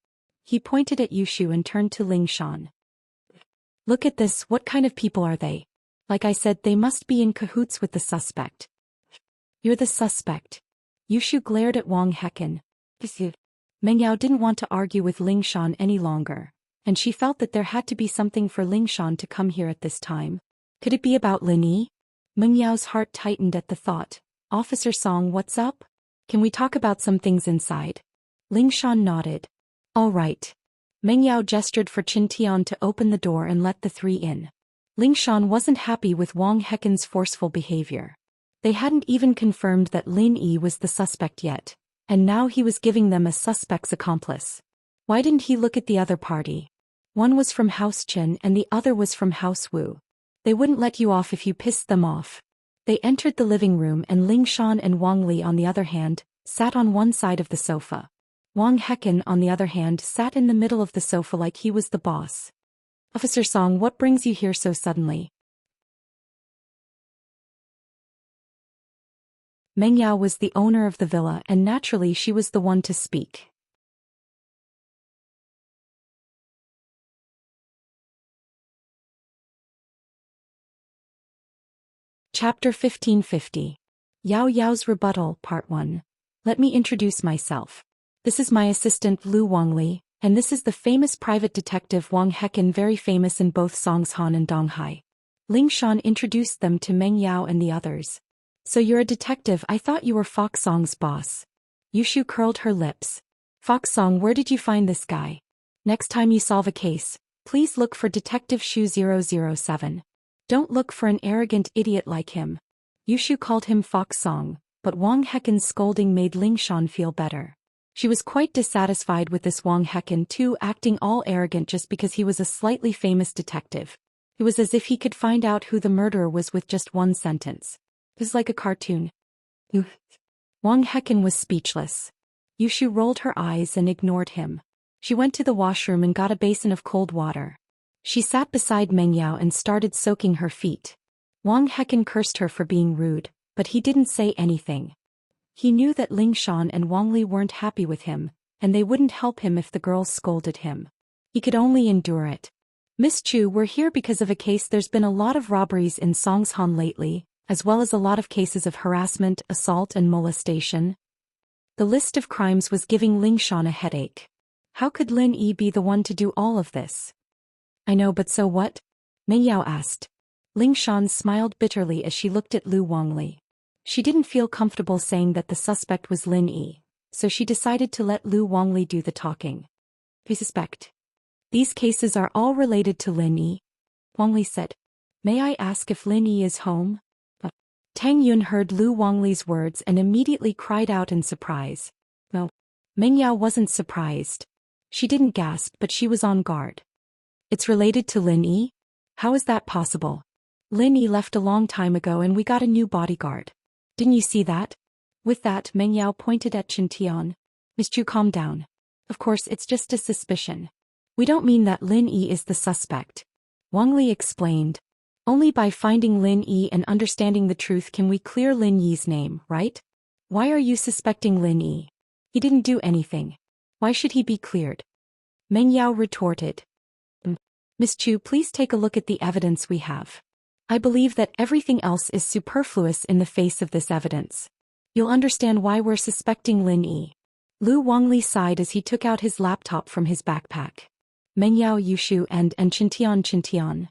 He pointed at Yushu and turned to Ling Shan. Look at this, what kind of people are they? Like I said, they must be in cahoots with the suspect. You're the suspect. Yushu glared at Wang Hecken. Meng Yao didn't want to argue with Ling Shan any longer, and she felt that there had to be something for Ling Shan to come here at this time. Could it be about Lin Yi? Meng Yao's heart tightened at the thought. Officer Song, what's up? Can we talk about some things inside? Ling Shan nodded. All right. Meng Yao gestured for Chintian to open the door and let the 3 in. Ling Shan wasn't happy with Wang Hecken's forceful behavior. They hadn't even confirmed that Lin Yi was the suspect yet, and now he was giving them a suspect's accomplice. Why didn't he look at the other party? One was from House Chen and the other was from House Wu. They wouldn't let you off if you pissed them off. They entered the living room and Ling Shan and Wang Li, on the other hand, sat on one side of the sofa. Wang Hecken, on the other hand, sat in the middle of the sofa like he was the boss. Officer Song, what brings you here so suddenly? Meng Yao was the owner of the villa and naturally she was the one to speak. Chapter 1550. Yao Yao's Rebuttal, Part 1. Let me introduce myself. This is my assistant Lu Wangli, and this is the famous private detective Wang Hecken, very famous in both Songshan and Donghai. Ling Shan introduced them to Meng Yao and the others. So you're a detective, I thought you were Fox Song's boss. Yushu curled her lips. Fox Song, where did you find this guy? Next time you solve a case, please look for Detective Shu 007. Don't look for an arrogant idiot like him. Yushu called him Fox Song, but Wang Hecken's scolding made Ling Shan feel better. She was quite dissatisfied with this Wang Hecken too, acting all arrogant just because he was a slightly famous detective. It was as if he could find out who the murderer was with just one sentence. It was like a cartoon. Wang Hecken was speechless. Yushu rolled her eyes and ignored him. She went to the washroom and got a basin of cold water. She sat beside Meng Yao and started soaking her feet. Wang Hecken cursed her for being rude, but he didn't say anything. He knew that Ling Shan and Wang Li weren't happy with him, and they wouldn't help him if the girls scolded him. He could only endure it. Miss Chu, we're here because of a case. There's been a lot of robberies in Songshan lately, as well as a lot of cases of harassment, assault and molestation. The list of crimes was giving Ling Shan a headache. How could Lin Yi be the one to do all of this? I know, but so what? Meng Yao asked. Ling Shan smiled bitterly as she looked at Lu Wangli. She didn't feel comfortable saying that the suspect was Lin Yi, so she decided to let Lu Wangli do the talking. I suspect. These cases are all related to Lin Yi, Wangli said. May I ask if Lin Yi is home? Tang Yun heard Lu Wangli's words and immediately cried out in surprise. No. Meng Yao wasn't surprised. She didn't gasp, but she was on guard. It's related to Lin Yi? How is that possible? Lin Yi left a long time ago and we got a new bodyguard. Didn't you see that? With that, Meng Yao pointed at Chen Tian. Miss Chu, calm down. Of course, it's just a suspicion. We don't mean that Lin Yi is the suspect. Wang Li explained. Only by finding Lin Yi and understanding the truth can we clear Lin Yi's name, right? Why are you suspecting Lin Yi? He didn't do anything. Why should he be cleared? Meng Yao retorted. Miss Chu, please take a look at the evidence we have. I believe that everything else is superfluous in the face of this evidence. You'll understand why we're suspecting Lin Yi. Lu Wangli sighed as he took out his laptop from his backpack. Meng Yao Yushu and Chintian.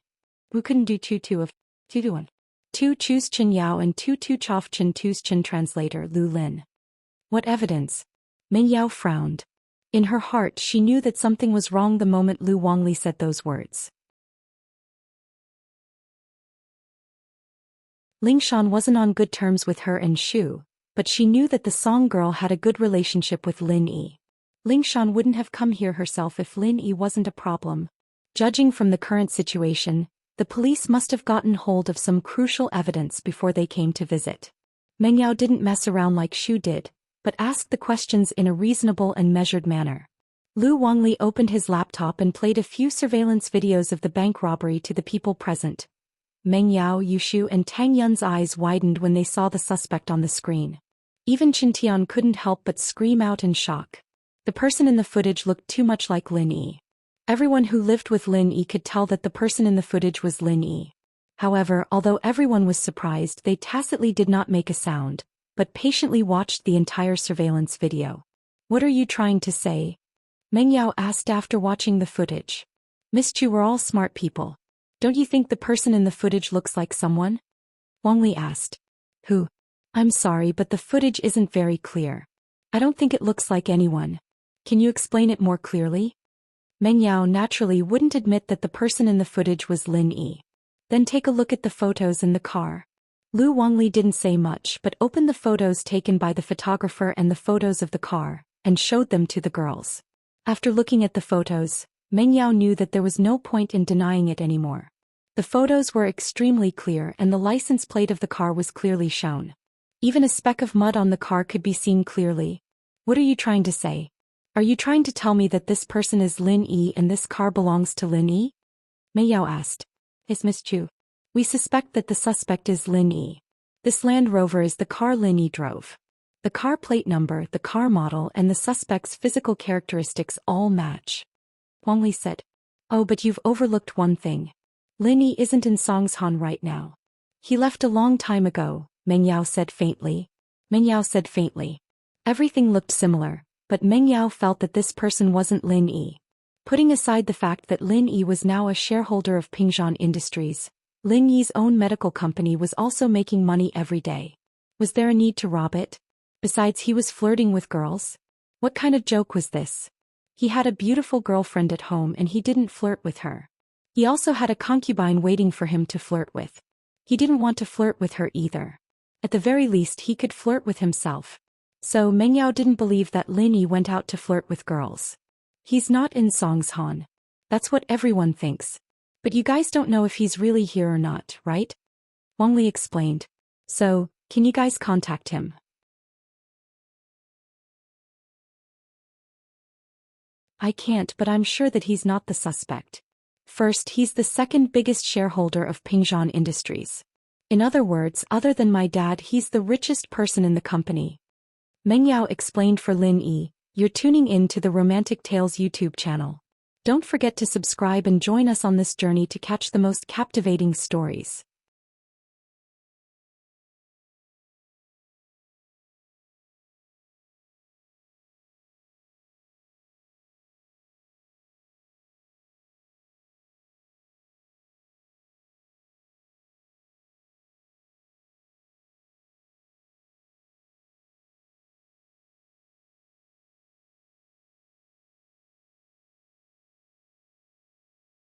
Who couldn't do two of 2 to 1. 2 choose Chen Yao and 2 chof Chen 2's Chen translator Lu Lin. What evidence? Meng Yao frowned. In her heart she knew that something was wrong the moment Lu Wangli said those words. Ling Shan wasn't on good terms with her and Shu, but she knew that the Song girl had a good relationship with Lin Yi. Ling Shan wouldn't have come here herself if Lin Yi wasn't a problem. Judging from the current situation, the police must have gotten hold of some crucial evidence before they came to visit. Meng Yao didn't mess around like Shu did, but asked the questions in a reasonable and measured manner. Lu Wangli opened his laptop and played a few surveillance videos of the bank robbery to the people present. Meng Yao, Yushu and Tang Yun's eyes widened when they saw the suspect on the screen. Even Chen Tian couldn't help but scream out in shock. The person in the footage looked too much like Lin Yi. Everyone who lived with Lin Yi could tell that the person in the footage was Lin Yi. However, although everyone was surprised, they tacitly did not make a sound, but patiently watched the entire surveillance video. What are you trying to say? Meng Yao asked after watching the footage. Miss Chu, we're all smart people. Don't you think the person in the footage looks like someone? Wang Li asked. Who? I'm sorry, but the footage isn't very clear. I don't think it looks like anyone. Can you explain it more clearly? Meng Yao naturally wouldn't admit that the person in the footage was Lin Yi. Then take a look at the photos in the car. Lu Wangli didn't say much but opened the photos taken by the photographer and the photos of the car, and showed them to the girls. After looking at the photos, Meng Yao knew that there was no point in denying it anymore. The photos were extremely clear and the license plate of the car was clearly shown. Even a speck of mud on the car could be seen clearly. What are you trying to say? Are you trying to tell me that this person is Lin Yi and this car belongs to Lin Yi? Mei Yao asked. Yes, Miss Chu. We suspect that the suspect is Lin Yi. This Land Rover is the car Lin Yi drove. The car plate number, the car model and the suspect's physical characteristics all match. Wang Li said. Oh, but you've overlooked one thing. Lin Yi isn't in Songshan right now. He left a long time ago, Meng Yao said faintly. Everything looked similar, but Meng Yao felt that this person wasn't Lin Yi. Putting aside the fact that Lin Yi was now a shareholder of Enchanting Industries, Lin Yi's own medical company was also making money every day. Was there a need to rob it? Besides, he was flirting with girls. What kind of joke was this? He had a beautiful girlfriend at home and he didn't flirt with her. He also had a concubine waiting for him to flirt with. He didn't want to flirt with her either. At the very least he could flirt with himself. So Meng Yao didn't believe that Lin Yi went out to flirt with girls. He's not in Songshan. That's what everyone thinks. But you guys don't know if he's really here or not, right? Wang Li explained. So, can you guys contact him? I can't, but I'm sure that he's not the suspect. First, he's the second biggest shareholder of Enchanting Industries. In other words, other than my dad, he's the richest person in the company. Meng Yao explained for Lin Yi. You're tuning in to the Romantic Tales YouTube channel. Don't forget to subscribe and join us on this journey to catch the most captivating stories.